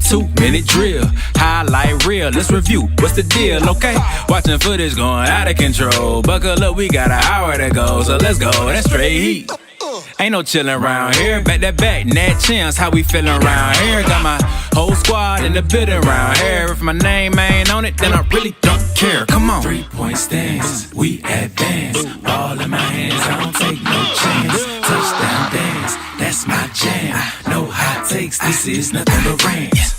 2-minute drill. Highlight reel, let's review. What's the deal, okay? Watching footage going out of control. Buckle up, we got an hour to go, so let's go. That's straight heat. Ain't no chillin' around here. Back that back, Nat chins, how we feelin' around here? Got my whole squad in the building around here. If my name ain't on it, then I really don't care. Come on. 3-point stance, we advance. Ball in my hands, I don't take no chance. Touchdown dance, that's my jam. No hot takes, this is nothing but rants.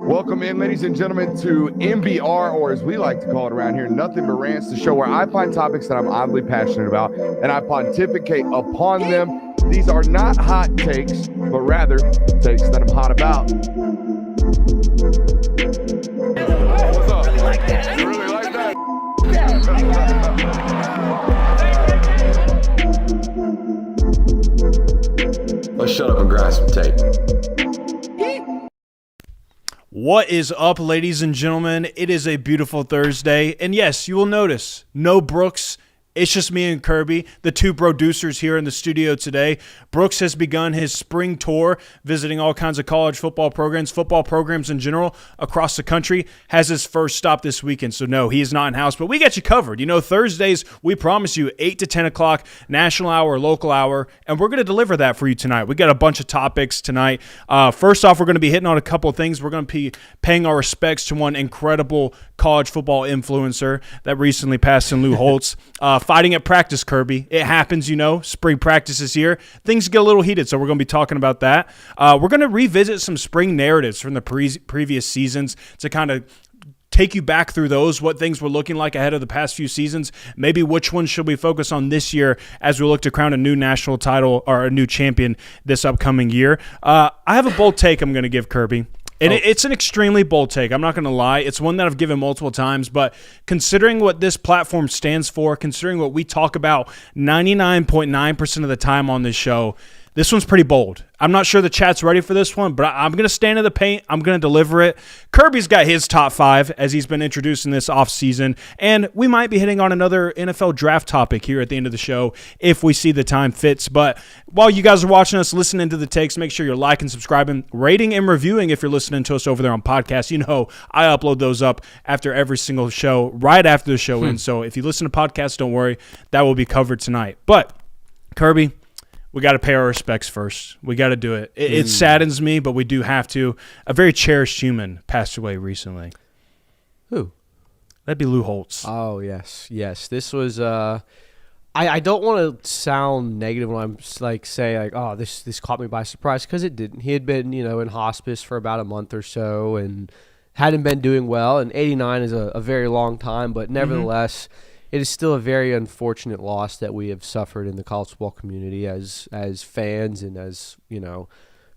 Welcome in, ladies and gentlemen, to MBR, or as we like to call it around here, Nothing But Rants, the show where I find topics that I'm oddly passionate about and I pontificate upon them. These are not hot takes, but rather takes that I'm hot about. What's up? You like that? You really like that? Let's shut up and grind some tape. What is up, ladies and gentlemen? It is a beautiful Thursday, and yes, you will notice no Brooks. It's just me and Kirby, the two producers here in the studio today. Brooks has begun his spring tour, visiting all kinds of college football programs in general across the country. Has his first stop this weekend, so no, he is not in-house, but we got you covered. You know, Thursdays, we promise you 8 to 10 o'clock, national hour, local hour, and we're going to deliver that for you tonight. We got a bunch of topics tonight. First off, we're going to be hitting on a couple of things. We're going to be paying our respects to one incredible college football influencer that recently passed in Lou Holtz. Fighting at practice, Kirby. It happens, you know. Spring practice is here. Things get a little heated, so we're going to be talking about that. We're going to revisit some spring narratives from the previous seasons to kind of take you back through those, what things were looking like ahead of the past few seasons, maybe which ones should we focus on this year as we look to crown a new national title or a new champion this upcoming year. I have a bold take I'm going to give, Kirby. And it's an extremely bold take. I'm not going to lie. It's one that I've given multiple times. But considering what this platform stands for, considering what we talk about 99.9% of the time on this show, this one's pretty bold. I'm not sure the chat's ready for this one, but I'm going to stand in the paint. I'm going to deliver it. Kirby's got his top 5 as he's been introducing this offseason, and we might be hitting on another NFL draft topic here at the end of the show if we see the time fits. But while you guys are watching us, listening to the takes, make sure you're liking, subscribing, rating, and reviewing if you're listening to us over there on podcast. You know I upload those up after every single show, right after the show ends. So if you listen to podcasts, don't worry. That will be covered tonight. But, Kirby, we got to pay our respects first. We got to do it. It saddens me, but we do have to. A very cherished human passed away recently. Who? That'd be Lou Holtz. Oh, yes. This was I don't want to sound negative when I'm oh, this caught me by surprise, because it didn't. He had been, in hospice for about a month or so and hadn't been doing well. And 89 is a very long time, but nevertheless, it is still a very unfortunate loss that we have suffered in the college football community as fans and as,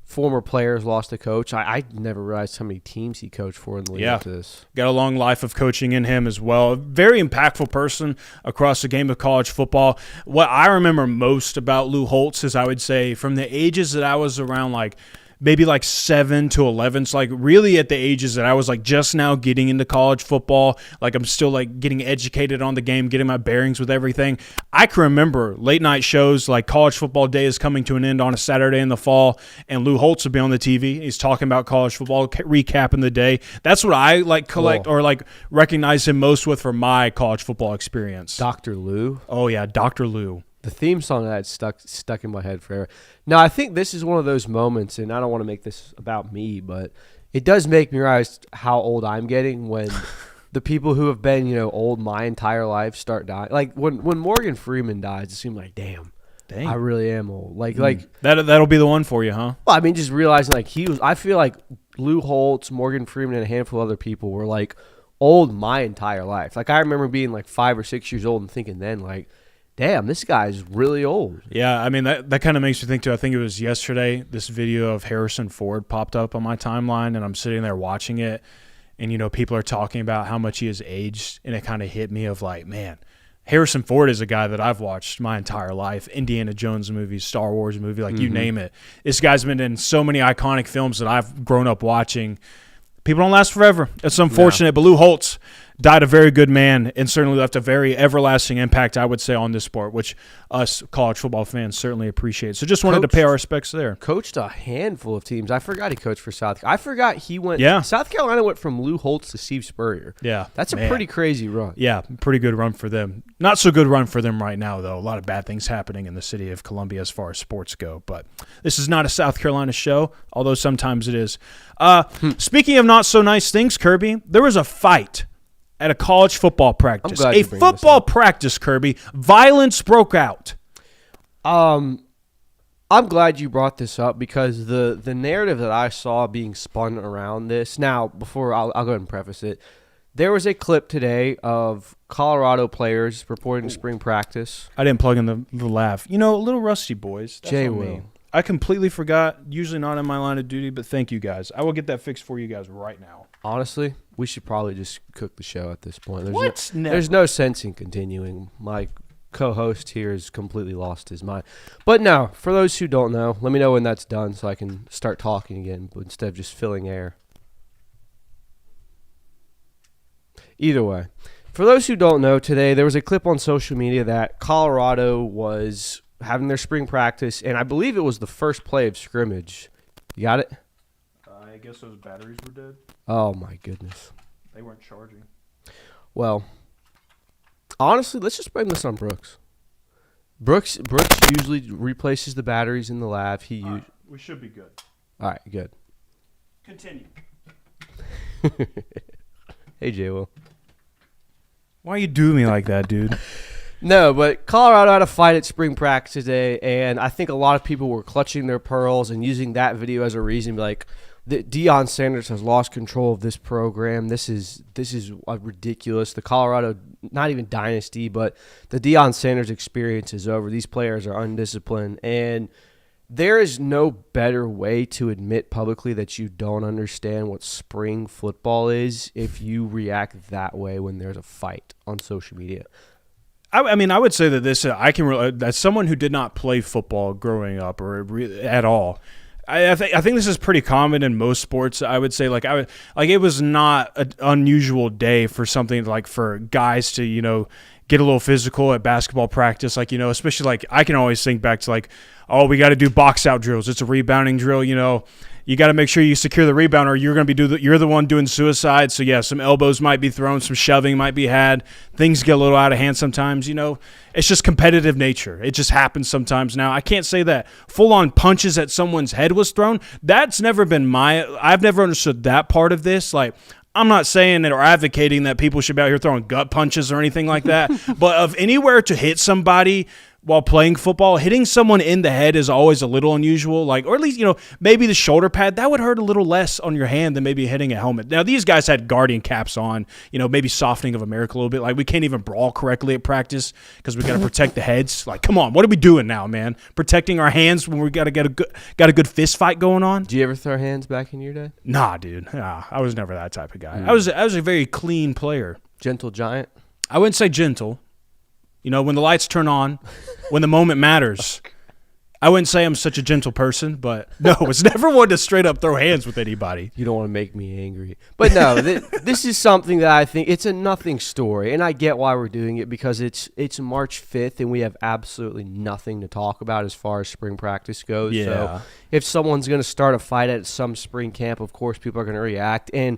former players lost a coach. I never realized how many teams he coached for in the league up to this. Got a long life of coaching in him as well. A very impactful person across the game of college football. What I remember most about Lou Holtz is, I would say, from the ages that I was around maybe 7 to 11. So really at the ages that I was just now getting into college football, I'm still getting educated on the game, getting my bearings with everything. I can remember late night shows like College Football Day is coming to an end on a Saturday in the fall, and Lou Holtz would be on the TV. He's talking about college football, recapping the day. That's what I recognize him most with for my college football experience. Dr. Lou? Oh yeah, Dr. Lou. The theme song that stuck in my head forever. Now, I think this is one of those moments, and I don't want to make this about me, but it does make me realize how old I'm getting when the people who have been, old my entire life start dying. When Morgan Freeman dies, it seemed like, damn, I really am old. That'll be the one for you, huh? Well, I mean, just realizing I feel like Lou Holtz, Morgan Freeman, and a handful of other people were old my entire life. I remember being 5 or 6 years old and thinking then damn, this guy's really old. Yeah, I mean, that kind of makes me think, too. I think it was yesterday, this video of Harrison Ford popped up on my timeline, and I'm sitting there watching it, and, people are talking about how much he has aged, and it kind of hit me of man, Harrison Ford is a guy that I've watched my entire life. Indiana Jones movies, Star Wars movie, like you name it. This guy's been in so many iconic films that I've grown up watching. People don't last forever. It's unfortunate, but Lou Holtz died a very good man and certainly left a very everlasting impact, I would say, on this sport, which us college football fans certainly appreciate. So just wanted to pay our respects there. Coached a handful of teams. I forgot he coached for South. I forgot he went. Yeah. South Carolina went from Lou Holtz to Steve Spurrier. Yeah. That's a pretty crazy run. Yeah, pretty good run for them. Not so good run for them right now, though. A lot of bad things happening in the city of Columbia as far as sports go. But this is not a South Carolina show, although sometimes it is. Speaking of not so nice things, Kirby, there was a fight at a college football practice. A football practice, Kirby. Violence broke out. I'm glad you brought this up because the narrative that I saw being spun around this. Now, before I'll go ahead and preface it, there was a clip today of Colorado players reporting spring practice. I didn't plug in the laugh. You know, a little rusty, boys. JWill. I completely forgot. Usually not in my line of duty, but thank you guys. I will get that fixed for you guys right now. Honestly, we should probably just cook the show at this point. There's no sense in continuing. My co-host here has completely lost his mind. But no, for those who don't know, let me know when that's done so I can start talking again instead of just filling air. Either way, for those who don't know, today there was a clip on social media that Colorado was having their spring practice, and I believe it was the first play of scrimmage. You got it? I guess those batteries were dead. Oh, my goodness. They weren't charging. Well, honestly, let's just blame this on Brooks. Brooks usually replaces the batteries in the lab. We should be good. All right, good. Continue. Hey, JWill. Why you do me like that, dude? No, but Colorado had a fight at spring practice today, and I think a lot of people were clutching their pearls and using that video as a reason, like, Deion Sanders has lost control of this program. This is ridiculous. The Colorado, not even dynasty, but the Deion Sanders experience is over. These players are undisciplined, and there is no better way to admit publicly that you don't understand what spring football is if you react that way when there's a fight on social media. I mean, I would say that this I can as someone who did not play football growing up or at all. I think this is pretty common in most sports. I would say it was not an unusual day for something like for guys to get a little physical at basketball practice, especially I can always think back to we got to do box out drills. It's a rebounding drill, You got to make sure you secure the rebound, or you're going to be you're the one doing suicide. So yeah, some elbows might be thrown, some shoving might be had. Things get a little out of hand sometimes. It's just competitive nature. It just happens sometimes. Now I can't say that full on punches at someone's head was thrown. That's never been I've never understood that part of this. I'm not saying that or advocating that people should be out here throwing gut punches or anything like that. But of anywhere to hit somebody while playing football, hitting someone in the head is always a little unusual. Or at least, maybe the shoulder pad, that would hurt a little less on your hand than maybe hitting a helmet. Now, these guys had guardian caps on, maybe softening of America a little bit. We can't even brawl correctly at practice because we got to protect the heads. Come on, what are we doing now, man? Protecting our hands when we got a good fist fight going on? Do you ever throw hands back in your day? Nah, dude. Nah, I was never that type of guy. I was a very clean player. Gentle giant? I wouldn't say gentle. When the lights turn on, when the moment matters. I wouldn't say I'm such a gentle person, but no, it's never one to straight up throw hands with anybody. You don't want to make me angry. But no, this is something that I think it's a nothing story, and I get why we're doing it because it's March 5th, and we have absolutely nothing to talk about as far as spring practice goes. Yeah. So if someone's going to start a fight at some spring camp, of course people are going to react. And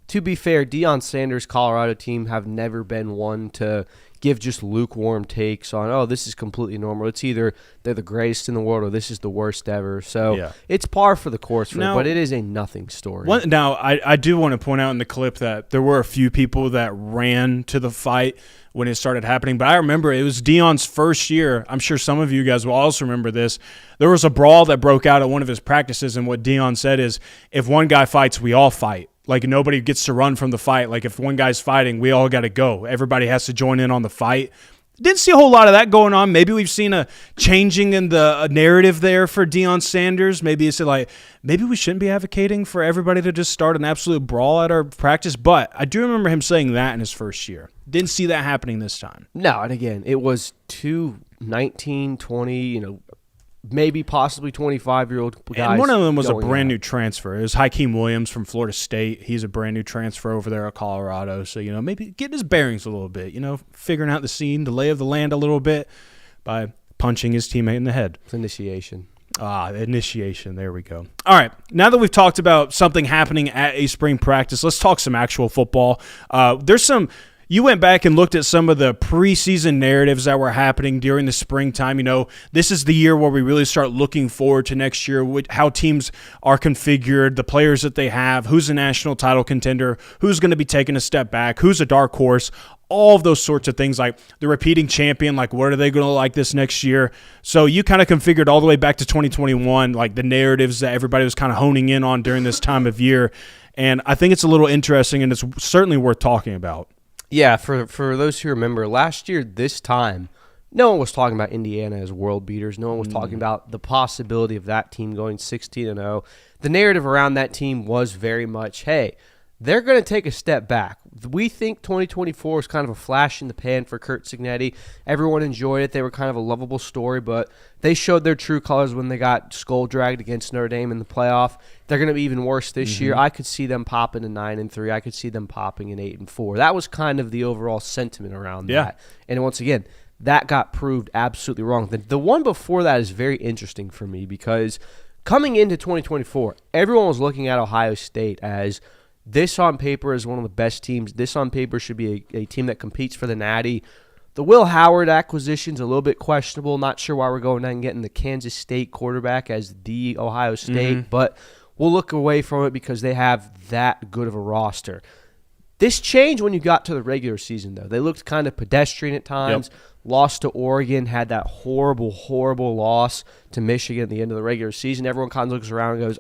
to be fair, Deion Sanders' Colorado team have never been one to give just lukewarm takes on, this is completely normal. It's either they're the greatest in the world or this is the worst ever. So It's par for the course for them, but it is a nothing story. Now, I do want to point out in the clip that there were a few people that ran to the fight when it started happening. But I remember it was Deion's first year. I'm sure some of you guys will also remember this. There was a brawl that broke out at one of his practices, and what Deion said is, if one guy fights, we all fight. Nobody gets to run from the fight. If one guy's fighting, we all got to go. Everybody has to join in on the fight. Didn't see a whole lot of that going on. Maybe we've seen a changing in the narrative there for Deion Sanders. Maybe it's maybe we shouldn't be advocating for everybody to just start an absolute brawl at our practice. But I do remember him saying that in his first year. Didn't see that happening this time. No, and again, it was 19, 20, maybe possibly 25-year-old guys. And one of them was a going brand out. new transfer. It was Hakeem Williams from Florida State. He's a brand new transfer over there at Colorado. So, maybe getting his bearings a little bit, figuring out the scene, the lay of the land a little bit by punching his teammate in the head. It's initiation. Initiation. There we go. All right. Now that we've talked about something happening at a spring practice, let's talk some actual football. You went back and looked at some of the preseason narratives that were happening during the springtime. This is the year where we really start looking forward to next year, how teams are configured, the players that they have, who's a national title contender, who's going to be taking a step back, who's a dark horse, all of those sorts of things, like the repeating champion, like what are they going to like this next year? So you kind of configured all the way back to 2021, like the narratives that everybody was kind of honing in on during this time of year. And I think it's a little interesting, and it's certainly worth talking about. Yeah, for those who remember, last year, this time, no one was talking about Indiana as world beaters. No one was talking about the possibility of that team going 16-0. The narrative around that team was very much, hey, they're going to take a step back. We think 2024 was kind of a flash in the pan for Curt Cignetti. Everyone enjoyed it. They were kind of a lovable story, but they showed their true colors when they got skull dragged against Notre Dame in the playoff. They're going to be even worse this year. I could see them popping to 9-3. I could see them popping in 8-4. That was kind of the overall sentiment around that. And once again, that got proved absolutely wrong. The one before that is very interesting for me because coming into 2024, everyone was looking at Ohio State as this on paper is one of the best teams. This on paper should be a team that competes for the Natty. The Will Howard acquisition's a little bit questionable. Not sure why we're going down and getting the Kansas State quarterback as the Ohio State, but we'll look away from it because they have that good of a roster. This changed when you got to the regular season, though. They looked kind of pedestrian at times. Lost to Oregon, had that horrible, horrible loss to Michigan at the end of the regular season. Everyone kind of looks around and goes,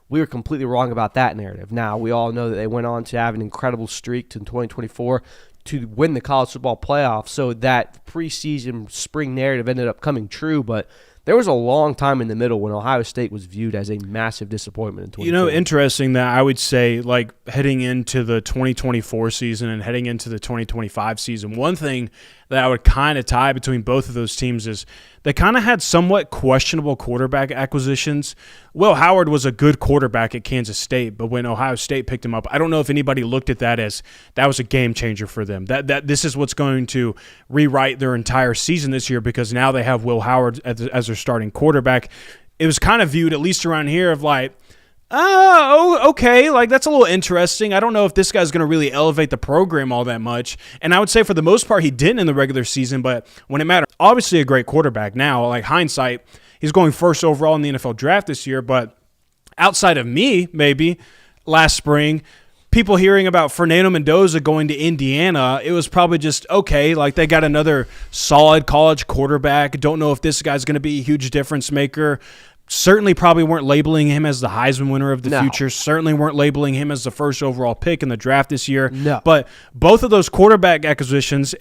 we were completely wrong about that narrative. Now, we all know that they went on to have an incredible streak in 2024 to win the college football playoff. So that preseason spring narrative ended up coming true, but there was a long time in the middle when Ohio State was viewed as a massive disappointment in 2024. Interesting that I would say, like, heading into the 2024 season and heading into the 2025 season, one thing that I would kind of tie between both of those teams is they kind of had somewhat questionable quarterback acquisitions. Will Howard was a good quarterback at Kansas State, but when Ohio State picked him up, I don't know if anybody looked at that as that was a game changer for them. That this is what's going to rewrite their entire season this year because now they have Will Howard as their starting quarterback. It was kind of viewed, at least around here, of like, okay, like that's a little interesting. I don't know if this guy's going to really elevate the program all that much. And I would say for the most part he didn't in the regular season, but when it mattered, obviously a great quarterback now. Like hindsight, he's going first overall in the NFL draft this year, but outside of me, maybe last spring, people hearing about Fernando Mendoza going to Indiana, it was probably just, okay, like they got another solid college quarterback. Don't know if this guy's going to be a huge difference maker. Certainly probably weren't labeling him as the Heisman winner of the future. Certainly weren't labeling him as the first overall pick in the draft this year. No. But both of those quarterback acquisitions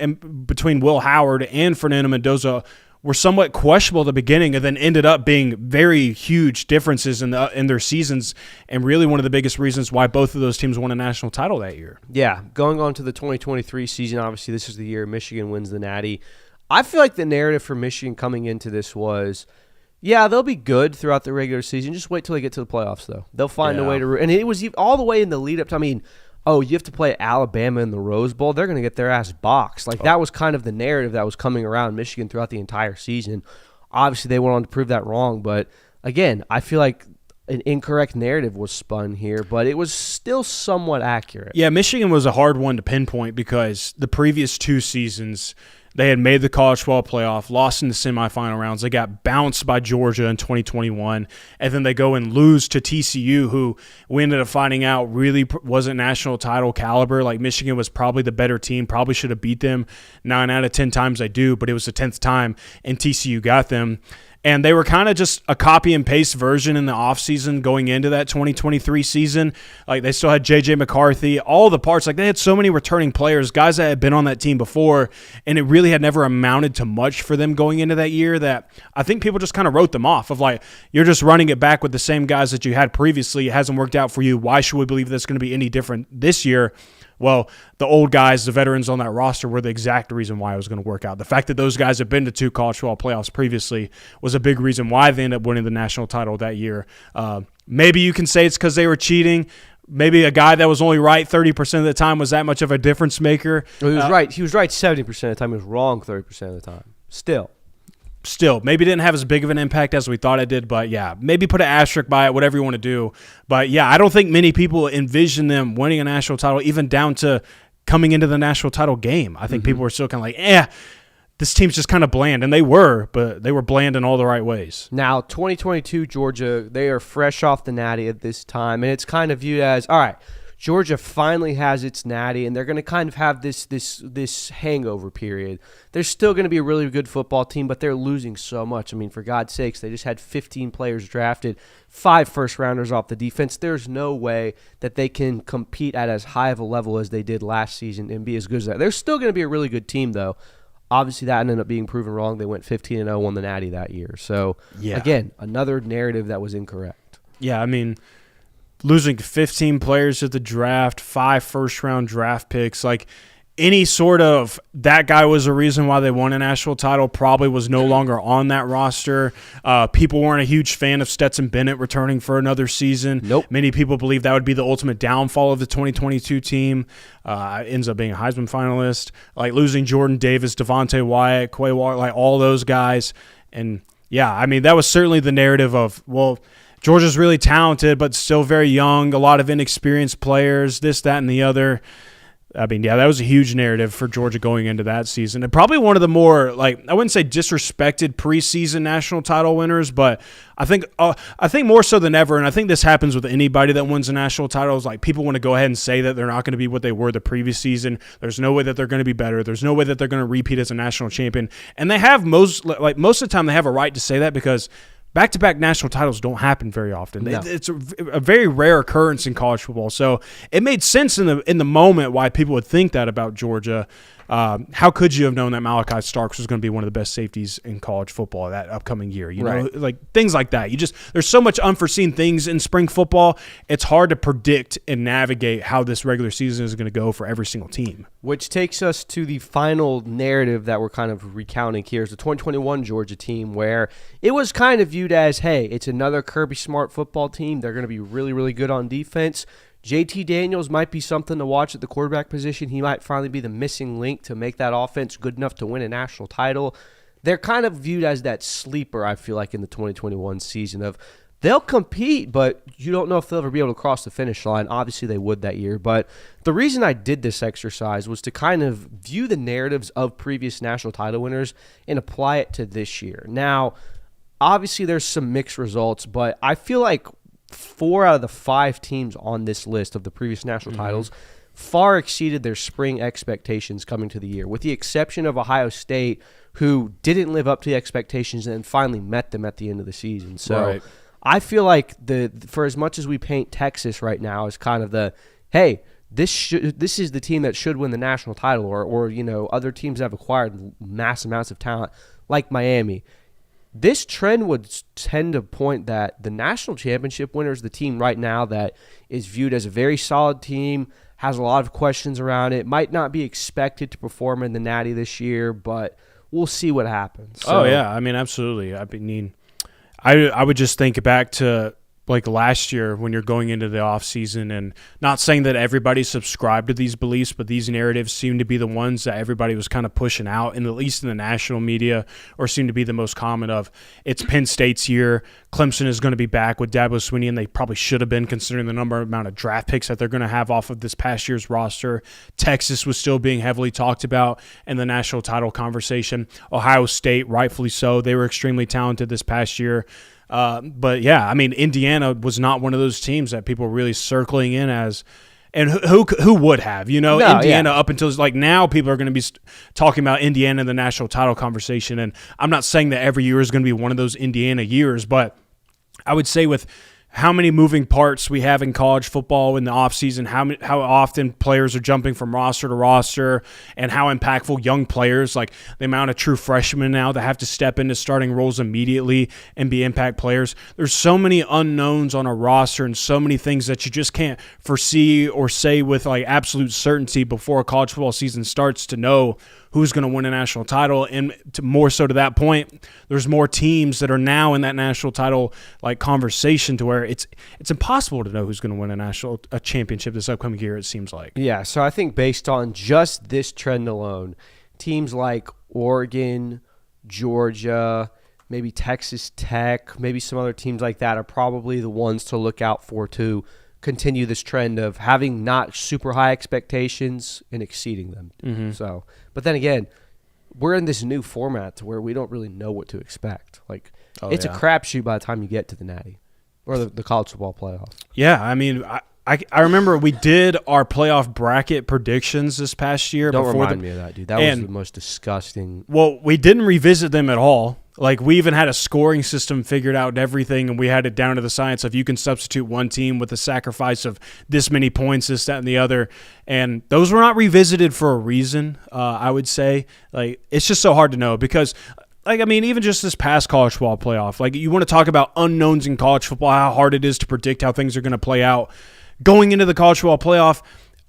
between Will Howard and Fernando Mendoza were somewhat questionable at the beginning and then ended up being very huge differences in their seasons and really one of the biggest reasons why both of those teams won a national title that year. Yeah, going on to the 2023 season, obviously this is the year Michigan wins the Natty. I feel like the narrative for Michigan coming into this was, yeah, they'll be good throughout the regular season. Just wait till they get to the playoffs, though. They'll find a way to – and it was all the way in the lead-up to – I mean, you have to play Alabama in the Rose Bowl. They're going to get their ass boxed. Like, that was kind of the narrative that was coming around Michigan throughout the entire season. Obviously, they went on to prove that wrong. But, again, I feel like an incorrect narrative was spun here, but it was still somewhat accurate. Yeah, Michigan was a hard one to pinpoint because the previous two seasons – they had made the college football playoff, lost in the semifinal rounds. They got bounced by Georgia in 2021, and then they go and lose to TCU, who we ended up finding out really wasn't national title caliber. Like Michigan was probably the better team, probably should have beat them 9 out of 10 times they do, but it was the 10th time, and TCU got them. And they were kind of just a copy and paste version in the offseason going into that 2023 season. Like they still had J.J. McCarthy, all the parts. Like they had so many returning players, guys that had been on that team before, and it really had never amounted to much for them going into that year that I think people just kind of wrote them off of like, you're just running it back with the same guys that you had previously. It hasn't worked out for you. Why should we believe that's going to be any different this year? Well, the old guys, the veterans on that roster were the exact reason why it was going to work out. The fact that those guys had been to 2 college football playoffs previously was a big reason why they ended up winning the national title that year. Maybe you can say it's because they were cheating. Maybe a guy that was only right 30% of the time was that much of a difference maker. Well, he was right. He was right 70% of the time. He was wrong 30% of the time. Still, maybe didn't have as big of an impact as we thought it did, but yeah, maybe put an asterisk by it, whatever you want to do. But yeah, I don't think many people envision them winning a national title, even down to coming into the national title game. I think people were still kind of like, this team's just kind of bland, and they were, but they were bland in all the right ways. Now, 2022 Georgia, they are fresh off the Natty at this time, and it's kind of viewed as, all right, Georgia finally has its Natty, and they're going to kind of have this hangover period. They're still going to be a really good football team, but they're losing so much. I mean, for God's sakes, they just had 15 players drafted, 5 first-rounders off the defense. There's no way that they can compete at as high of a level as they did last season and be as good as that. They're still going to be a really good team, though. Obviously, that ended up being proven wrong. They went 15-0, won the Natty that year. So, again, another narrative that was incorrect. Yeah, I mean, losing 15 players at the draft, 5 first-round draft picks, like any sort of that guy was a reason why they won a national title probably was no longer on that roster. People weren't a huge fan of Stetson Bennett returning for another season. Nope. Many people believe that would be the ultimate downfall of the 2022 team. Ends up being a Heisman finalist. Like losing Jordan Davis, Devontae Wyatt, Quay Walker, like all those guys. And, yeah, I mean, that was certainly the narrative of, well, Georgia's really talented but still very young, a lot of inexperienced players, this, that, and the other. I mean, yeah, that was a huge narrative for Georgia going into that season. And probably one of the more, like, I wouldn't say disrespected preseason national title winners, but I think more so than ever, and I think this happens with anybody that wins a national title, is like people want to go ahead and say that they're not going to be what they were the previous season. There's no way that they're going to be better. There's no way that they're going to repeat as a national champion. And they have most of the time they have a right to say that because back-to-back national titles don't happen very often. No. It's a very rare occurrence in college football. So it made sense in the moment why people would think that about Georgia. How could you have known that Malachi Starks was going to be one of the best safeties in college football that upcoming year? You know, like things like that. There's so much unforeseen things in spring football. It's hard to predict and navigate how this regular season is going to go for every single team. Which takes us to the final narrative that we're kind of recounting here is the 2021 Georgia team, where it was kind of viewed as, hey, it's another Kirby Smart football team. They're going to be really, really good on defense. JT Daniels might be something to watch at the quarterback position. He might finally be the missing link to make that offense good enough to win a national title. They're kind of viewed as that sleeper, I feel like, in the 2021 season of they'll compete, but you don't know if they'll ever be able to cross the finish line. Obviously, they would that year. But the reason I did this exercise was to kind of view the narratives of previous national title winners and apply it to this year. Now, obviously, there's some mixed results, but I feel like 4 out of the 5 teams on this list of the previous national titles far exceeded their spring expectations coming to the year, with the exception of Ohio State, who didn't live up to the expectations and finally met them at the end of the season. So I feel like for as much as we paint Texas right now as kind of the, hey, this is the team that should win the national title, or you know, other teams have acquired mass amounts of talent like Miami. This trend would tend to point that the national championship winner is the team right now that is viewed as a very solid team, has a lot of questions around it, might not be expected to perform in the Natty this year, but we'll see what happens. So, oh, yeah. I mean, absolutely. I mean, I would just think back to like last year when you're going into the offseason, and not saying that everybody subscribed to these beliefs, but these narratives seem to be the ones that everybody was kind of pushing out, and at least in the national media, or seem to be the most common of, it's Penn State's year, Clemson is going to be back with Dabo Swinney, and they probably should have been considering the amount of draft picks that they're going to have off of this past year's roster. Texas was still being heavily talked about in the national title conversation. Ohio State, rightfully so. They were extremely talented this past year. But yeah, I mean, Indiana was not one of those teams that people were really circling in as, and who would have, you know, Indiana up until like now people are going to be talking about Indiana in the national title conversation. And I'm not saying that every year is going to be one of those Indiana years, but I would say with how many moving parts we have in college football in the offseason, how often players are jumping from roster to roster, and how impactful young players, like the amount of true freshmen now that have to step into starting roles immediately and be impact players. There's so many unknowns on a roster and so many things that you just can't foresee or say with like absolute certainty before a college football season starts to know who's going to win a national title. And more so to that point, there's more teams that are now in that national title like conversation to where it's impossible to know who's going to win a championship this upcoming year, it seems like. Yeah, so I think based on just this trend alone, teams like Oregon, Georgia, maybe Texas Tech, maybe some other teams like that are probably the ones to look out for to continue this trend of having not super high expectations and exceeding them. Mm-hmm. So, but then again, we're in this new format to where we don't really know what to expect. Like, it's a crapshoot by the time you get to the Natty or the college football playoff. Yeah, I mean, I remember we did our playoff bracket predictions this past year. Don't remind me of that, dude. That was the most disgusting. Well, we didn't revisit them at all. Like, we even had a scoring system figured out and everything, and we had it down to the science of you can substitute one team with the sacrifice of this many points, this, that, and the other. And those were not revisited for a reason, I would say. Like, it's just so hard to know because, like, I mean, even just this past college football playoff, like, you want to talk about unknowns in college football, how hard it is to predict how things are going to play out. Going into the college football playoff,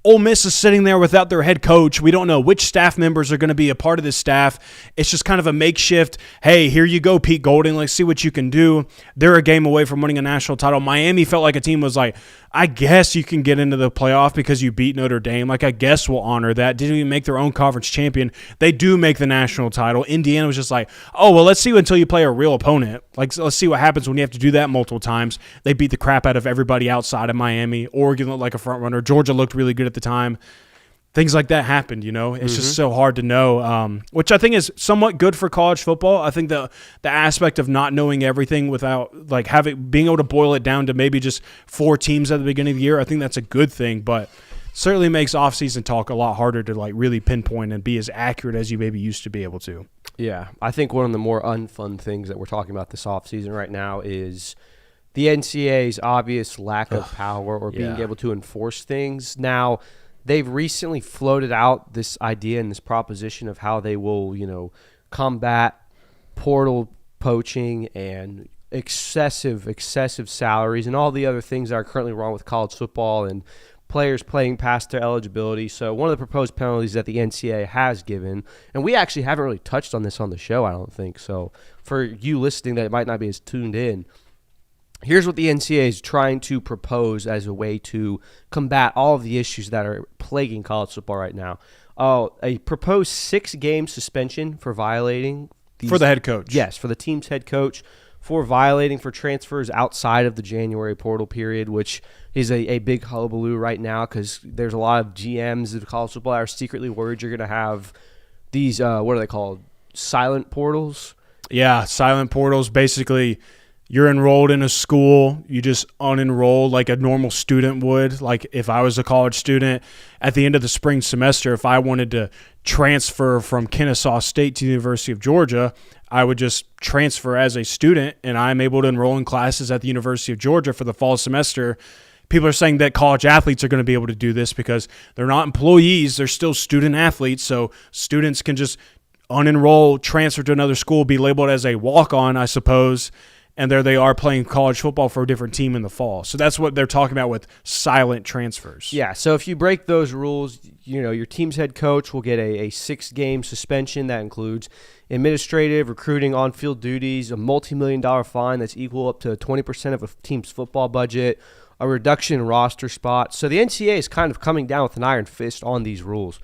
Ole Miss is sitting there without their head coach. We don't know which staff members are going to be a part of this staff. It's just kind of a makeshift, hey, here you go, Pete Golding. Let's see what you can do. They're a game away from winning a national title. Miami felt like a team was like, I guess you can get into the playoff because you beat Notre Dame. Like, I guess we'll honor that. Didn't even make their own conference champion. They do make the national title. Indiana was just like, oh, well, let's see until you play a real opponent. Like, let's see what happens when you have to do that multiple times. They beat the crap out of everybody outside of Miami. Oregon looked like a front runner. Georgia looked really good at the time. Things like that happened, you know. It's just so hard to know, which I think is somewhat good for college football. I think the aspect of not knowing everything without like being able to boil it down to maybe just 4 teams at the beginning of the year, I think that's a good thing. But certainly makes offseason talk a lot harder to like really pinpoint and be as accurate as you maybe used to be able to. Yeah, I think one of the more unfun things that we're talking about this offseason right now is the NCAA's obvious lack of power or being able to enforce things. Now, they've recently floated out this idea and this proposition of how they will, you know, combat portal poaching and excessive salaries and all the other things that are currently wrong with college football and players playing past their eligibility. So one of the proposed penalties that the NCAA has given, and we actually haven't really touched on this on the show, I don't think. So for you listening that might not be as tuned in, here's what the NCAA is trying to propose as a way to combat all of the issues that are plaguing college football right now. A proposed 6-game suspension for violating for the head coach. Yes, for the team's head coach for violating for transfers outside of the January portal period, which is a big hullabaloo right now because there's a lot of GMs of college football that are secretly worried you're going to have these, what are they called, silent portals? Yeah, silent portals. Basically, you're enrolled in a school, you just unenroll like a normal student would. Like if I was a college student at the end of the spring semester, if I wanted to transfer from Kennesaw State to the University of Georgia, I would just transfer as a student, and I'm able to enroll in classes at the University of Georgia for the fall semester. People are saying that college athletes are going to be able to do this because they're not employees, they're still student athletes, so students can just unenroll, transfer to another school, be labeled as a walk-on, I suppose, and there they are playing college football for a different team in the fall. So that's what they're talking about with silent transfers. Yeah, so if you break those rules, you know, your team's head coach will get a 6-game suspension that includes administrative, recruiting, on-field duties, a multi-million-dollar fine that's equal up to 20% of a team's football budget, a reduction in roster spots. So the NCAA is kind of coming down with an iron fist on these rules.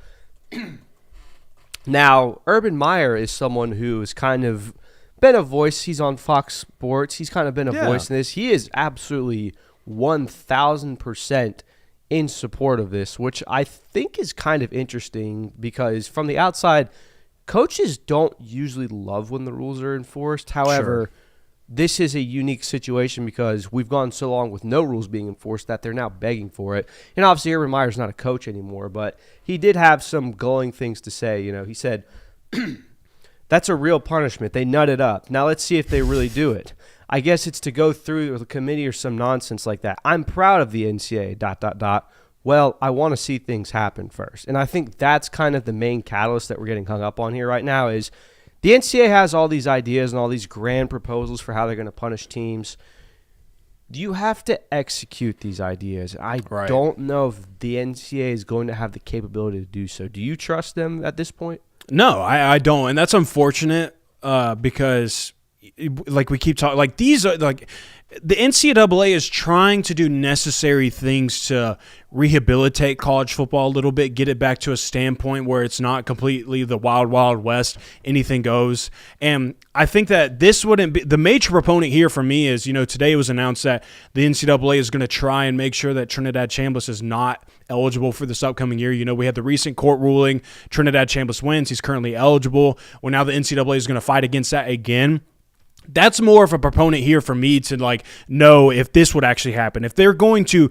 Now, Urban Meyer is someone who has kind of been a voice. He's on Fox Sports. He's kind of been a voice in this. He is absolutely 1,000% in support of this, which I think is kind of interesting because from the outside, coaches don't usually love when the rules are enforced. However, this is a unique situation because we've gone so long with no rules being enforced that they're now begging for it. And obviously, Urban Meyer's not a coach anymore, but he did have some glowing things to say. You know, he said, "That's a real punishment. They nut it up. Now let's see if they really do it. I guess it's to go through the committee or some nonsense like that. I'm proud of the NCAA, ... Well, I want to see things happen first. And I think that's kind of the main catalyst that we're getting hung up on here right now is the NCAA has all these ideas and all these grand proposals for how they're going to punish teams. You have to execute these ideas. I don't know if the NCAA is going to have the capability to do so. Do you trust them at this point? No, I don't. And that's unfortunate because like we keep talking, like these are like the NCAA is trying to do necessary things to rehabilitate college football a little bit, get it back to a standpoint where it's not completely the wild, wild west, anything goes. And I think that this wouldn't be – the major proponent here for me is, today it was announced that the NCAA is going to try and make sure that Trinidad Chambliss is not eligible for this upcoming year. We had the recent court ruling. Trinidad Chambliss wins. He's currently eligible. Well, now the NCAA is going to fight against that again. That's more of a proponent here for me to know if this would actually happen. If they're going to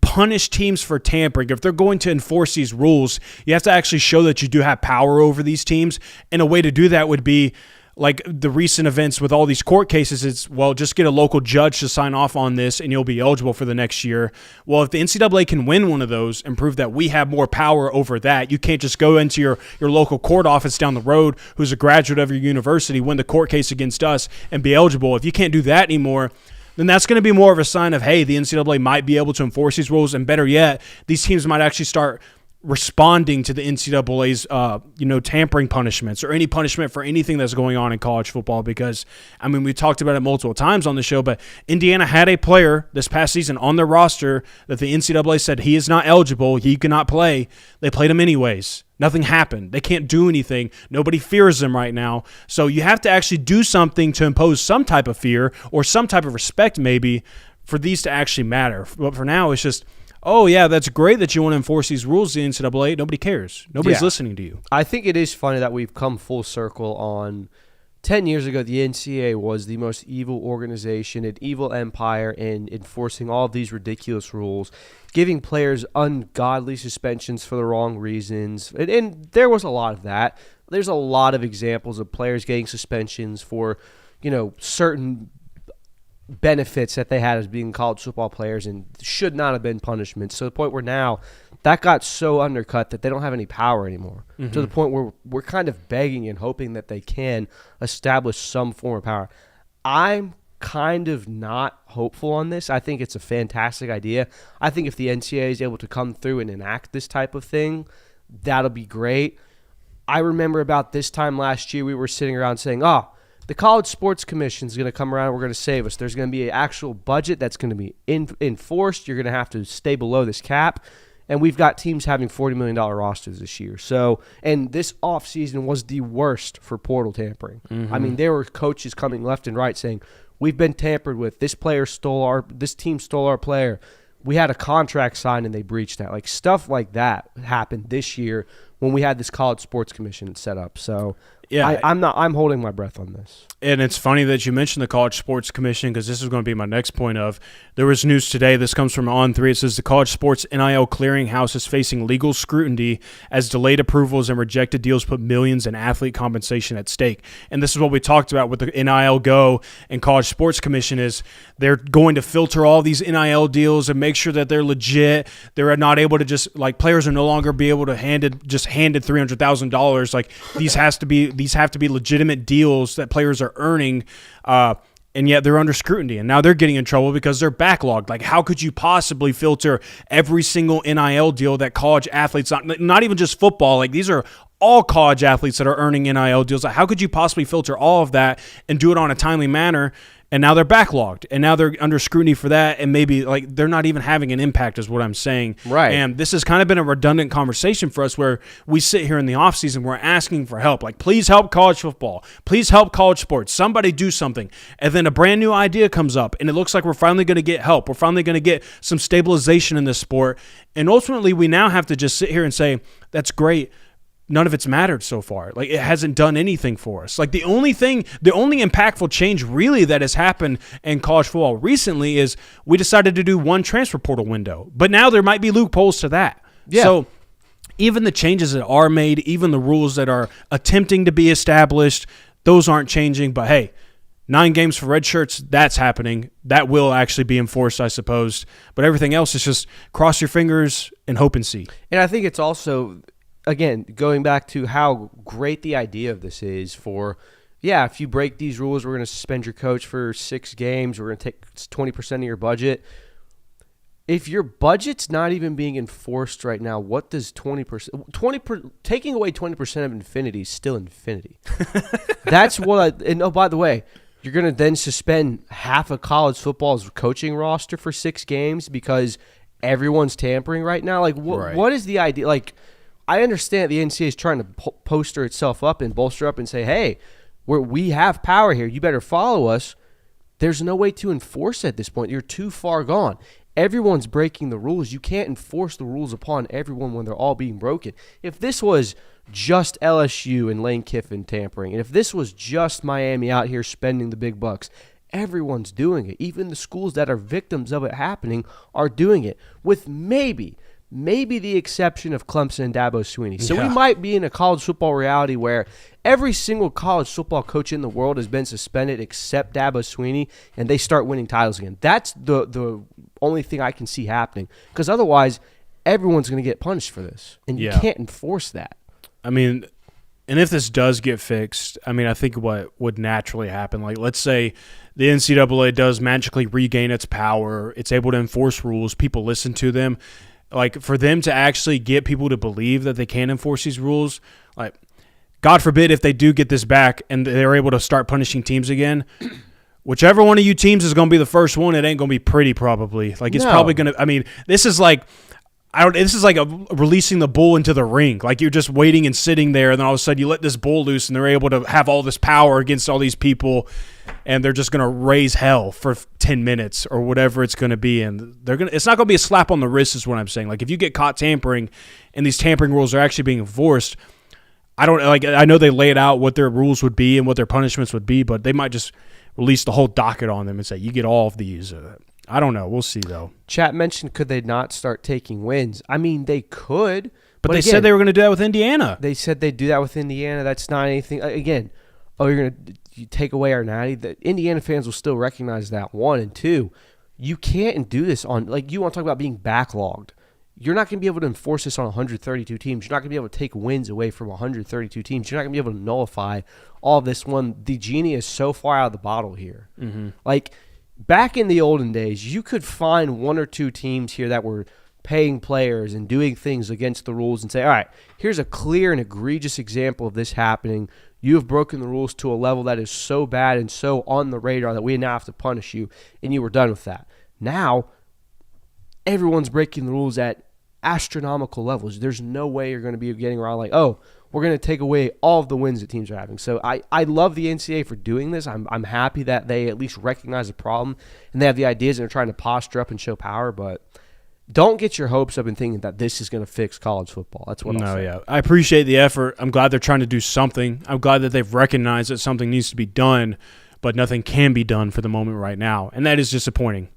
punish teams for tampering, if they're going to enforce these rules, you have to actually show that you do have power over these teams. And a way to do that would be like the recent events with all these court cases. It's, just get a local judge to sign off on this and you'll be eligible for the next year. Well, if the NCAA can win one of those and prove that we have more power over that, you can't just go into your local court office down the road who's a graduate of your university, win the court case against us and be eligible. If you can't do that anymore, then that's going to be more of a sign of, hey, the NCAA might be able to enforce these rules, and better yet, these teams might actually start responding to the NCAA's, tampering punishments or any punishment for anything that's going on in college football. Because, we talked about it multiple times on the show, but Indiana had a player this past season on their roster that the NCAA said he is not eligible, he cannot play. They played him anyways. Nothing happened. They can't do anything. Nobody fears them right now. So you have to actually do something to impose some type of fear or some type of respect maybe for these to actually matter. But for now, it's just, oh, yeah, that's great that you want to enforce these rules, the NCAA. Nobody cares. Nobody's listening to you. I think it is funny that we've come full circle on 10 years ago, the NCAA was the most evil organization, an evil empire in enforcing all of these ridiculous rules, giving players ungodly suspensions for the wrong reasons. And there was a lot of that. There's a lot of examples of players getting suspensions for, certain benefits that they had as being college football players and should not have been punishments, to the point where now that got so undercut that they don't have any power anymore, to the point where we're kind of begging and hoping that they can establish some form of power. I'm kind of not hopeful on this. I think it's a fantastic idea. I think if the NCAA is able to come through and enact this type of thing, that'll be great. I remember about this time last year, we were sitting around saying, the College Sports Commission is going to come around and we're going to save us. There's going to be an actual budget that's going to be enforced. You're going to have to stay below this cap. And we've got teams having $40 million rosters this year. So, and this offseason was the worst for portal tampering. There were coaches coming left and right saying, we've been tampered with. This team stole our player. We had a contract signed and they breached that. Like stuff like that happened this year when we had this College Sports Commission set up. So yeah, I'm holding my breath on this. And it's funny that you mentioned the College Sports Commission, because this is going to be my next point of, there was news today, this comes from On3, it says the College Sports NIL Clearinghouse is facing legal scrutiny as delayed approvals and rejected deals put millions in athlete compensation at stake. And this is what we talked about with the NIL Go and College Sports Commission, is they're going to filter all these NIL deals and make sure that they're legit. They're not able to just, players are no longer be able to handed $300,000. These have to be legitimate deals that players are earning, and yet they're under scrutiny. And now they're getting in trouble because they're backlogged. How could you possibly filter every single NIL deal that college athletes, not even just football, these are all college athletes that are earning NIL deals. How could you possibly filter all of that and do it on a timely manner? And now they're backlogged, and now they're under scrutiny for that, and maybe they're not even having an impact is what I'm saying. Right. And this has kind of been a redundant conversation for us, where we sit here in the offseason, we're asking for help. Please help college football. Please help college sports. Somebody do something. And then a brand new idea comes up, and it looks like we're finally going to get help. We're finally going to get some stabilization in this sport. And ultimately, we now have to just sit here and say, that's great. None of it's mattered so far. It hasn't done anything for us. The only impactful change really that has happened in college football recently is we decided to do one transfer portal window. But now there might be loopholes to that. Yeah. So even the changes that are made, even the rules that are attempting to be established, those aren't changing. But hey, 9 games for red shirts, that's happening. That will actually be enforced, I suppose. But everything else is just cross your fingers and hope and see. And I think it's also, again, going back to how great the idea of this is for, if you break these rules, we're going to suspend your coach for 6 games. We're going to take 20% of your budget. If your budget's not even being enforced right now, what does 20%? Taking away 20% of infinity is still infinity. That's what. And oh, by the way, you're going to then suspend half of college football's coaching roster for 6 games because everyone's tampering right now. Like, what is the idea? Like, I understand the NCAA is trying to poster itself up and bolster up and say, hey, we have power here. You better follow us. There's no way to enforce it at this point. You're too far gone. Everyone's breaking the rules. You can't enforce the rules upon everyone when they're all being broken. If this was just LSU and Lane Kiffin tampering, and if this was just Miami out here spending the big bucks, everyone's doing it. Even the schools that are victims of it happening are doing it, with maybe the exception of Clemson and Dabo Swinney. So we might be in a college football reality where every single college football coach in the world has been suspended except Dabo Swinney, and they start winning titles again. That's the only thing I can see happening, because otherwise everyone's going to get punished for this, and you can't enforce that. I mean, and if this does get fixed, I mean, I think what would naturally happen, like let's say the NCAA does magically regain its power, it's able to enforce rules, people listen to them. Like, for them to actually get people to believe that they can enforce these rules, like, God forbid if they do get this back and they're able to start punishing teams again, whichever one of you teams is going to be the first one, it ain't going to be pretty probably. Like, it's probably going to – I mean, this is like releasing the bull into the ring. Like, you're just waiting and sitting there, and then all of a sudden you let this bull loose, and they're able to have all this power against all these people, and they're just going to raise hell for 10 minutes or whatever it's going to be. And it's not going to be a slap on the wrist is what I'm saying. Like, if you get caught tampering and these tampering rules are actually being enforced, I know they lay it out what their rules would be and what their punishments would be, but they might just release the whole docket on them and say, you get all of these. I don't know. We'll see, though. Chat mentioned, could they not start taking wins? I mean, they could. But they said they were going to do that with Indiana. They said they'd do that with Indiana. That's not anything. Again, you're going to take away our natty. The Indiana fans will still recognize that, 1. And 2, you can't do this on, like, you want to talk about being backlogged. You're not going to be able to enforce this on 132 teams. You're not going to be able to take wins away from 132 teams. You're not going to be able to nullify all of this when the genie is so far out of the bottle here. Mm-hmm. Like, back in the olden days, you could find 1 or 2 teams here that were paying players and doing things against the rules and say, all right, here's a clear and egregious example of this happening. You have broken the rules to a level that is so bad and so on the radar that we now have to punish you, and you were done with that. Now, everyone's breaking the rules at astronomical levels. There's no way you're going to be getting around like, oh, we're going to take away all of the wins that teams are having. So I love the NCAA for doing this. I'm happy that they at least recognize the problem and they have the ideas and they're trying to posture up and show power, but don't get your hopes up in thinking that this is going to fix college football. That's what I'll say. Yeah. I appreciate the effort. I'm glad they're trying to do something. I'm glad that they've recognized that something needs to be done, but nothing can be done for the moment right now, and that is disappointing.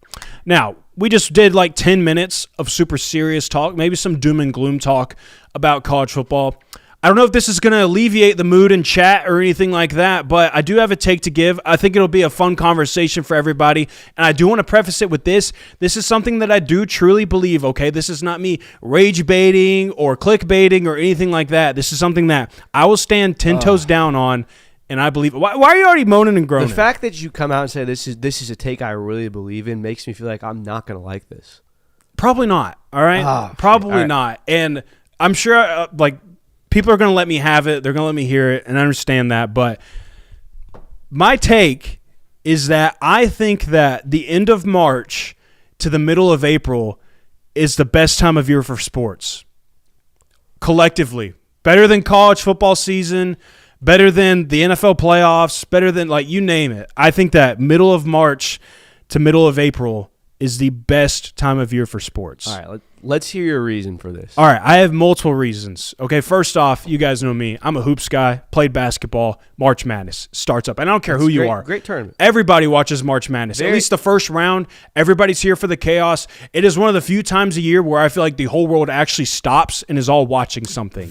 Now, we just did like 10 minutes of super serious talk, maybe some doom and gloom talk about college football. I don't know if this is going to alleviate the mood in chat or anything like that, but I do have a take to give. I think it'll be a fun conversation for everybody, and I do want to preface it with this. This is something that I do truly believe, okay? This is not me rage baiting or clickbaiting or anything like that. This is something that I will stand 10 toes down on, and I believe. Why are you already moaning and groaning? The fact that you come out and say this is a take I really believe in makes me feel like I'm not going to like this. Probably not, all right? Probably all right. Not. And I'm sure, people are going to let me have it. They're going to let me hear it, and I understand that. But my take is that I think that the end of March to the middle of April is the best time of year for sports. Collectively. Better than college football season, better than the NFL playoffs, better than, you name it. I think that middle of March to middle of April is the best time of year for sports. All right, let's hear your reason for this. All right, I have multiple reasons. Okay, first off, you guys know me. I'm a hoops guy, played basketball. March Madness starts up. And I don't care who you are. Great tournament. Everybody watches March Madness. At least the first round, everybody's here for the chaos. It is one of the few times a year where I feel like the whole world actually stops and is all watching something.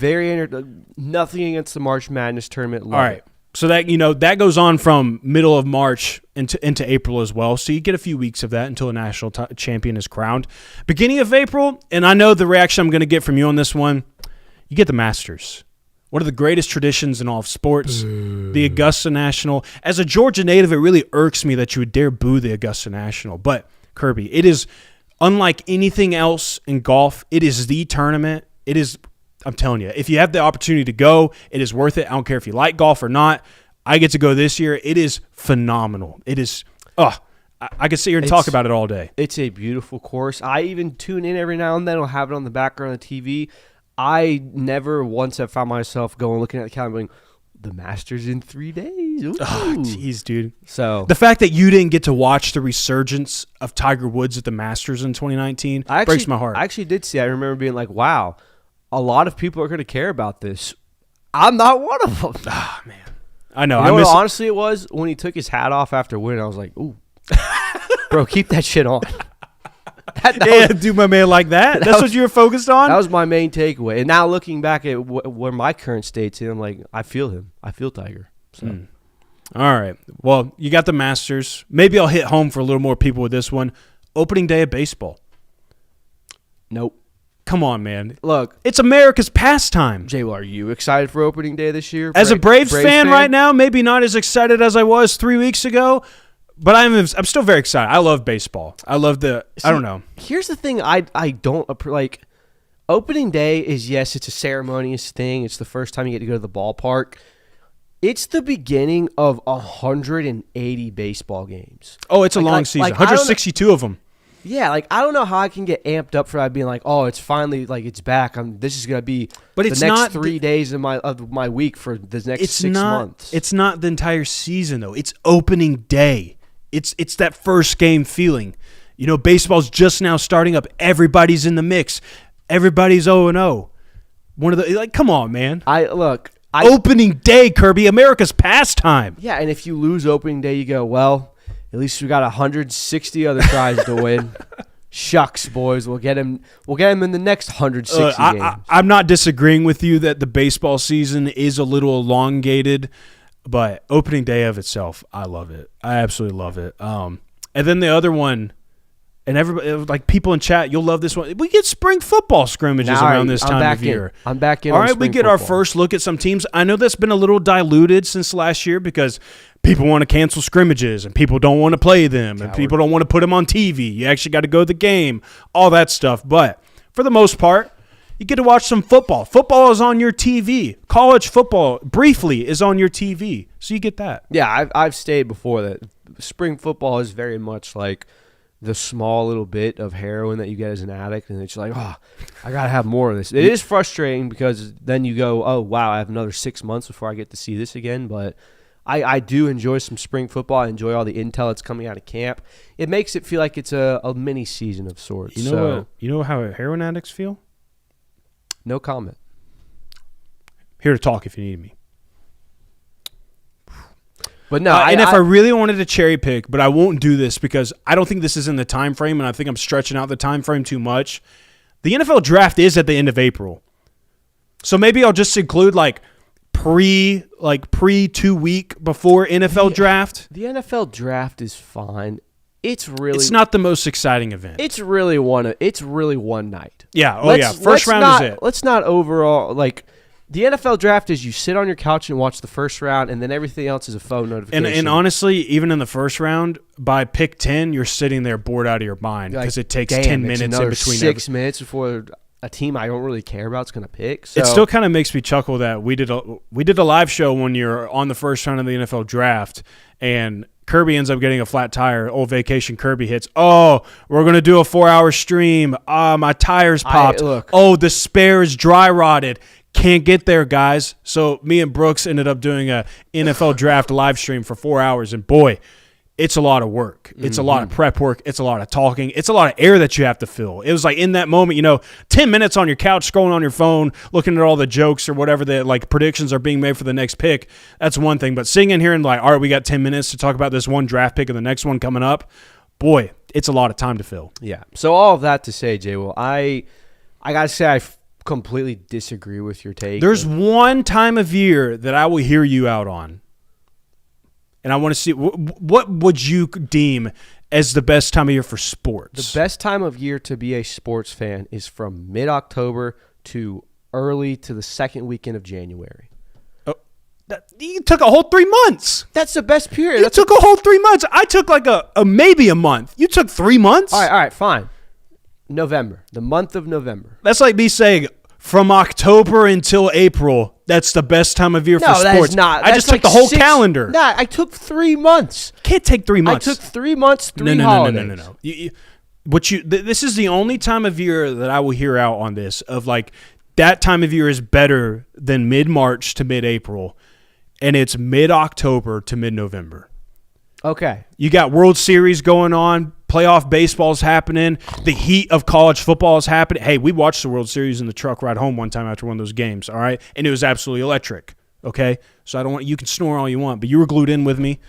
Nothing against the March Madness tournament. All right. So that, that goes on from middle of March into April as well. So you get a few weeks of that until a national champion is crowned. Beginning of April, and I know the reaction I'm going to get from you on this one, you get the Masters. One of the greatest traditions in all of sports, the Augusta National. As a Georgia native, it really irks me that you would dare boo the Augusta National. But, Kirby, it is unlike anything else in golf. It is the tournament. It is, I'm telling you, if you have the opportunity to go, it is worth it. I don't care if you like golf or not. I get to go this year. It is phenomenal. It is, I could sit here and talk about it all day. It's a beautiful course. I even tune in every now and then. I'll have it on the background of the TV. I never once have found myself looking at the calendar going, the Masters in 3 days. Ooh. Oh, jeez, dude. So the fact that you didn't get to watch the resurgence of Tiger Woods at the Masters in 2019 breaks my heart. I actually did see. I remember being like, wow, a lot of people are going to care about this. I'm not one of them. Ah, man. I know. You know what honestly it was? When he took his hat off after winning, I was like, ooh. Bro, keep that shit on. Do my man like that? That's what you were focused on? That was my main takeaway. And now looking back at where my current state's in, I'm like, I feel him. I feel Tiger. So. All right. Well, you got the Masters. Maybe I'll hit home for a little more people with this one. Opening day of baseball. Nope. Come on, man. Look. It's America's pastime. JWill, are you excited for opening day this year? As a Braves fan right now, maybe not as excited as I was 3 weeks ago. But I'm still very excited. I love baseball. I love I don't know. Here's the thing I don't like. Opening day is, yes, it's a ceremonious thing. It's the first time you get to go to the ballpark. It's the beginning of 180 baseball games. Oh, it's a long season. 162 of them. Yeah, I don't know how I can get amped up for that, being like, oh, it's finally, it's back. This is going to be the next 3 days of my week for the next 6 months. It's not the entire season, though. It's opening day. It's that first game feeling. Baseball's just now starting up. Everybody's in the mix. Everybody's 0-0. Come on, man. Opening day, Kirby, America's pastime. Yeah, and if you lose opening day, you go, well, at least we got 160 other tries to win. Shucks, boys. We'll get him in the next 160 games. I'm not disagreeing with you that the baseball season is a little elongated. But opening day of itself, I love it. I absolutely love it. And then the other one, and everybody, people in chat, you'll love this one. We get spring football scrimmages around this time of year. I'm back in. All right, we get our first look at some teams. I know that's been a little diluted since last year because people want to cancel scrimmages and people don't want to play them and people don't want to put them on TV. You actually got to go to the game, all that stuff. But for the most part, you get to watch some football. Football is on your TV. College football, briefly, is on your TV. So you get that. Yeah, I've stayed before that. Spring football is very much like the small little bit of heroin that you get as an addict, and it's like, I got to have more of this. It is frustrating because then you go, oh, wow, I have another 6 months before I get to see this again. But I do enjoy some spring football. I enjoy all the intel that's coming out of camp. It makes it feel like it's a mini season of sorts. You know how heroin addicts feel? No comment. Here to talk if you need me. But no, if I really wanted to cherry pick, but I won't do this because I don't think this is in the time frame, and I think I'm stretching out the time frame too much. The NFL draft is at the end of April, so maybe I'll just include pre 2 week before NFL draft. The NFL draft is fine. It's not the most exciting event. It's really one night. Yeah. First round is it. Let's not overall the NFL draft is you sit on your couch and watch the first round, and then everything else is a phone notification. And honestly, even in the first round, by pick 10, you're sitting there bored out of your mind because it takes 10 minutes in between. 6 minutes before a team I don't really care about is going to pick. So. It still kind of makes me chuckle that we did a live show one year on the first round of the NFL draft, and Kirby ends up getting a flat tire. Old vacation Kirby hits. Oh, we're going to do a 4-hour stream. My tires popped. The spare is dry rotted. Can't get there, guys. So me and Brooks ended up doing a NFL draft live stream for 4 hours, and boy, it's a lot of work. It's a lot of prep work. It's a lot of talking. It's a lot of air that you have to fill. It was in that moment, 10 minutes on your couch, scrolling on your phone, looking at all the jokes or whatever the predictions are being made for the next pick. That's one thing. But sitting in here and all right, we got 10 minutes to talk about this one draft pick and the next one coming up. Boy, it's a lot of time to fill. Yeah. So all of that to say, JWill, I got to say I completely disagree with your take. There's one time of year that I will hear you out on. And I want to see what would you deem as the best time of year for sports? The best time of year to be a sports fan is from mid-October to early to the second weekend of January. You took a whole 3 months. That's the best period. You took a whole 3 months. I took like a maybe a month. You took 3 months? All right, fine. November, the month of November. That's like me saying from October until April, that's the best time of year for sports. No, that's not. I just took the whole calendar. Nah, I took 3 months. Can't take 3 months. I took 3 months, three holidays. No. This is the only time of year that I will hear out on this of like that time of year is better than mid-March to mid-April, and it's mid-October to mid-November. Okay. You got World Series going on. Playoff baseball's happening. The heat of college football is happening. Hey, we watched the World Series in the truck ride home one time after one of those games, all right? And it was absolutely electric, okay? So I don't want you can snore all you want, but you were glued in with me.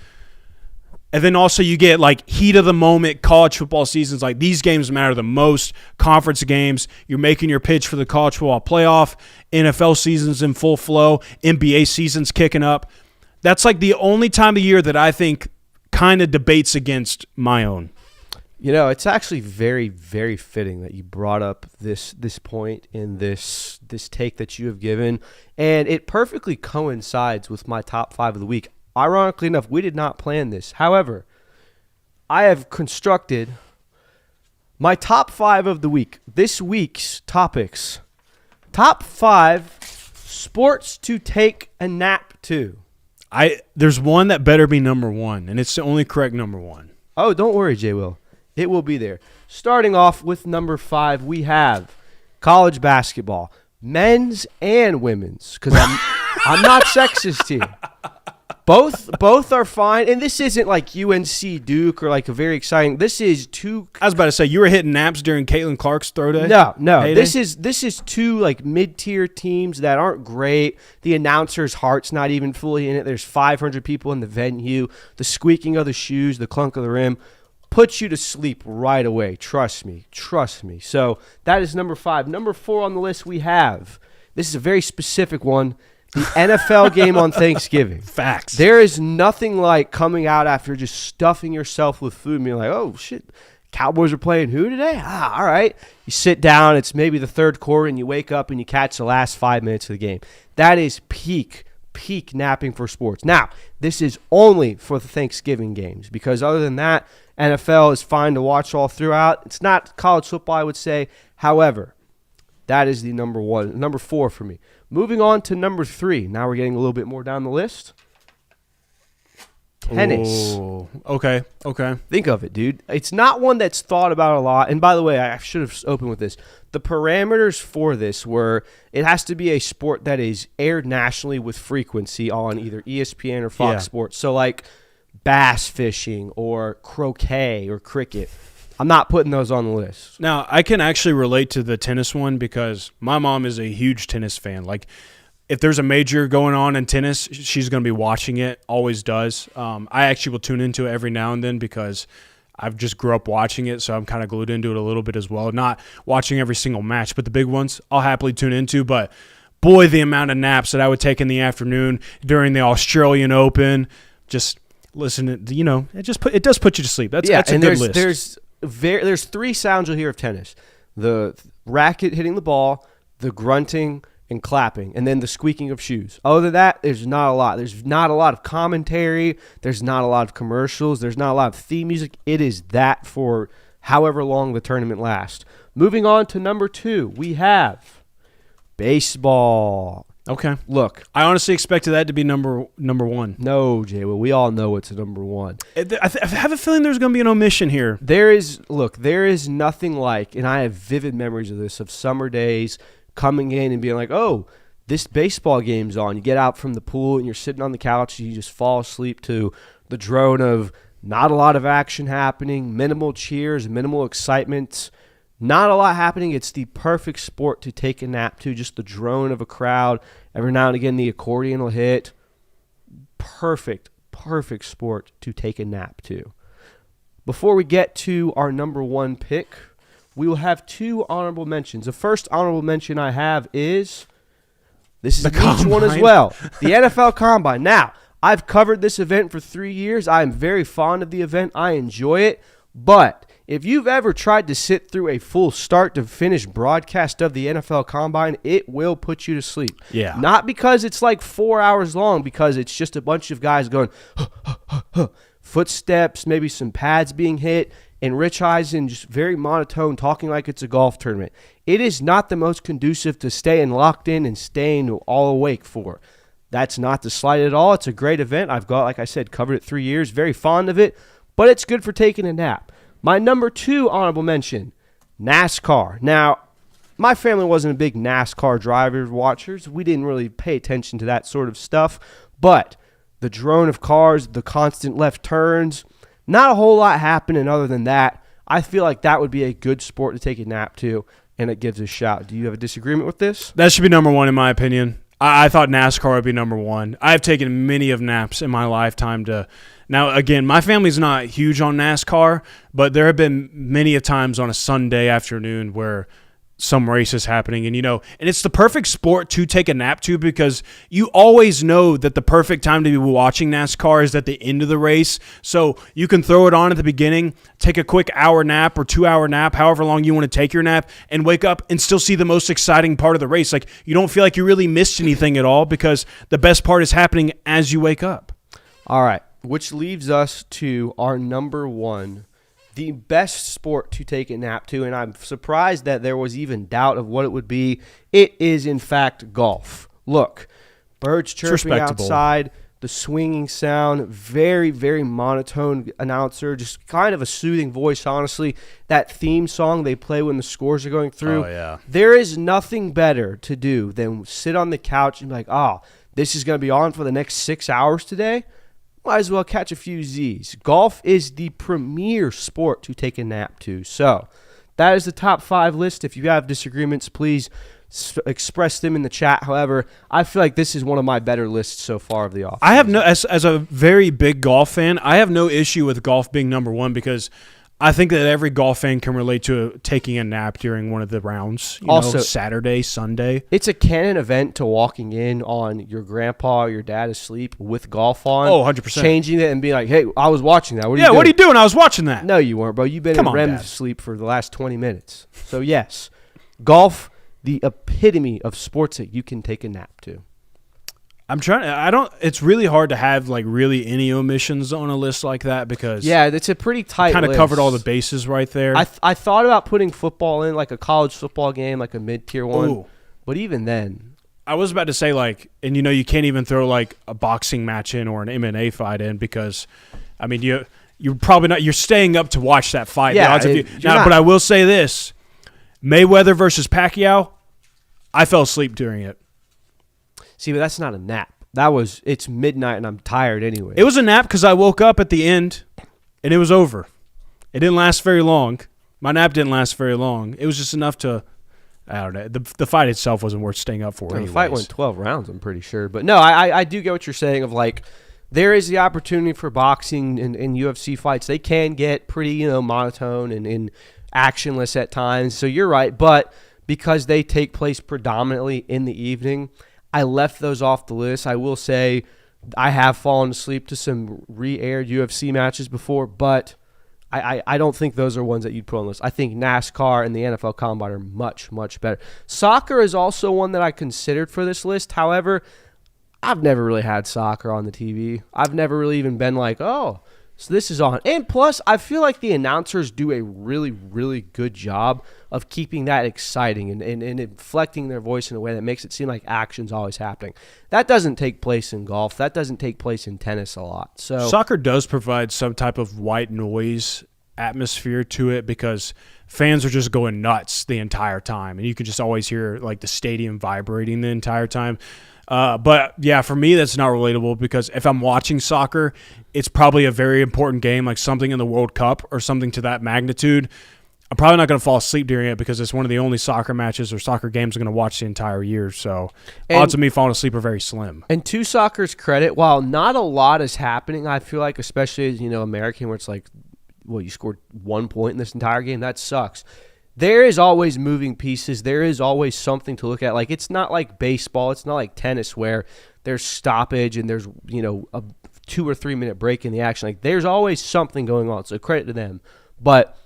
And then also you get like heat of the moment college football seasons. Like these games matter the most. Conference games. You're making your pitch for the college football playoff. NFL season's in full flow. NBA season's kicking up. That's like the only time of year that I think kind of debates against my own. You know, it's actually very, very fitting that you brought up this point in this take that you have given, and it perfectly coincides with my top 5 of the week. Ironically enough, we did not plan this. However, I have constructed my top 5 of the week. This week's topics: top 5 sports to take a nap to. There's one that better be number 1, and it's the only correct number 1. Oh, don't worry, JWill. It will be there. Starting off with number 5, we have college basketball, men's and women's, because I'm not sexist here. Both are fine, and this isn't like UNC Duke or like a very exciting. This is two. I was about to say you were hitting naps during Caitlin Clark's throw day. No. Heyday? This is two like mid-tier teams that aren't great. The announcer's heart's not even fully in it. There's 500 people in the venue. The squeaking of the shoes, the clunk of the rim, puts you to sleep right away. Trust me. So that is number 5. Number 4 on the list we have. This is a very specific one. The NFL game on Thanksgiving. Facts. There is nothing like coming out after just stuffing yourself with food and being like, oh, shit, Cowboys are playing who today? All right. You sit down. It's maybe the third quarter, and you wake up and you catch the last 5 minutes of the game. That is peak napping for sports. Now, this is only for the Thanksgiving games because other than that, NFL is fine to watch all throughout. It's not college football, I would say. However, that is the number 4 for me. Moving on to number 3. Now we're getting a little bit more down the list. Tennis. Oh, okay. Think of it, dude. It's not one that's thought about a lot. And by the way, I should have opened with this. The parameters for this were it has to be a sport that is aired nationally with frequency on either ESPN or Fox Sports. So like bass fishing or croquet or cricket. I'm not putting those on the list. Now, I can actually relate to the tennis one because my mom is a huge tennis fan. Like, if there's a major going on in tennis, she's going to be watching it, always does. I actually will tune into it every now and then because I've just grew up watching it, so I'm kind of glued into it a little bit as well. Not watching every single match, but the big ones I'll happily tune into. But, boy, the amount of naps that I would take in the afternoon during the Australian Open, just listen to, it does put you to sleep. That's a good list. There's 3 sounds you'll hear of tennis: the racket hitting the ball, the grunting and clapping, and then the squeaking of shoes. Other than that, there's not a lot. There's not a lot of commentary. There's not a lot of commercials. There's not a lot of theme music. It is that for however long the tournament lasts. Moving on to number 2, we have baseball. Okay. Look, I honestly expected that to be number 1. No, Jay. Well, we all know it's a number 1. I have a feeling there's going to be an omission here. There is nothing like, and I have vivid memories of this, of summer days coming in and being like, oh, this baseball game's on. You get out from the pool and you're sitting on the couch and you just fall asleep to the drone of not a lot of action happening, minimal cheers, minimal excitement. Not a lot happening. It's the perfect sport to take a nap to. Just the drone of a crowd. Every now and again, the accordion will hit. Perfect sport to take a nap to. Before we get to our number 1 pick, we will have 2 honorable mentions. The first honorable mention I have is, this is a huge one as well, the NFL Combine. Now, I've covered this event for 3 years. I am very fond of the event. I enjoy it. But if you've ever tried to sit through a full start to finish broadcast of the NFL Combine, it will put you to sleep. Yeah. Not because it's like 4 hours long, because it's just a bunch of guys going, footsteps, maybe some pads being hit, and Rich Eisen just very monotone, talking like it's a golf tournament. It is not the most conducive to staying locked in and staying all awake for. That's not the slight at all. It's a great event. I've got, like I said, covered it 3 years. Very fond of it, but it's good for taking a nap. My number 2 honorable mention, NASCAR. Now, my family wasn't a big NASCAR drivers watchers. We didn't really pay attention to that sort of stuff, but the drone of cars, the constant left turns, not a whole lot happening other than that. I feel like that would be a good sport to take a nap to, and it gives a shout. Do you have a disagreement with this? That should be number 1 in my opinion. I thought NASCAR would be number 1. I've taken many of naps in my lifetime to. Now, again, my family's not huge on NASCAR, but there have been many a times on a Sunday afternoon where some race is happening, and it's the perfect sport to take a nap to, because you always know that the perfect time to be watching NASCAR is at the end of the race. So you can throw it on at the beginning, take a quick hour nap or 2 hour nap, however long you want to take your nap, and wake up and still see the most exciting part of the race. Like, you don't feel like you really missed anything at all, because the best part is happening as you wake up. All right, which leaves us to our number 1. The best sport to take a nap to, and I'm surprised that there was even doubt of what it would be. It is, in fact, golf. Look, birds chirping outside, the swinging sound, very, very monotone announcer, just kind of a soothing voice, honestly. That theme song they play when the scores are going through. Oh, yeah. There is nothing better to do than sit on the couch and be like, this is going to be on for the next 6 hours today. Might as well catch a few Z's. Golf is the premier sport to take a nap to. So that is the top 5 list. If you have disagreements, please express them in the chat. However, I feel like this is one of my better lists so far of the offseason. I have as a very big golf fan, I have no issue with golf being number 1, because I think that every golf fan can relate to taking a nap during one of the rounds. Also, Saturday, Sunday. It's a canon event to walking in on your grandpa or your dad asleep with golf on. Oh, 100%. Changing it and being like, hey, I was watching that. What are you doing? What are you doing? I was watching that. No, you weren't, bro. You've been in REM sleep for the last 20 minutes. So, yes, golf, the epitome of sports that you can take a nap to. It's really hard to have like really any omissions on a list like that, because it's a pretty tight kind of list. Covered all the bases right there. I thought about putting football in, like a college football game, like a mid-tier one. Ooh. But even then, I was about to say, like, and you can't even throw like a boxing match in or an MMA fight in, because I mean you're probably not, you're staying up to watch that fight. Yeah, but I will say this. Mayweather versus Pacquiao, I fell asleep during it. See, but that's not a nap. It's midnight and I'm tired anyway. It was a nap because I woke up at the end and it was over. It didn't last very long. My nap didn't last very long. It was just enough to, I don't know. The fight itself wasn't worth staying up for. The fight went 12 rounds, I'm pretty sure. But no, I do get what you're saying of like, there is the opportunity for boxing and UFC fights. They can get pretty, monotone and actionless at times. So you're right. But because they take place predominantly in the evening, I left those off the list. I will say I have fallen asleep to some re-aired UFC matches before, but I don't think those are ones that you'd put on the list. I think NASCAR and the NFL Combine are much, much better. Soccer is also one that I considered for this list. However, I've never really had soccer on the TV. I've never really even been like, oh, so this is on. And plus, I feel like the announcers do a really, really good job of keeping that exciting and inflecting their voice in a way that makes it seem like action's always happening. That doesn't take place in golf. That doesn't take place in tennis a lot. So soccer does provide some type of white noise atmosphere to it, because fans are just going nuts the entire time, and you can just always hear like the stadium vibrating the entire time. But yeah, for me, that's not relatable, because if I'm watching soccer, it's probably a very important game, like something in the World Cup or something to that magnitude. I'm probably not going to fall asleep during it, because it's one of the only soccer matches or soccer games I'm going to watch the entire year. So odds of me falling asleep are very slim. And to soccer's credit, while not a lot is happening, I feel like, especially as American, where it's like, well, you scored 1 point in this entire game, that sucks. There is always moving pieces. There is always something to look at. Like, it's not like baseball. It's not like tennis, where there's stoppage and there's, a 2 or 3 minute break in the action. Like, there's always something going on. So credit to them. But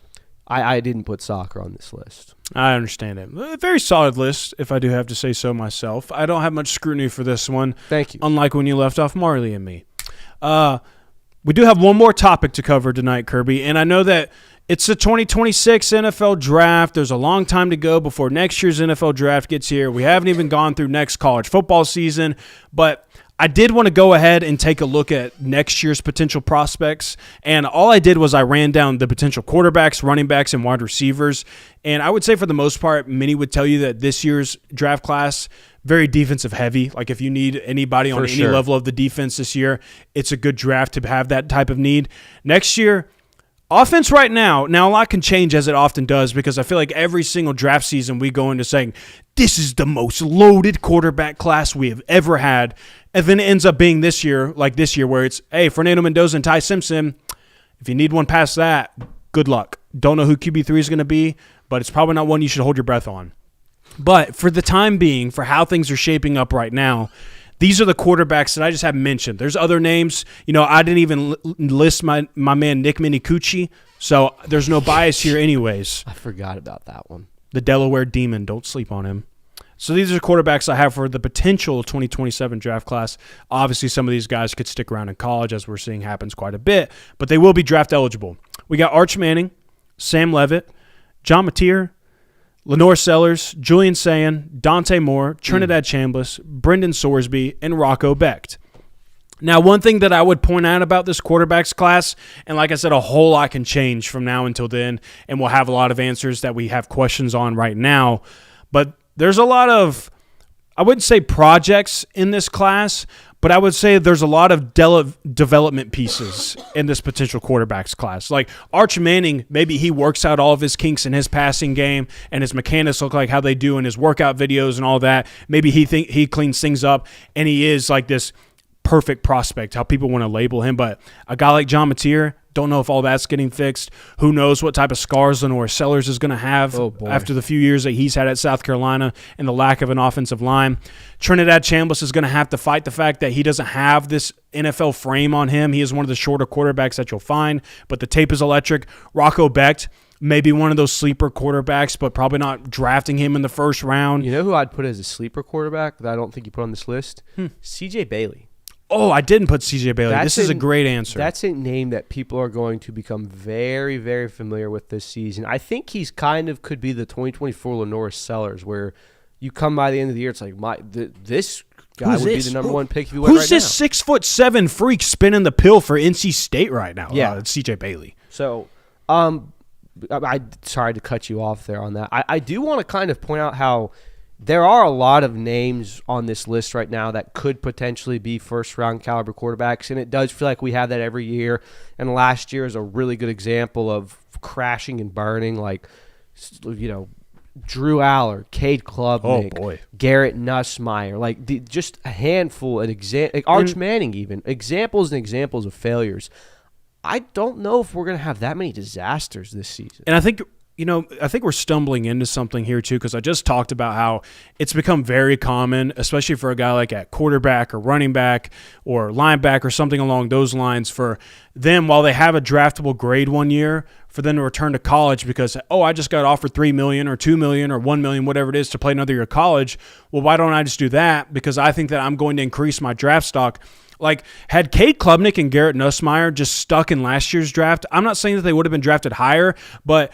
I didn't put soccer on this list. I understand it. A very solid list, if I do have to say so myself. I don't have much scrutiny for this one. Thank you. Unlike when you left off Marley and me. We do have one more topic to cover tonight, Kirby, and I know that it's the 2026 NFL Draft. There's a long time to go before next year's NFL Draft gets here. We haven't even gone through next college football season, but I did want to go ahead and take a look at next year's potential prospects, and all I did was I ran down the potential quarterbacks, running backs, and wide receivers, and I would say for the most part, many would tell you that this year's draft class very defensive heavy. Like, if you need anybody on any level of the defense this year, it's a good draft to have that type of need. Next year, offense right now a lot can change, as it often does, because I feel like every single draft season we go into saying, this is the most loaded quarterback class we have ever had. And then it ends up being this year, where it's, hey, Fernando Mendoza and Ty Simpson, if you need one past that, good luck. Don't know who QB3 is going to be, but it's probably not one you should hold your breath on. But for the time being, for how things are shaping up right now, these are the quarterbacks that I just haven't mentioned. There's other names. I didn't even list my man Nick Minicucci, so there's no bias here anyways. I forgot about that one. The Delaware Demon. Don't sleep on him. So these are quarterbacks I have for the potential 2027 draft class. Obviously, some of these guys could stick around in college, as we're seeing happens quite a bit, but they will be draft eligible. We got Arch Manning, Sam Levitt, John Mateer, Lenore Sellers, Julian Sayin, Dante Moore, Trinidad Chambliss, Brendan Sorsby, and Rocco Becht. Now, one thing that I would point out about this quarterbacks class, and like I said, a whole lot can change from now until then, and we'll have a lot of answers that we have questions on right now, but there's a lot of, I wouldn't say projects in this class, but I would say there's a lot of development pieces in this potential quarterbacks class. Like Arch Manning, maybe he works out all of his kinks in his passing game and his mechanics look like how they do in his workout videos and all that. Maybe he cleans things up and he is like this perfect prospect, how people want to label him. But a guy like John Mateer, don't know if all that's getting fixed. Who knows what type of scars Lenore Sellers is going to have after the few years that he's had at South Carolina and the lack of an offensive line. Trinidad Chambliss is going to have to fight the fact that he doesn't have this NFL frame on him. He is one of the shorter quarterbacks that you'll find, but the tape is electric. Rocco Becht, maybe one of those sleeper quarterbacks, but probably not drafting him in the first round. You know who I'd put as a sleeper quarterback that I don't think you put on this list? CJ Bailey. Oh, I didn't put CJ Bailey. This is a great answer. That's a name that people are going to become very, very familiar with this season. I think he's could be the 2024 Lenore Sellers, where you come by the end of the year, it's like this guy would be the number one pick if you went right now. Who's this 6'7" freak spinning the pill for NC State right now? Yeah, it's CJ Bailey. So, sorry to cut you off there on that. I do want to kind of point out how there are a lot of names on this list right now that could potentially be first-round caliber quarterbacks, and it does feel like we have that every year. And last year is a really good example of crashing and burning, like, Drew Aller, Cade Klubnik, Garrett Nussmeier, like just a handful, Arch Manning even, examples and examples of failures. I don't know if we're going to have that many disasters this season. And I think we're stumbling into something here too, because I just talked about how it's become very common, especially for a guy like at quarterback or running back or linebacker or something along those lines, for them, while they have a draftable grade one year, for them to return to college because, I just got offered $3 million or $2 million or $1 million, whatever it is, to play another year of college. Well, why don't I just do that? Because I think that I'm going to increase my draft stock. Like, had Cade Klubnik and Garrett Nussmeier just stuck in last year's draft, I'm not saying that they would have been drafted higher, but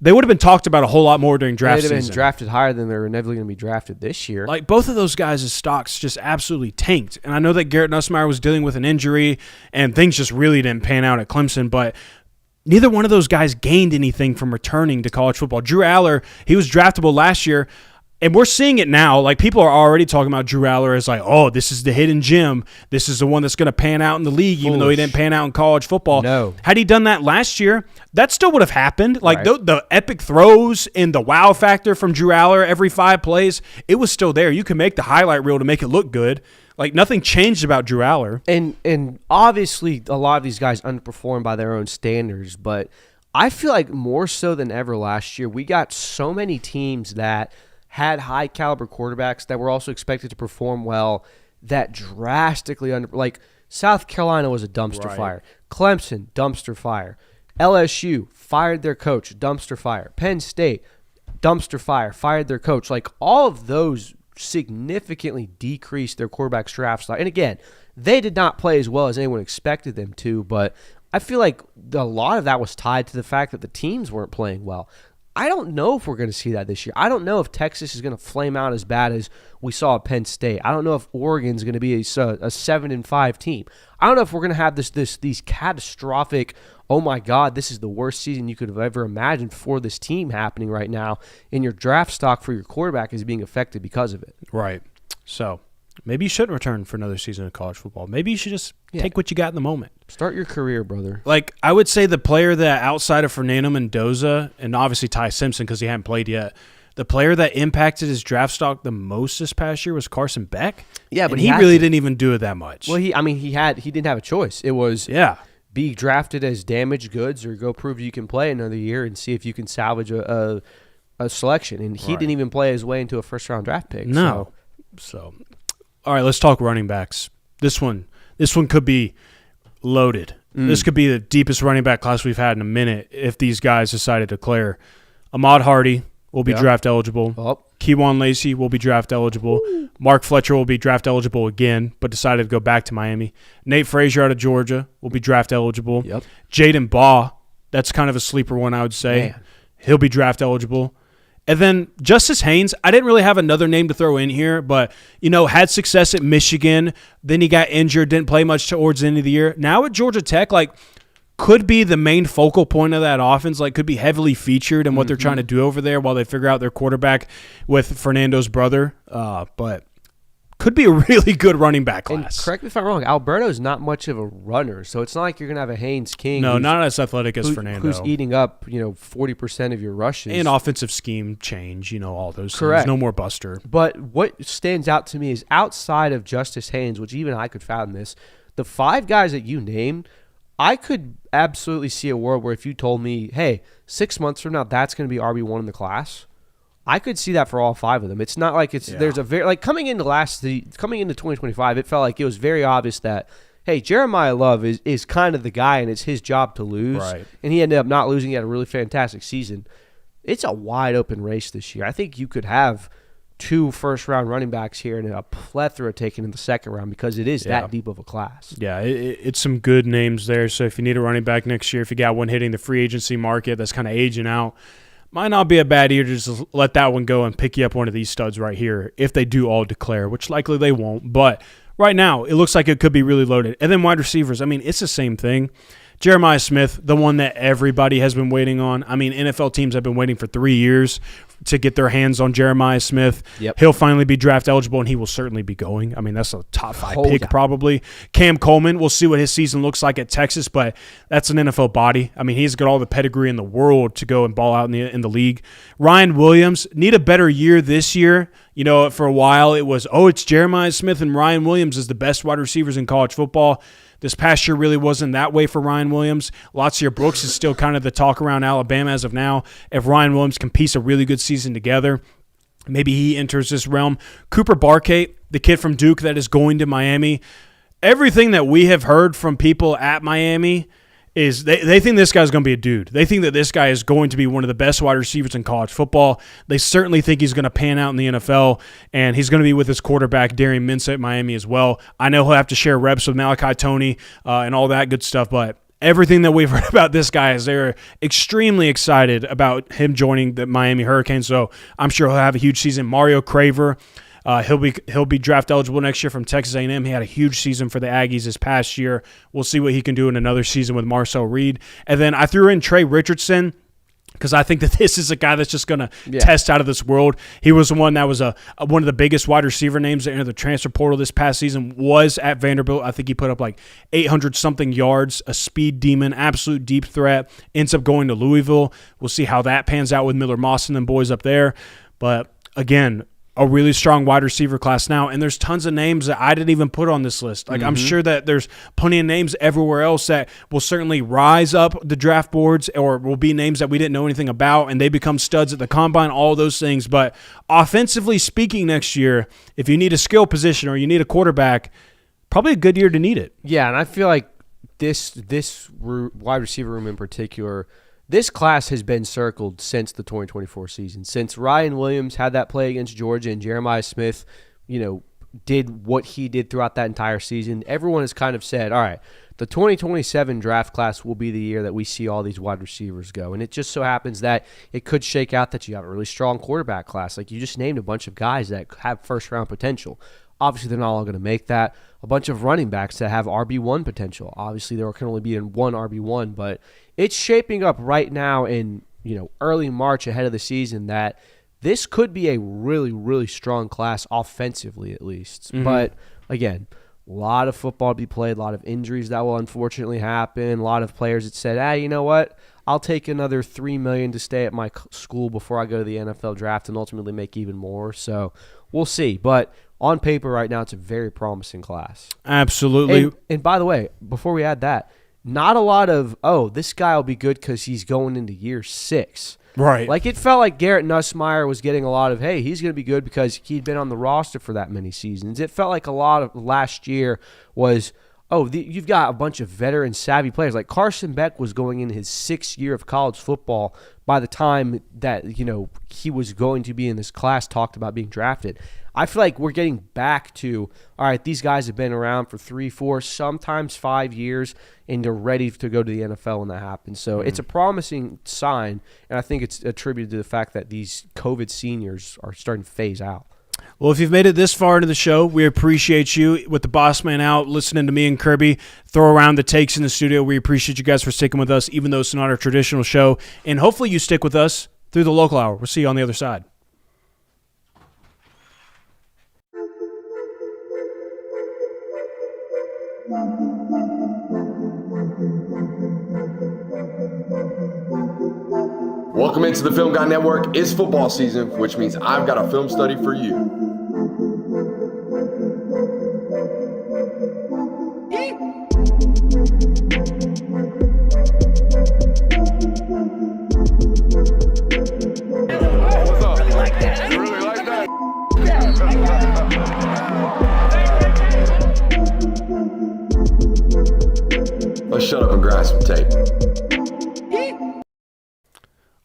they would have been talked about a whole lot more during draft season. They'd have been drafted higher than they're inevitably going to be drafted this year. Like, both of those guys' stocks just absolutely tanked. And I know that Garrett Nussmeier was dealing with an injury and things just really didn't pan out at Clemson, but neither one of those guys gained anything from returning to college football. Drew Aller, he was draftable last year, and we're seeing it now. Like, people are already talking about Drew Aller as like, this is the hidden gem. This is the one that's going to pan out in the league, even though he didn't pan out in college football. No. Had he done that last year, that still would have happened. Like, the epic throws and the wow factor from Drew Aller every 5 plays, it was still there. You can make the highlight reel to make it look good. Like, nothing changed about Drew Aller. And obviously, a lot of these guys underperform by their own standards, but I feel like more so than ever last year, we got so many teams that had high-caliber quarterbacks that were also expected to perform well that drastically South Carolina was a dumpster fire. Clemson, dumpster fire. LSU fired their coach, dumpster fire. Penn State, dumpster fire, fired their coach. Like, all of those significantly decreased their quarterback's draft stock. And again, they did not play as well as anyone expected them to, but I feel like a lot of that was tied to the fact that the teams weren't playing well. I don't know if we're going to see that this year. I don't know if Texas is going to flame out as bad as we saw at Penn State. I don't know if Oregon's going to be a 7-5 team. I don't know if we're going to have these catastrophic, oh my God, this is the worst season you could have ever imagined for this team happening right now, and your draft stock for your quarterback is being affected because of it. Right. So maybe you shouldn't return for another season of college football. Maybe you should just take what you got in the moment. Start your career, brother. Like, I would say the player that outside of Fernando Mendoza and obviously Ty Simpson because he hadn't played yet, the player that impacted his draft stock the most this past year was Carson Beck. Yeah, but he really didn't even do it that much. Well, he didn't have a choice. It was be drafted as damaged goods or go prove you can play another year and see if you can salvage a selection. And he didn't even play his way into a first-round draft pick. No. So, all right, let's talk running backs. This one could be loaded. This could be the deepest running back class we've had in a minute if these guys decide to declare. Ahmad Hardy will be draft eligible. Oh. Kejuan Lacey will be draft eligible. Ooh. Mark Fletcher will be draft eligible again, but decided to go back to Miami. Nate Frazier out of Georgia will be draft eligible. Yep. Jaden Baugh, that's kind of a sleeper one, I would say. Man. He'll be draft eligible. And then Justice Haynes, I didn't really have another name to throw in here, but, had success at Michigan. Then he got injured, didn't play much towards the end of the year. Now at Georgia Tech, could be the main focal point of that offense, could be heavily featured in what they're trying to do over there while they figure out their quarterback with Fernando's brother. But could be a really good running back class. And correct me if I'm wrong, Alberto's not much of a runner, so it's not like you're going to have a Haynes King. No, not as athletic as Fernando. Who's eating up, 40% of your rushes. And offensive scheme change, all those Correct. things. No more Buster. But what stands out to me is outside of Justice Haynes, which even I could fathom this, the 5 guys that you named, I could absolutely see a world where if you told me, hey, 6 months from now, that's going to be RB1 in the class, I could see that for all 5 of them. It's not like there's a very coming into 2025, it felt like it was very obvious that, hey, Jeremiah Love is kind of the guy and it's his job to lose. Right. And he ended up not losing. He had a really fantastic season. It's a wide open race this year. I think you could have 2 first-round running backs here and a plethora taken in the second round because it is that deep of a class. Yeah, it's some good names there. So if you need a running back next year, if you got one hitting the free agency market that's kind of aging out, might not be a bad year to just let that one go and pick you up one of these studs right here if they do all declare, which likely they won't. But right now, it looks like it could be really loaded. And then wide receivers, it's the same thing. Jeremiah Smith, the one that everybody has been waiting on. NFL teams have been waiting for 3 years to get their hands on Jeremiah Smith. Yep. He'll finally be draft eligible, and he will certainly be going. That's a top 5 pick probably. Cam Coleman, we'll see what his season looks like at Texas, but that's an NFL body. He's got all the pedigree in the world to go and ball out in the league. Ryan Williams, need a better year this year. For a while it was, it's Jeremiah Smith and Ryan Williams as the best wide receivers in college football. This past year really wasn't that way for Ryan Williams. Latsir Brooks is still kind of the talk around Alabama as of now. If Ryan Williams can piece a really good season together, maybe he enters this realm. Cooper Barkate, the kid from Duke that is going to Miami. Everything that we have heard from people at Miami is they think this guy's going to be a dude. They think that this guy is going to be one of the best wide receivers in college football. They certainly think he's going to pan out in the NFL, and he's going to be with his quarterback, Darian Mensah, at Miami as well. I know he'll have to share reps with Malachi Toney and all that good stuff, but everything that we've heard about this guy is they're extremely excited about him joining the Miami Hurricanes, so I'm sure he'll have a huge season. Mario Craver, he'll be draft eligible next year from Texas A&M. He had a huge season for the Aggies this past year. We'll see what he can do in another season with Marcel Reed. And then I threw in Trey Richardson because I think that this is a guy that's just going to test out of this world. He was the one that was one of the biggest wide receiver names that entered the transfer portal this past season, was at Vanderbilt. I think he put up 800-something yards, a speed demon, absolute deep threat, ends up going to Louisville. We'll see how that pans out with Miller Moss and them boys up there. But, again, a really strong wide receiver class now, and there's tons of names that I didn't even put on this list. Like I'm sure that there's plenty of names everywhere else that will certainly rise up the draft boards or will be names that we didn't know anything about, and they become studs at the combine, all those things. But offensively speaking next year, if you need a skill position or you need a quarterback, probably a good year to need it. Yeah, and I feel like this wide receiver room in particular, this class has been circled since the 2024 season. Since Ryan Williams had that play against Georgia and Jeremiah Smith, did what he did throughout that entire season, everyone has kind of said, all right, the 2027 draft class will be the year that we see all these wide receivers go. And it just so happens that it could shake out that you have a really strong quarterback class. Like you just named a bunch of guys that have first-round potential. Obviously, they're not all going to make that. A bunch of running backs that have RB1 potential. Obviously, there can only be in one RB1, but it's shaping up right now in early March ahead of the season that this could be a really, really strong class offensively at least. But again, a lot of football to be played, a lot of injuries that will unfortunately happen, a lot of players that said, you know what? I'll take another $3 million to stay at my school before I go to the NFL draft and ultimately make even more. So we'll see. But on paper right now, it's a very promising class. Absolutely. And by the way, before we add that, not a lot of, this guy will be good because he's going into year 6. Right. Like it felt like Garrett Nussmeier was getting a lot of, hey, he's going to be good because he'd been on the roster for that many seasons. It felt like a lot of last year was, you've got a bunch of veteran savvy players. Like Carson Beck was going in his 6th year of college football by the time that, he was going to be in this class talked about being drafted. I feel like we're getting back to, all right, these guys have been around for 3, 4, sometimes 5 years, and they're ready to go to the NFL when that happens. So it's a promising sign, and I think it's attributed to the fact that these COVID seniors are starting to phase out. Well, if you've made it this far into the show, we appreciate you. With the boss man out, listening to me and Kirby throw around the takes in the studio, we appreciate you guys for sticking with us, even though it's not our traditional show. And hopefully you stick with us through the local hour. We'll see you on the other side. Welcome into the Film Guy Network. It's football season, which means I've got a film study for you. What's up? You really like that? Let's shut up and grab some tape.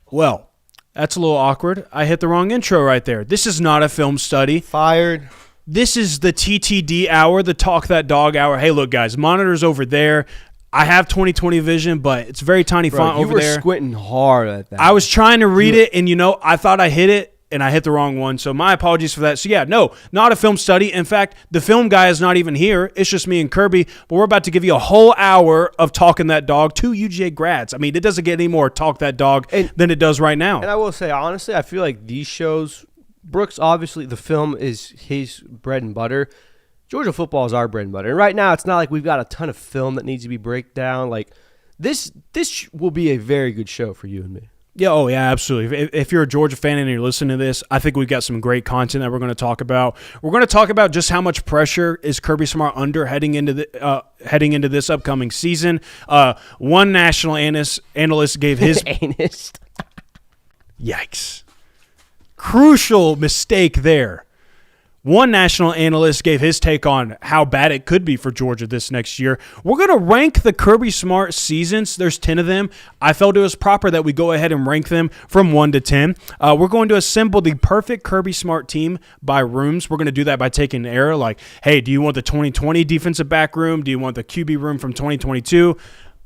Well, that's a little awkward. I hit the wrong intro right there. This is not a film study. Fired. This is the TTD hour, the Talk That Dog hour. Hey, look, guys, monitor's over there. I have 20/20 vision, but it's very tiny font over there. You were squinting hard at that. I was trying to read it, and I thought I hit it, and I hit the wrong one. So my apologies for that. So yeah, no, not a film study. In fact, the film guy is not even here. It's just me and Kirby. But we're about to give you a whole hour of Talking That Dog to UGA grads. I mean, it doesn't get any more Talk That Dog than it does right now. And I will say, honestly, I feel like these shows, Brooks, obviously the film is his bread and butter. Georgia football is our bread and butter. And right now, it's not like we've got a ton of film that needs to be break down. Like this will be a very good show for you and me. Yeah, yeah, absolutely. If you're a Georgia fan and you're listening to this, I think we've got some great content that we're going to talk about. We're going to talk about just how much pressure is Kirby Smart under heading into this upcoming season. One national analyst gave his Anist. Yikes. Crucial mistake there. One national analyst gave his take on how bad it could be for Georgia this next year. We're going to rank the Kirby Smart seasons. There's 10 of them. I felt it was proper that we go ahead and rank them from 1 to 10. We're going to assemble the perfect Kirby Smart team by rooms. We're going to do that by taking an error like, hey, do you want the 2020 defensive back room? Do you want the QB room from 2022?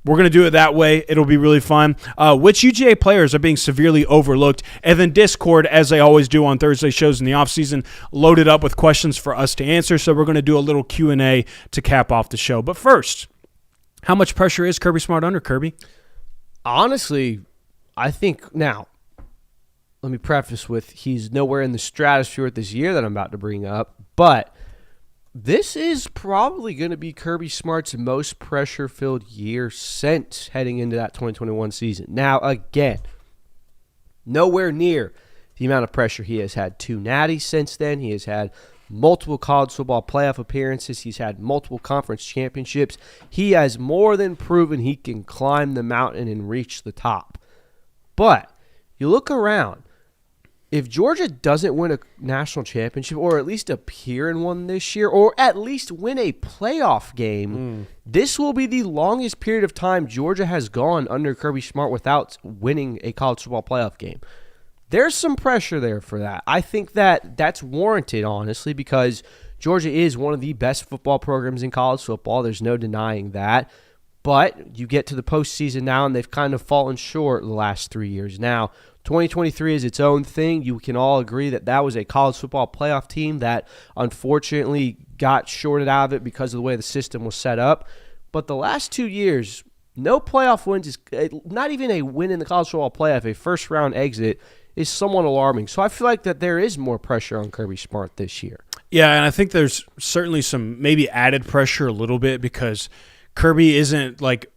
We're going to do it that way. It'll be really fun. Which UGA players are being severely overlooked? And then Discord, as they always do on Thursday shows in the offseason, loaded up with questions for us to answer. So we're going to do a little Q&A to cap off the show. But first, how much pressure is Kirby Smart under, Kirby? Honestly, I think now, let me preface with he's nowhere in the stratosphere this year that I'm about to bring up, but this is probably going to be Kirby Smart's most pressure-filled year since heading into that 2021 season. Now, again, nowhere near the amount of pressure he has had 2 natties since then. He has had multiple college football playoff appearances. He's had multiple conference championships. He has more than proven he can climb the mountain and reach the top. But you look around, if Georgia doesn't win a national championship or at least appear in one this year or at least win a playoff game, this will be the longest period of time Georgia has gone under Kirby Smart without winning a college football playoff game. There's some pressure there for that. I think that that's warranted, honestly, because Georgia is one of the best football programs in college football. There's no denying that. But you get to the postseason now, and they've kind of fallen short the last 3 years. Now, 2023 is its own thing. You can all agree that that was a college football playoff team that unfortunately got shorted out of it because of the way the system was set up. But the last 2 years, no playoff wins, is not even a win in the college football playoff, a first-round exit, is somewhat alarming. So I feel like that there is more pressure on Kirby Smart this year. Yeah, and I think there's certainly some maybe added pressure a little bit because Kirby isn't like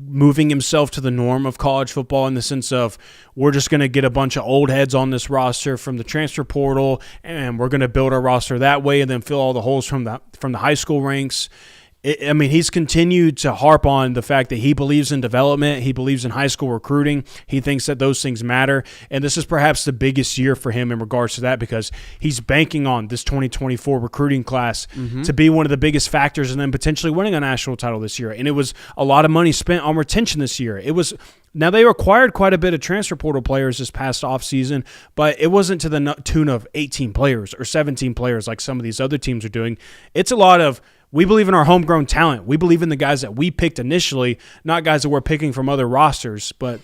moving himself to the norm of college football in the sense of we're just going to get a bunch of old heads on this roster from the transfer portal and we're going to build our roster that way and then fill all the holes from the high school ranks. I mean, he's continued to harp on the fact that he believes in development. He believes in high school recruiting. He thinks that those things matter. And this is perhaps the biggest year for him in regards to that because he's banking on this 2024 recruiting class to be one of the biggest factors and then potentially winning a national title this year. And it was a lot of money spent on retention this year. Now, they acquired quite a bit of transfer portal players this past offseason, but it wasn't to the tune of 18 players or 17 players like some of these other teams are doing. It's a lot of, we believe in our homegrown talent. We believe in the guys that we picked initially, not guys that we're picking from other rosters. But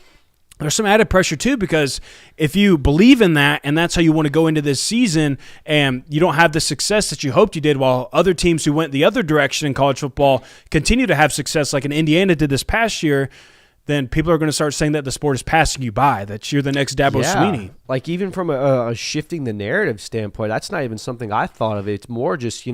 there's some added pressure too because if you believe in that and that's how you want to go into this season and you don't have the success that you hoped you did while other teams who went the other direction in college football continue to have success like in Indiana did this past year, then people are going to start saying that the sport is passing you by, that you're the next Dabo Swinney. Like even from a shifting the narrative standpoint, that's not even something I thought of. It's more just,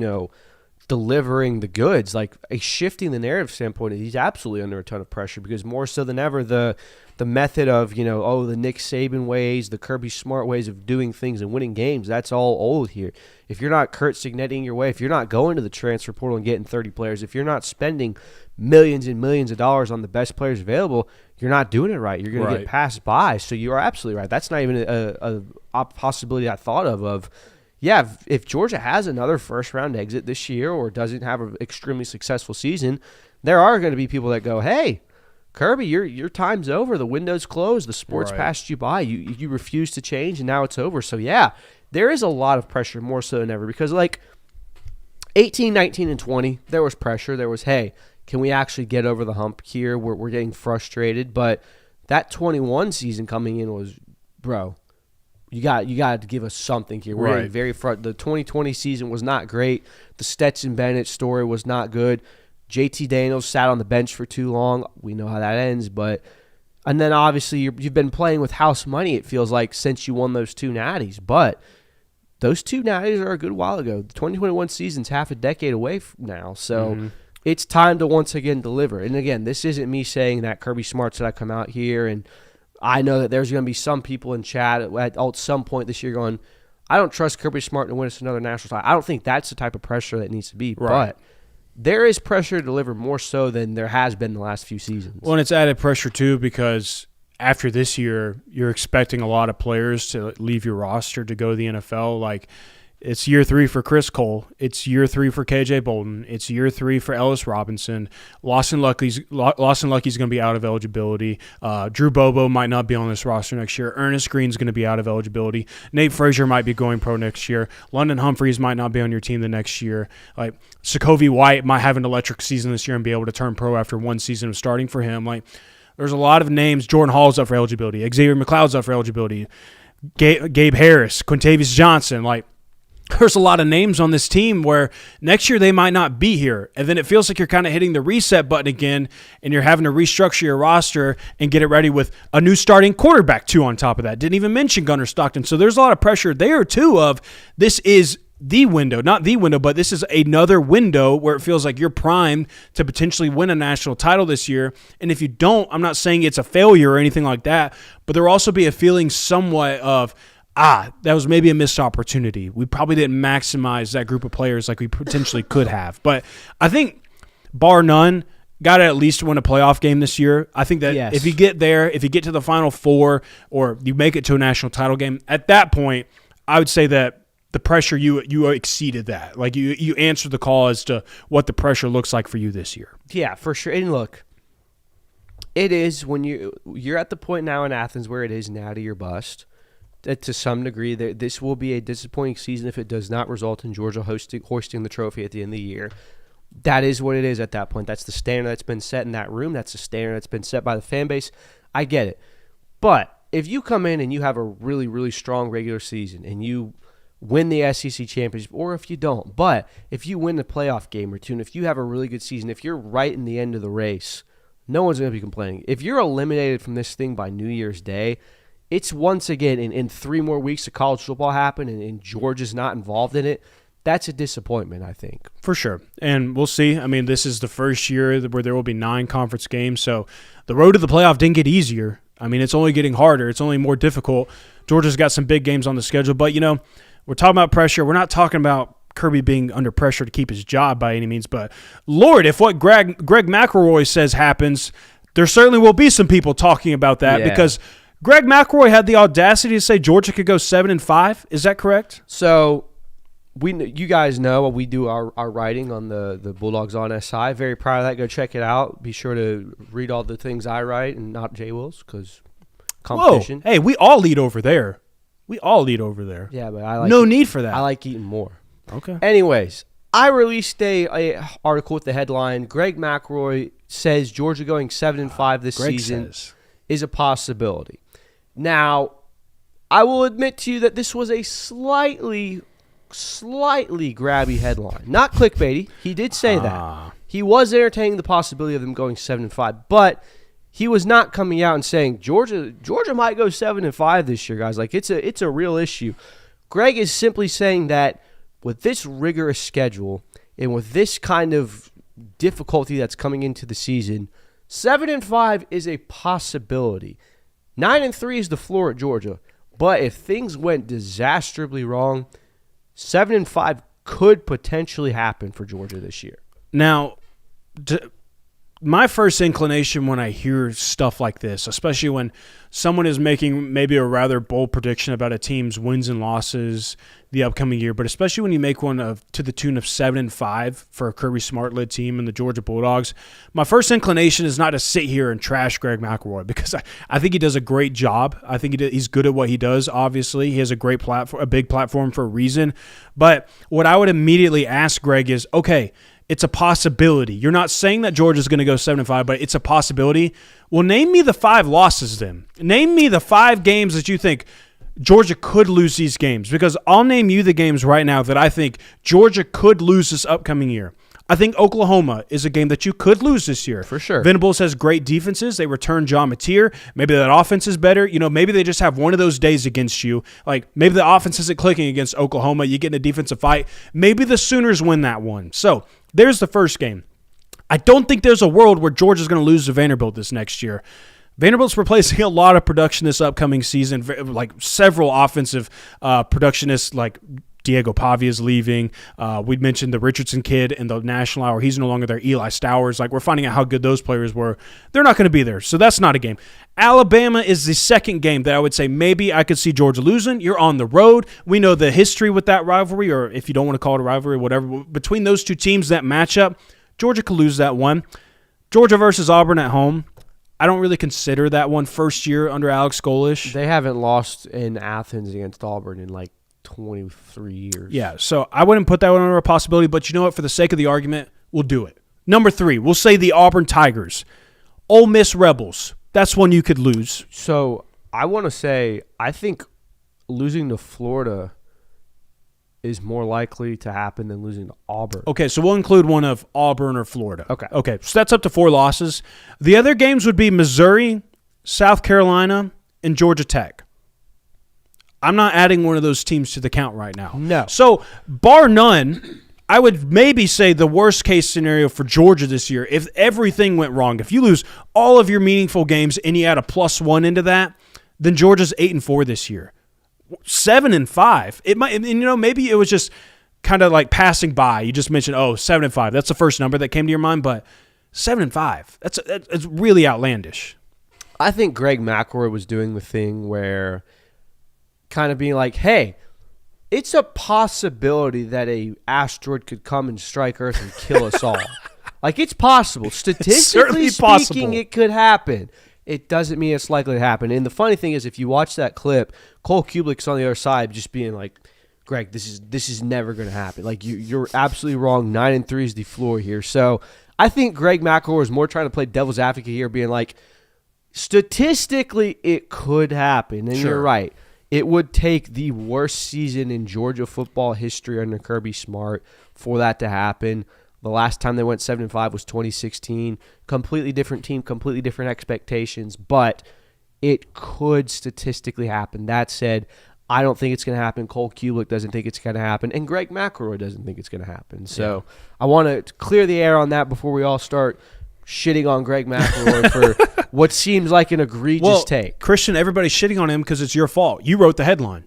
delivering the goods. Like a shifting the narrative standpoint, he's absolutely under a ton of pressure because more so than ever, the method of, the Nick Saban ways, the Kirby Smart ways of doing things and winning games, that's all old here. If you're not Kurt Signetting your way, if you're not going to the transfer portal and getting 30 players, if you're not spending millions and millions of dollars on the best players available, you're not doing it right. You're going to get passed by. So you are absolutely right. That's not even a possibility I thought of if Georgia has another first-round exit this year or doesn't have an extremely successful season, there are going to be people that go, hey, Kirby, your time's over. The window's closed. The sport's passed you by. You refuse to change, and now it's over. So, yeah, there is a lot of pressure, more so than ever, because, 18, 19, and 20, there was pressure. There was, hey, can we actually get over the hump here? We're getting frustrated. But that 21 season coming in was, bro, You got to give us something here. We're getting very the 2020 season was not great. The Stetson Bennett story was not good. JT Daniels sat on the bench for too long. We know how that ends. And then obviously you've been playing with house money, it feels like, since you won those 2 natties. But those 2 natties are a good while ago. The 2021 season's half a decade away now. So it's time to once again deliver. And again, this isn't me saying that Kirby Smart's going to come out here and I know that there's going to be some people in chat at some point this year going, I don't trust Kirby Smart to win us another national title. I don't think that's the type of pressure that needs to be. Right. But there is pressure to deliver more so than there has been the last few seasons. Well, and it's added pressure, too, because after this year, you're expecting a lot of players to leave your roster to go to the NFL. It's year 3 for Chris Cole. It's year 3 for KJ Bolden. It's year 3 for Ellis Robinson. Lawson Lucky's going to be out of eligibility. Drew Bobo might not be on this roster next year. Ernest Green's going to be out of eligibility. Nate Frazier might be going pro next year. London Humphreys might not be on your team the next year. Sokovie White might have an electric season this year and be able to turn pro after one season of starting for him. There's a lot of names. Jordan Hall's up for eligibility. Xavier McLeod's up for eligibility. Gabe Harris, Quintavious Johnson, there's a lot of names on this team where next year they might not be here. And then it feels like you're kind of hitting the reset button again and you're having to restructure your roster and get it ready with a new starting quarterback too on top of that. Didn't even mention Gunnar Stockton. So there's a lot of pressure there too of this is the window, not the window, but this is another window where it feels like you're primed to potentially win a national title this year. And if you don't, I'm not saying it's a failure or anything like that, but there will also be a feeling somewhat of, that was maybe a missed opportunity. We probably didn't maximize that group of players like we potentially could have. But I think, bar none, got to at least win a playoff game this year. I think that if you get there, if you get to the Final Four or you make it to a national title game, at that point, I would say that the pressure, you exceeded that. Like you answered the call as to what the pressure looks like for you this year. Yeah, for sure. And look, it is when you're at the point now in Athens where it is now to your bust. To some degree, this will be a disappointing season if it does not result in Georgia hoisting the trophy at the end of the year. That is what it is at that point. That's the standard that's been set in that room. That's the standard that's been set by the fan base. I get it. But if you come in and you have a really, really strong regular season and you win the SEC championship, or if you don't, but if you win the playoff game or two, and if you have a really good season, if you're right in the end of the race, no one's going to be complaining. If you're eliminated from this thing by New Year's Day, it's once again in 3 more weeks of college football happen and Georgia's not involved in it. That's a disappointment, I think. For sure. And we'll see. I mean, this is the first year where there will be 9 conference games, so the road to the playoff didn't get easier. I mean, it's only getting harder. It's only more difficult. Georgia's got some big games on the schedule, but, we're talking about pressure. We're not talking about Kirby being under pressure to keep his job by any means, but Lord, if what Greg McElroy says happens, there certainly will be some people talking about that because Greg McElroy had the audacity to say Georgia could go 7-5. Is that correct? So you guys know we do our writing on the Bulldogs on SI. Very proud of that. Go check it out. Be sure to read all the things I write and not JWill's because competition. Whoa. Hey, we all lead over there. Yeah, but I like no need for that. I like eating more. Okay. Anyways, I released a article with the headline, Greg McElroy says Georgia going 7-5 this season is a possibility. Now, I will admit to you that this was a slightly grabby headline. Not clickbaity. He did say that. He was entertaining the possibility of them going 7-5, but he was not coming out and saying Georgia might go 7-5 this year, guys. Like it's a real issue. Greg is simply saying that with this rigorous schedule and with this kind of difficulty that's coming into the season, 7-5 is a possibility. 9-3 is the floor at Georgia. But if things went disastrously wrong, 7-5 could potentially happen for Georgia this year. Now, my first inclination when I hear stuff like this, especially when someone is making maybe a rather bold prediction about a team's wins and losses the upcoming year, but especially when you make one to the tune of 7-5 for a Kirby Smart led team and the Georgia Bulldogs, my first inclination is not to sit here and trash Greg McElroy because I think he does a great job. I think he's good at what he does. Obviously, he has a great platform, a big platform for a reason. But what I would immediately ask Greg is, okay, it's a possibility. You're not saying that Georgia's going to go 7-5, but it's a possibility. Well, name me the 5 losses then. Name me the 5 games that you think Georgia could lose these games, because I'll name you the games right now that I think Georgia could lose this upcoming year. I think Oklahoma is a game that you could lose this year. For sure. Venables has great defenses. They return John Mateer. Maybe that offense is better. Maybe they just have one of those days against you. Like maybe the offense isn't clicking against Oklahoma. You get in a defensive fight. Maybe the Sooners win that one. So there's the first game. I don't think there's a world where Georgia's going to lose to Vanderbilt this next year. Vanderbilt's replacing a lot of production this upcoming season, like several offensive productionists like Diego Pavia's leaving. We'd mentioned the Richardson kid in the National Hour. He's no longer there. Eli Stowers. Like, we're finding out how good those players were. They're not going to be there, so that's not a game. Alabama is the second game that I would say maybe I could see Georgia losing. You're on the road. We know the history with that rivalry, or if you don't want to call it a rivalry, whatever. Between those two teams, that matchup, Georgia could lose that one. Georgia versus Auburn at home. I don't really consider that one first year under Alex Golish. They haven't lost in Athens against Auburn in like 23 years. Yeah, so I wouldn't put that one under a possibility, but you know what? For the sake of the argument, we'll do it. Number 3, we'll say the Auburn Tigers. Ole Miss Rebels. That's one you could lose. So I want to say I think losing to Florida is more likely to happen than losing to Auburn. Okay, so we'll include one of Auburn or Florida. Okay, so that's up to 4 losses. The other games would be Missouri, South Carolina, and Georgia Tech. I'm not adding one of those teams to the count right now. No. So, bar none, I would maybe say the worst case scenario for Georgia this year, if everything went wrong, if you lose all of your meaningful games and you add a +1 into that, then Georgia's 8-4 this year. 7-5. It might, and maybe it was just kind of like passing by. You just mentioned, 7-5. That's the first number that came to your mind, but 7-5. That's really outlandish. I think Greg McElroy was doing the thing where kind of being like, hey, it's a possibility that a asteroid could come and strike Earth and kill us all. Like, it's possible. Statistically speaking, possible. it could happen. It doesn't mean it's likely to happen. And the funny thing is, if you watch that clip, Cole Kublik's on the other side just being like, Greg, this is never going to happen. Like, you're absolutely wrong. 9-3 is the floor here. So I think Greg McElroy was more trying to play devil's advocate here, being like, statistically, it could happen. And You're right. It would take the worst season in Georgia football history under Kirby Smart for that to happen. The last time they went 7-5 was 2016. Completely different team, completely different expectations, but it could statistically happen. That said, I don't think it's going to happen. Cole Kublik doesn't think it's going to happen, and Greg McElroy doesn't think it's going to happen. So I want to clear the air on that before we all start shitting on Greg McElroy for what seems like an egregious take. Christian, everybody's shitting on him because it's your fault. You wrote the headline.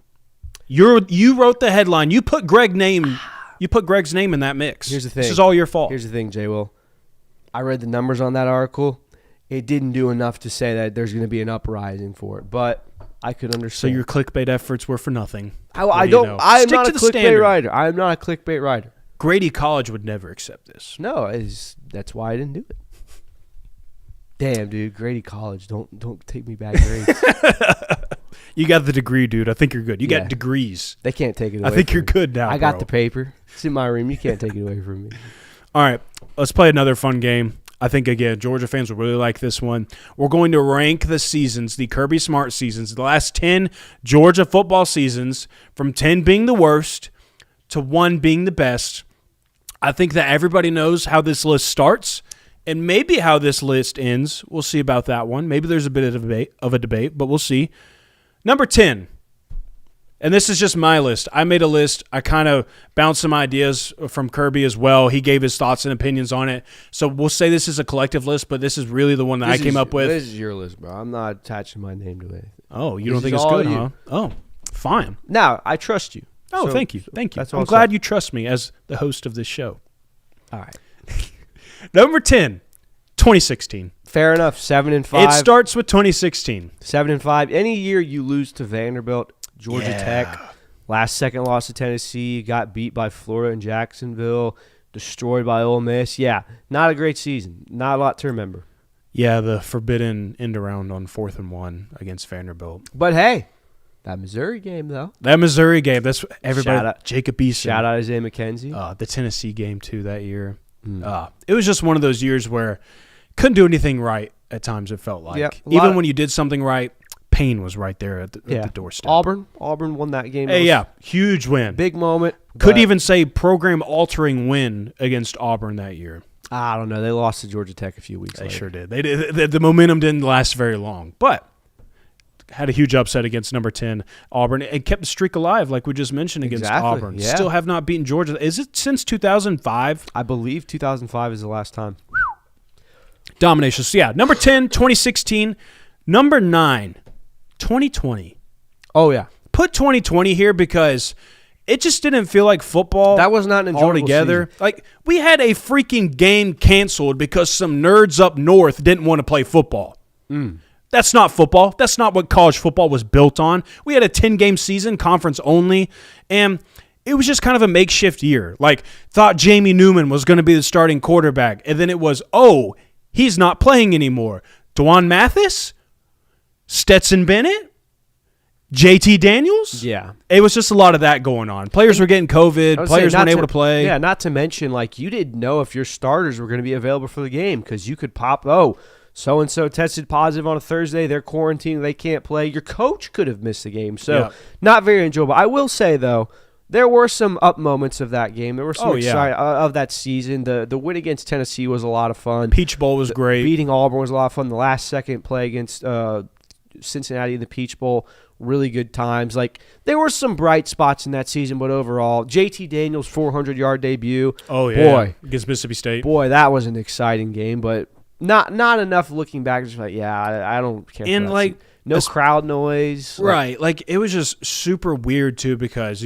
You wrote the headline. You put Greg's name in that mix. Here's the thing. This is all your fault. Here's the thing, JWill. I read the numbers on that article. It didn't do enough to say that there's going to be an uprising for it, but I could So understand. your clickbait efforts were for nothing. I'm Stick not a to the clickbait standard. writer. I'm not a clickbait writer. Grady College would never accept this. No, that's why I didn't do it. Damn, dude, Grady College. Don't take me back grades. You got the degree, dude. I think you're good. You Yeah. got degrees. They can't take it away. I think from you're me. good now. I got bro. the paper. It's in my room. You can't take it away from me. All right, let's play another fun game. I think, again, Georgia fans will really like this one. We're going to rank the seasons, the Kirby Smart seasons, the last 10 Georgia football seasons, from 10 being the worst to 1 being the best. I think that everybody knows how this list starts and maybe how this list ends. We'll see about that one. Maybe there's a bit of a debate, but we'll see. Number 10. And this is just my list. I made a list. I kind of bounced some ideas from Kirby as well. He gave his thoughts and opinions on it. So we'll say this is a collective list, but this is really the one that I came up with. This is your list, bro. I'm not attaching my name to it. Oh, you This don't think is it's all good, you. huh? Oh, fine. Now, I trust you. Oh, So- thank you. Thank you. that's all I'm I'll glad say. you trust me as the host of this show. All right. Number 10, 2016. Fair enough. 7-5. It starts with 2016. 7-5. Any year you lose to Vanderbilt, Georgia Yeah. Tech, last second loss to Tennessee, got beat by Florida and Jacksonville, destroyed by Ole Miss. Yeah, not a great season. Not a lot to remember. Yeah, the forbidden end around on 4th and 1 against Vanderbilt. But hey, that Missouri game though. That Missouri game, that's everybody. Shout out- Jacob Eason. Shout out Isaiah McKenzie. The Tennessee game, too, that year. It was just one of those years where couldn't do anything right at times, it felt like. Yep, Even when you did something right, pain was right there at the doorstep. Auburn won that game. Hey, yeah, huge win. Big moment. Could but even say program-altering win against Auburn that year. I don't know. They lost to Georgia Tech a few weeks They later. sure did. They did. The momentum didn't last very long, but had a huge upset against number 10 Auburn and kept the streak alive, like we just mentioned, against Exactly, Auburn. yeah. Still have not beaten Georgia. Is it since 2005? I believe 2005 is the last time. Domination. So, yeah, number 10, 2016. Number 9, 2020. Oh yeah, Put 2020 here because it just didn't feel like football. that was not an enjoyable altogether. season. Like, we had a freaking game canceled because some nerds up north didn't want to play football. That's not football. That's not what college football was built on. We had a 10-game season, conference only, and it was just kind of a makeshift year. Like, thought Jamie Newman was going to be the starting quarterback, and then it was, he's not playing anymore. Dwan Mathis? Stetson Bennett? JT Daniels? Yeah. It was just a lot of that going on. Players were getting COVID. I would Players say weren't not able to play. Yeah, not to mention, like, you didn't know if your starters were going to be available for the game because you could pop, so-and-so tested positive on a Thursday. They're quarantined. They can't play. Your coach could have missed the game. So, Yeah. not very enjoyable. I will say, though, there were some up moments of that game. There were some of that season. The win against Tennessee was a lot of fun. Peach Bowl was great. Beating Auburn was a lot of fun. The last second play against Cincinnati in the Peach Bowl really good times. Like, there were some bright spots in that season, but overall, JT Daniels' 400-yard debut. Oh, yeah. Boy. Against Mississippi State. Boy, that was an exciting game, but not enough looking back. Just like, I don't care. And, like, no crowd noise. Right. Like, it was just super weird, too, because,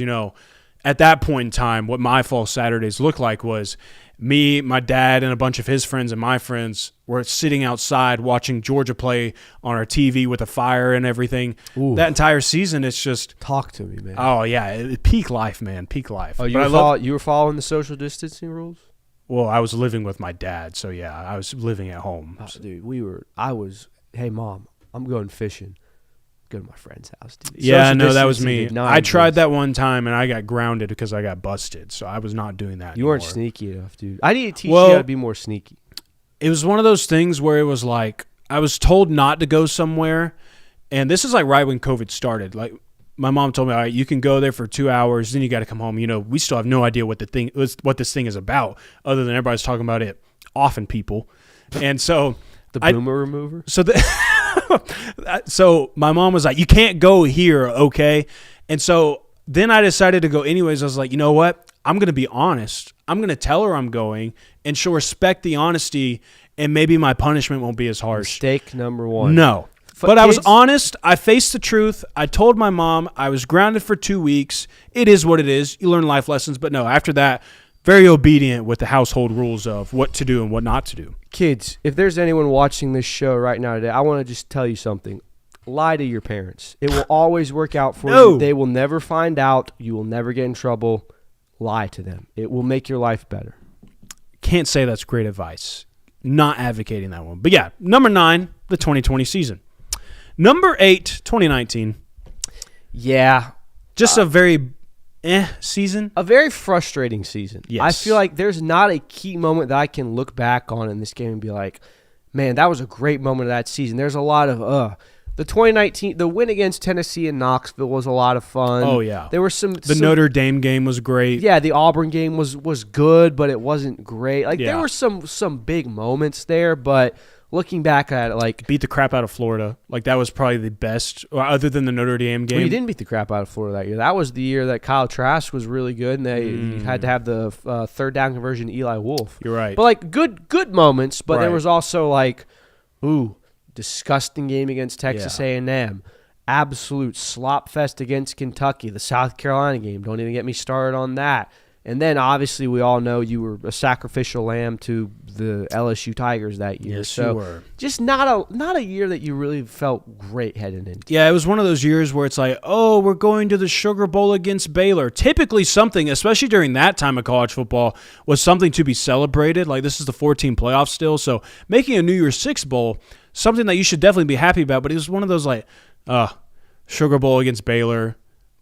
at that point in time, what my fall Saturdays looked like was me, my dad, and a bunch of his friends and my friends were sitting outside watching Georgia play on our TV with a fire and everything. Ooh. That entire season, it's just Talk to me, man. oh yeah, peak life, man, peak life. Oh, But you were following the social distancing rules? well, I was living with my dad, so yeah, I was living at home. Oh, dude, hey, Mom, I'm going fishing. Go to my friend's house, dude. Yeah, Social no, that was distancing me. did not I tried exist. that one time and I got grounded because I got busted, so I was not doing that. You weren't anymore. sneaky enough, dude. I need to teach Well- you how to be more sneaky. It was one of those things where it was like I was told not to go somewhere, and this is like right when COVID started. Like my mom told me, all right, you can go there for 2 hours, then you got to come home. We still have no idea what this thing is about, other than everybody's talking about it offing people, and so The boomer remover? so so my mom was like, you can't go here, okay? And so then I decided to go anyways. I was like, you know what? I'm going to be honest. I'm going to tell her I'm going, and she'll respect the honesty, and maybe my punishment won't be as harsh. Mistake number one. No. But I was kids- honest. I faced the truth. I told my mom I was grounded for 2 weeks. It is what it is. You learn life lessons. But no, after that, very obedient with the household rules of what to do and what not to do. Kids, if there's anyone watching this show right now today, I want to just tell you something. Lie to your parents. It will always work out for No. you. They will never find out. You will never get in trouble. Lie to them. It will make your life better. Can't say that's great advice. Not advocating that one. But yeah, number 9, the 2020 season. Number 8, 2019. Yeah. Just a very season. A very frustrating season. Yes. I feel like there's not a key moment that I can look back on in this game and be like, man, that was a great moment of that season. There's a lot of the 2019, the win against Tennessee and Knoxville was a lot of fun. Oh, yeah. There were some Notre Dame game was great. Yeah, the Auburn game was good, but it wasn't great. Like Yeah. there were some big moments there, but looking back at it, like Beat the crap out of Florida. Like that was probably the best, other than the Notre Dame game. well, you didn't beat the crap out of Florida that year. That was the year that Kyle Trask was really good, and you had to have the third down conversion to Eli Wolf. You're right. But like good moments, but there Right. was also like, disgusting game against Texas A&M. Absolute slop fest against Kentucky. The South Carolina game. Don't even get me started on that. And then obviously we all know you were a sacrificial lamb to the LSU Tigers that year. Yes, so you were. just not a year that you really felt great heading into. Yeah, it was one of those years where it's like, oh, we're going to the Sugar Bowl against Baylor. Typically something, especially during that time of college football, was something to be celebrated. Like this is the 14 playoff still. So making a New Year's Six Bowl, something that you should definitely be happy about. But it was one of those like, Sugar Bowl against Baylor.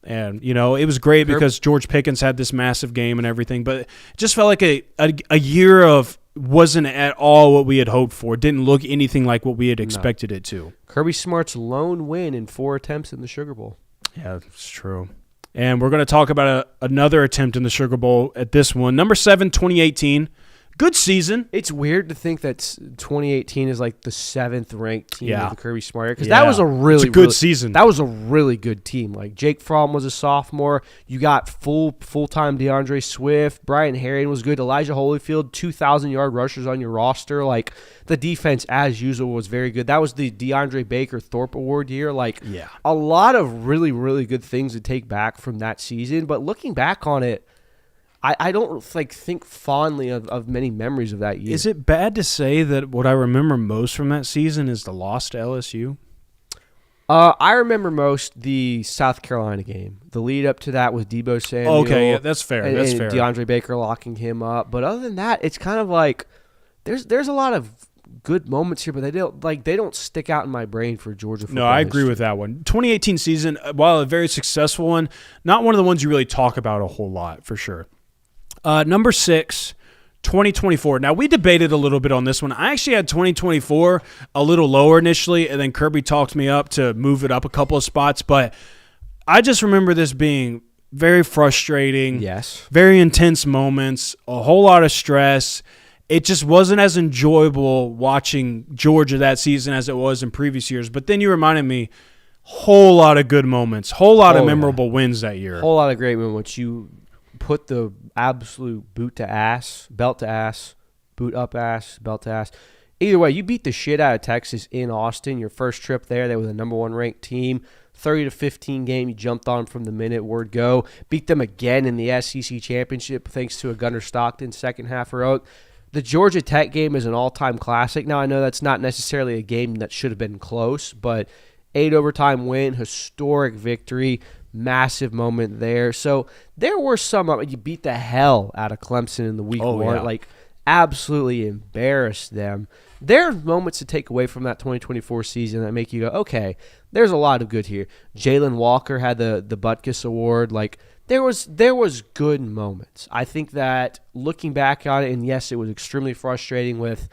And, it was great because George Pickens had this massive game and everything. But it just felt like a year of wasn't at all what we had hoped for. It didn't look anything like what we had expected it to. Kirby Smart's lone win in 4 attempts in the Sugar Bowl. Yeah, that's true. And we're going to talk about another attempt in the Sugar Bowl at this one. Number 7, 2018. Good season. It's weird to think that 2018 is like the 7th ranked team Yeah. of the Kirby Smart because Yeah. that was a really It's a good season. That was a really good team. Like Jake Fromm was a sophomore. You got full-time DeAndre Swift. Brian Herring was good. Elijah Holyfield, 2,000-yard rushers on your roster. Like the defense, as usual, was very good. That was the DeAndre Baker Thorpe Award year. Like a lot of really, really good things to take back from that season. But looking back on it, I don't think fondly of many memories of that year. Is it bad to say that what I remember most from that season is the loss to LSU? I remember most the South Carolina game. The lead up to that was Debo Samuel. Okay, yeah, that's fair. And fair. DeAndre Baker locking him up. But other than that, it's kind of like there's a lot of good moments here, but they don't stick out in my brain for Georgia football. No, I agree history. with that one. 2018 season, while a very successful one, not one of the ones you really talk about a whole lot for sure. Number 6, 2024. Now, we debated a little bit on this one. I actually had 2024 a little lower initially, and then Kirby talked me up to move it up a couple of spots. But I just remember this being very frustrating. Yes. Very intense moments, a whole lot of stress. It just wasn't as enjoyable watching Georgia that season as it was in previous years. But then you reminded me, whole lot of good moments, whole lot of memorable wins that year. Whole lot of great moments. You put the absolute boot to ass, belt to ass, boot up ass, belt to ass. Either way, you beat the shit out of Texas in Austin. Your first trip there, they were the number 1 ranked team. 30-15 game, you jumped on from the minute word go. Beat them again in the SEC championship thanks to a Gunnar Stockton second half heroic. The Georgia Tech game is an all-time classic. Now, I know that's not necessarily a game that should have been close, but 8 overtime win, historic victory, massive moment there. So there were some, you beat the hell out of Clemson in the week 1, yeah. like absolutely embarrassed them. There are moments to take away from that 2024 season that make you go, okay, there's a lot of good here. Jalen Walker had the Butkus Award. Like, there was good moments. I think that looking back on it, and yes, it was extremely frustrating with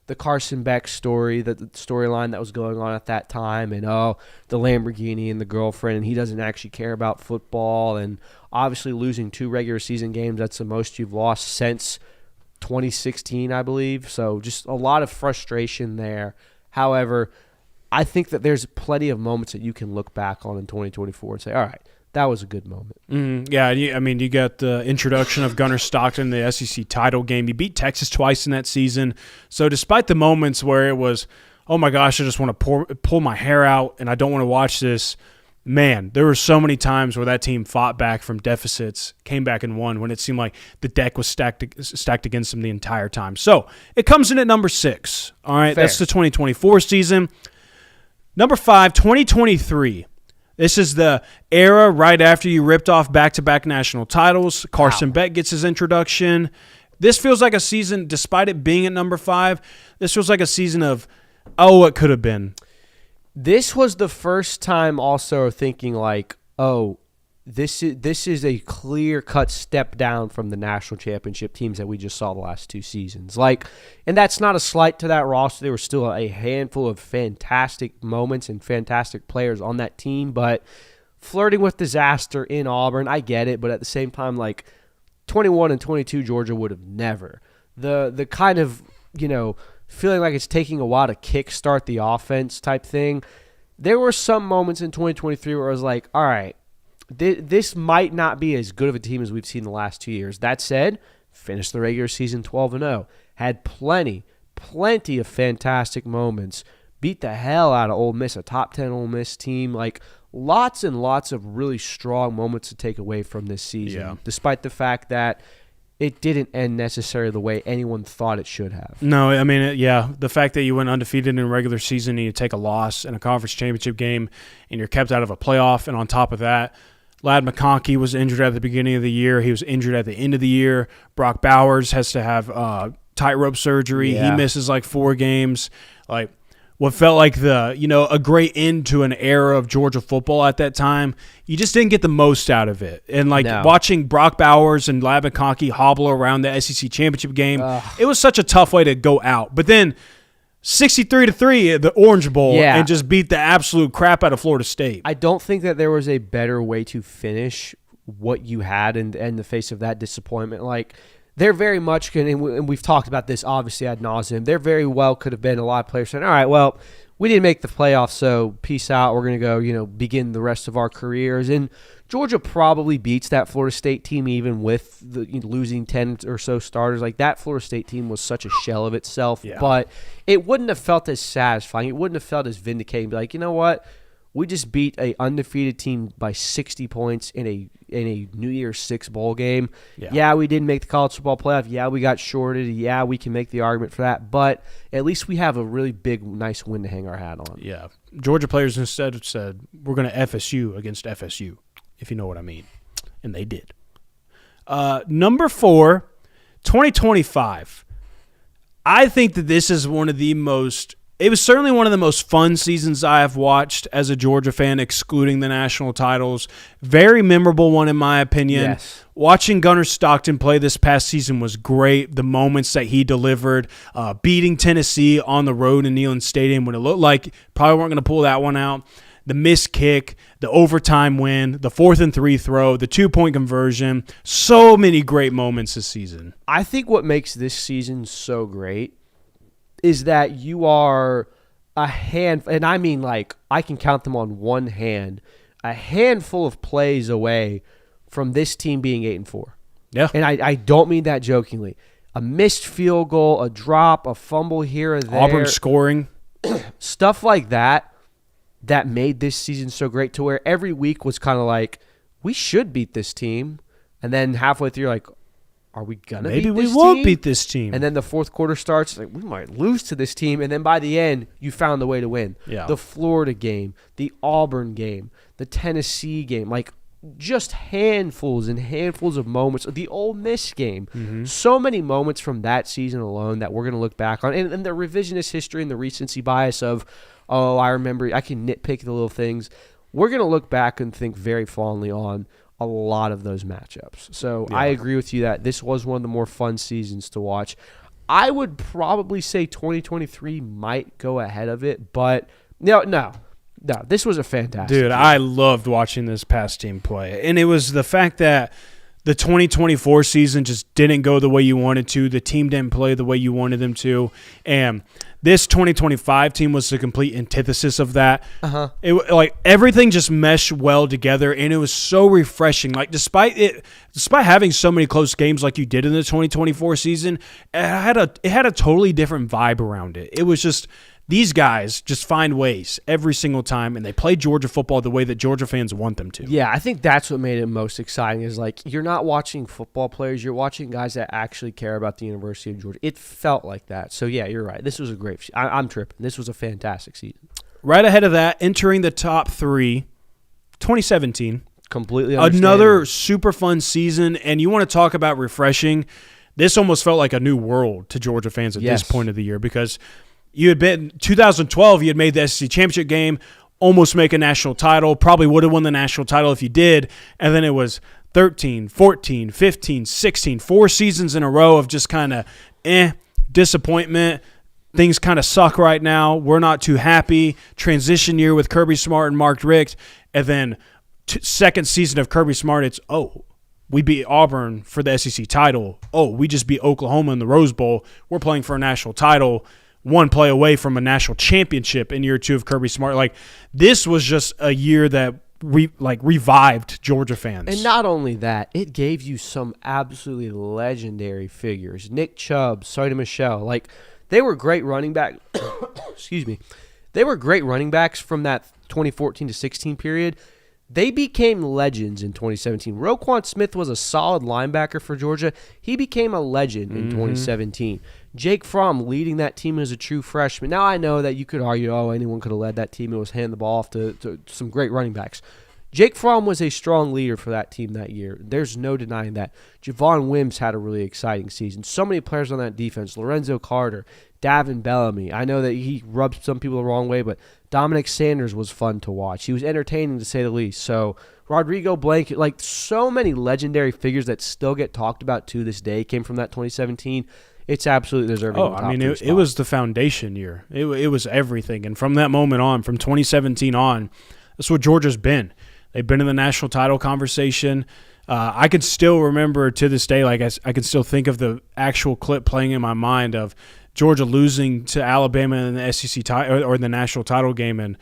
the Carson Beck story, the storyline that was going on at that time, and the Lamborghini and the girlfriend, and he doesn't actually care about football, and obviously losing 2 regular season games, that's the most you've lost since 2016, I believe. So just a lot of frustration there. However, I think that there's plenty of moments that you can look back on in 2024 and say, all right, that was a good moment. Yeah, you got the introduction of Gunnar Stockton in the SEC title game. You beat Texas twice in that season. So despite the moments where it was, oh my gosh, I just want to pull my hair out and I don't want to watch this, man, there were so many times where that team fought back from deficits, came back and won when it seemed like the deck was stacked against them the entire time. So it comes in at number 6. All right, Fair. That's the 2024 season. Number 5, 2023. This is the era right after you ripped off back-to-back national titles. Carson Beck gets his introduction. This feels like a season, despite it being at number 5, this feels like a season of, it could have been. This was the first time also thinking like, this is a clear-cut step down from the national championship teams that we just saw the last 2 seasons. Like, and that's not a slight to that roster. There were still a handful of fantastic moments and fantastic players on that team, but flirting with disaster in Auburn, I get it, but at the same time, like 21 and 22, Georgia would have never. The kind of, feeling like it's taking a while to kickstart the offense type thing. There were some moments in 2023 where I was like, all right, this might not be as good of a team as we've seen the last 2 years. That said, finished the regular season 12-0. Had plenty of fantastic moments. Beat the hell out of Ole Miss, a top 10 Ole Miss team. Like, lots and lots of really strong moments to take away from this season, despite the fact that it didn't end necessarily the way anyone thought it should have. No, I mean, the fact that you went undefeated in a regular season and you take a loss in a conference championship game and you're kept out of a playoff, and on top of that, Ladd McConkey was injured at the beginning of the year. He was injured at the end of the year. Brock Bowers has to have tightrope surgery. Yeah. He misses like 4 games. Like, what felt like a great end to an era of Georgia football at that time, you just didn't get the most out of it. And watching Brock Bowers and Ladd McConkey hobble around the SEC championship game, it was such a tough way to go out. But then 63-3 at the Orange Bowl and just beat the absolute crap out of Florida State. I don't think that there was a better way to finish what you had in the face of that disappointment. Like, they're very much, and we've talked about this obviously ad nauseum, there very well could have been a lot of players saying, all right, well, we didn't make the playoffs, so peace out. We're going to go, begin the rest of our careers. And Georgia probably beats that Florida State team even with the losing 10 or so starters. Like, that Florida State team was such a shell of itself, but it wouldn't have felt as satisfying. It wouldn't have felt as vindicating. Be like, you know what? We just beat a undefeated team by 60 points in a New Year's 6 bowl game. Yeah, we didn't make the college football playoff. Yeah, we got shorted. Yeah, we can make the argument for that. But at least we have a really big, nice win to hang our hat on. Yeah. Georgia players instead said, we're going to FSU against FSU, if you know what I mean. And they did. Number 4, 2025. I think that this is it was certainly one of the most fun seasons I have watched as a Georgia fan, excluding the national titles. Very memorable one, in my opinion. Yes. Watching Gunnar Stockton play this past season was great. The moments that he delivered, beating Tennessee on the road in Neyland Stadium when it looked like probably weren't going to pull that one out. The missed kick, the overtime win, the 4th and 3 throw, the 2-point conversion. So many great moments this season. I think what makes this season so great is that you are and I mean like I can count them on one hand, a handful of plays away from this team being 8-4. Yeah. And I don't mean that jokingly. A missed field goal, a drop, a fumble here or there. Auburn scoring. Stuff like that made this season so great to where every week was kind of like, we should beat this team. And then halfway through, you're like, are we going to beat this team? Maybe we won't beat this team. And then the fourth quarter starts, like, we might lose to this team. And then by the end, you found the way to win. Yeah. The Florida game, the Auburn game, the Tennessee game, like just handfuls and handfuls of moments. The Ole Miss game. Mm-hmm. So many moments from that season alone that we're going to look back on. And the revisionist history and the recency bias of, oh, I remember, I can nitpick the little things. We're going to look back and think very fondly on a lot of those matchups. So I agree with you that this was one of the more fun seasons to watch. I would probably say 2023 might go ahead of it, but no, this was a fantastic Dude, season. I loved watching this past team play. And it was the fact that the 2024 season just didn't go the way you wanted to. The team didn't play the way you wanted them to. And this 2025 team was the complete antithesis of that. It like everything just meshed well together, and it was so refreshing. Like despite having so many close games like you did in the 2024 season, it had a totally different vibe around it. It was just these guys just find ways every single time, and they play Georgia football the way that Georgia fans want them to. Yeah, I think that's what made it most exciting is like you're not watching football players, you're watching guys that actually care about the University of Georgia. It felt like that. So, yeah, you're right. This was a great I'm tripping. This was a fantastic season. Right ahead of that, entering the top 3, 2017. Completely understandable. Another super fun season, and you want to talk about refreshing. This almost felt like a new world to Georgia fans at this point of the year because – you had been 2012. You had made the SEC championship game, almost make a national title. Probably would have won the national title if you did. And then it was 13, 14, 15, 16, 4 seasons in a row of just kind of disappointment. Things kind of suck right now. We're not too happy. Transition year with Kirby Smart and Mark Richt, and then second season of Kirby Smart. It's we beat Auburn for the SEC title. We just beat Oklahoma in the Rose Bowl. We're playing for a national title. One play away from a national championship in year 2 of Kirby Smart. Like this was just a year that revived Georgia fans. And not only that, it gave you some absolutely legendary figures. Nick Chubb, Sonny Michel, like they were great running back. Excuse me. They were great running backs from that 2014 to 16 period. They became legends in 2017. Roquan Smith was a solid linebacker for Georgia. He became a legend in 2017. Jake Fromm leading that team as a true freshman. Now I know that you could argue, anyone could have led that team. It was handing the ball off to some great running backs. Jake Fromm was a strong leader for that team that year. There's no denying that. Javon Wims had a really exciting season. So many players on that defense. Lorenzo Carter, Davin Bellamy. I know that he rubbed some people the wrong way, but Dominic Sanders was fun to watch. He was entertaining to say the least. So Rodrigo Blanket, like so many legendary figures that still get talked about to this day came from that 2017. It's absolutely deserving. It was the foundation year. It was everything. And from that moment on, from 2017 on, that's what Georgia's been. They've been in the national title conversation. I can still remember to this day, like I can still think of the actual clip playing in my mind of Georgia losing to Alabama in the SEC title or in the national title game, and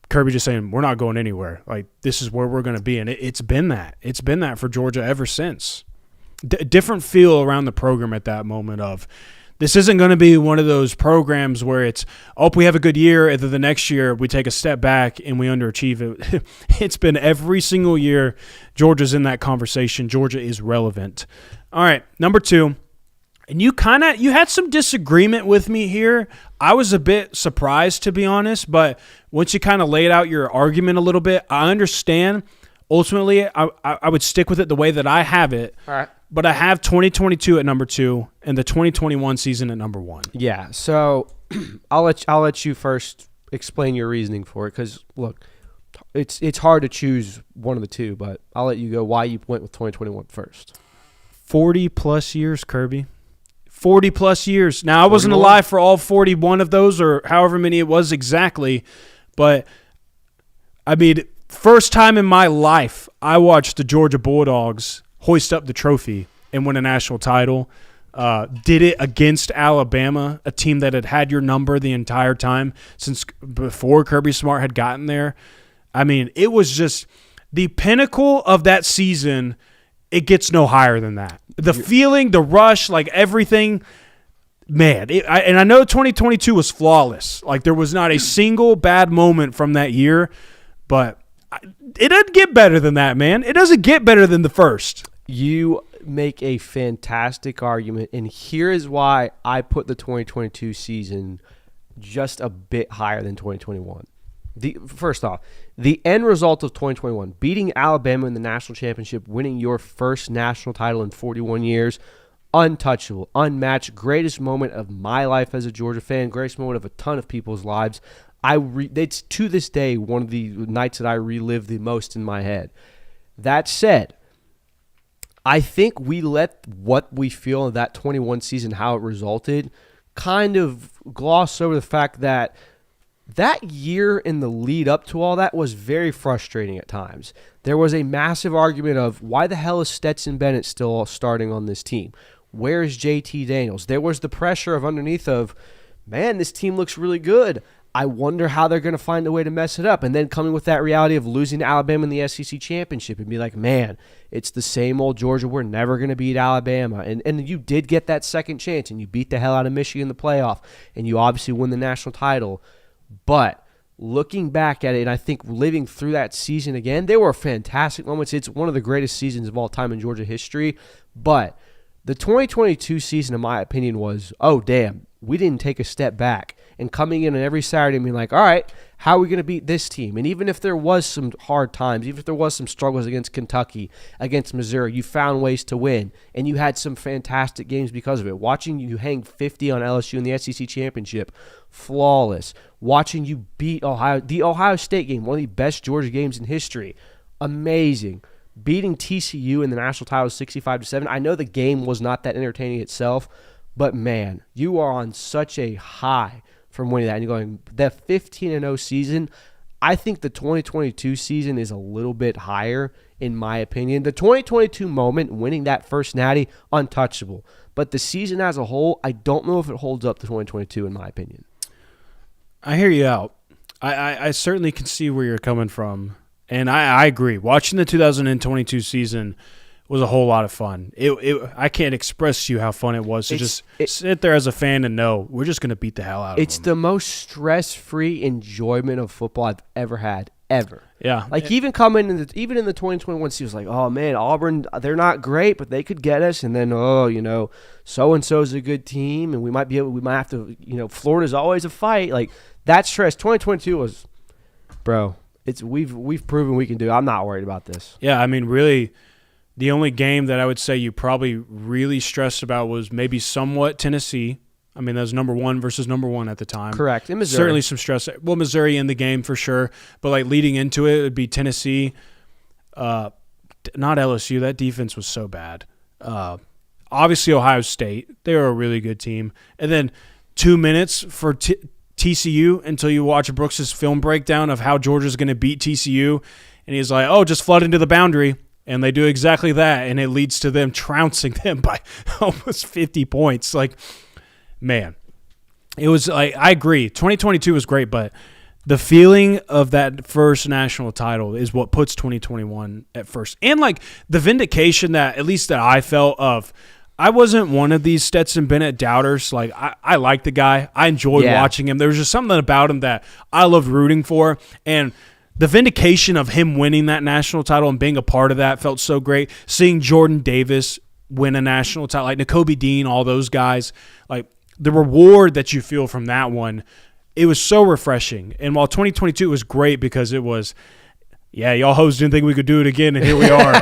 Kirby just saying, we're not going anywhere. Like, this is where we're going to be. And it's been that. It's been that for Georgia ever since. Different feel around the program at that moment of this isn't going to be one of those programs where it's, we have a good year, and then the next year we take a step back and we underachieve it. It's been every single year Georgia's in that conversation. Georgia is relevant. All right, number 2. And you had some disagreement with me here. I was a bit surprised, to be honest, but once you kind of laid out your argument a little bit, I understand. Ultimately, I would stick with it the way that I have it. All right. But I have 2022 at number 2 and the 2021 season at number 1. Yeah, so I'll let you first explain your reasoning for it because, look, it's hard to choose one of the two, but I'll let you go why you went with 2021 first. 40-plus years, Kirby. 40-plus years. Now, I wasn't alive for all 41 of those or however many it was exactly, but, I mean, first time in my life I watched the Georgia Bulldogs hoist up the trophy and win a national title. Did it against Alabama, a team that had your number the entire time since before Kirby Smart had gotten there. I mean, it was just the pinnacle of that season. It gets no higher than that. The feeling, the rush, like everything, man. And I know 2022 was flawless. Like there was not a single bad moment from that year, but it doesn't get better than that, man. It doesn't get better than the first. You make a fantastic argument, and here is why I put the 2022 season just a bit higher than 2021. First off, the end result of 2021, beating Alabama in the national championship, winning your first national title in 41 years, untouchable, unmatched, greatest moment of my life as a Georgia fan, greatest moment of a ton of people's lives. It's to this day one of the nights that I relive the most in my head. That said, I think we let what we feel in that 21 season, how it resulted, kind of gloss over the fact that that year in the lead up to all that was very frustrating at times. There was a massive argument of why the hell is Stetson Bennett still starting on this team? Where is JT Daniels? There was the pressure of underneath of, man, this team looks really good. I wonder how they're going to find a way to mess it up. And then coming with that reality of losing to Alabama in the SEC championship and be like, man, it's the same old Georgia. We're never going to beat Alabama. And you did get that second chance, and you beat the hell out of Michigan in the playoff, and you obviously win the national title. But looking back at it, and I think living through that season again, there were fantastic moments. It's one of the greatest seasons of all time in Georgia history. But the 2022 season, in my opinion, was, oh, damn, we didn't take a step back. And coming in every Saturday and being like, all right, how are we going to beat this team? And even if there was some hard times, even if there was some struggles against Kentucky, against Missouri, you found ways to win. And you had some fantastic games because of it. Watching you hang 50 on LSU in the SEC championship, flawless. Watching you beat the Ohio State game, one of the best Georgia games in history, amazing. Beating TCU in the national title 65-7. I know the game was not that entertaining itself, but man, you are on such a high from winning that. And you're going, that 15-0 season, I think the 2022 season is a little bit higher, in my opinion. The 2022 moment, winning that first natty, untouchable. But the season as a whole, I don't know if it holds up to 2022, in my opinion. I hear you out. I certainly can see where you're coming from. And I agree. Watching the 2022 season was a whole lot of fun. I can't express to you how fun it was to just sit there as a fan and know we're just going to beat the hell out of them. It's the most stress-free enjoyment of football I've ever had, ever. Yeah. Like even coming in even in the 2021 season, it was like, oh man, Auburn, they're not great, but they could get us. And then, so-and-so's a good team, and we might have to, Florida's always a fight. Like that stress. 2022 was, bro. We've proven we can do it. I'm not worried about this. Yeah, I mean, really, the only game that I would say you probably really stressed about was maybe somewhat Tennessee. I mean, that was number 1 versus number 1 at the time. Correct. In Missouri. Certainly some stress. Well, Missouri in the game for sure. But, like, leading into it would be Tennessee. Not LSU. That defense was so bad. Obviously, Ohio State. They were a really good team. And then 2 minutes for TCU until you watch Brooks's film breakdown of how Georgia's going to beat TCU. And he's like, oh, just flood into the boundary. And they do exactly that, and it leads to them trouncing them by almost 50 points. Like, man, it was like, I agree. 2022 was great, but the feeling of that first national title is what puts 2021 at first. And, like, the vindication that, at least that I felt of, I wasn't one of these Stetson Bennett doubters. Like, I like the guy. I enjoyed watching him. There was just something about him that I loved rooting for. And the vindication of him winning that national title and being a part of that felt so great. Seeing Jordan Davis win a national title, like Nakobe Dean, all those guys, like the reward that you feel from that one, it was so refreshing. And while 2022 was great because it was, y'all hoes didn't think we could do it again, and here we are.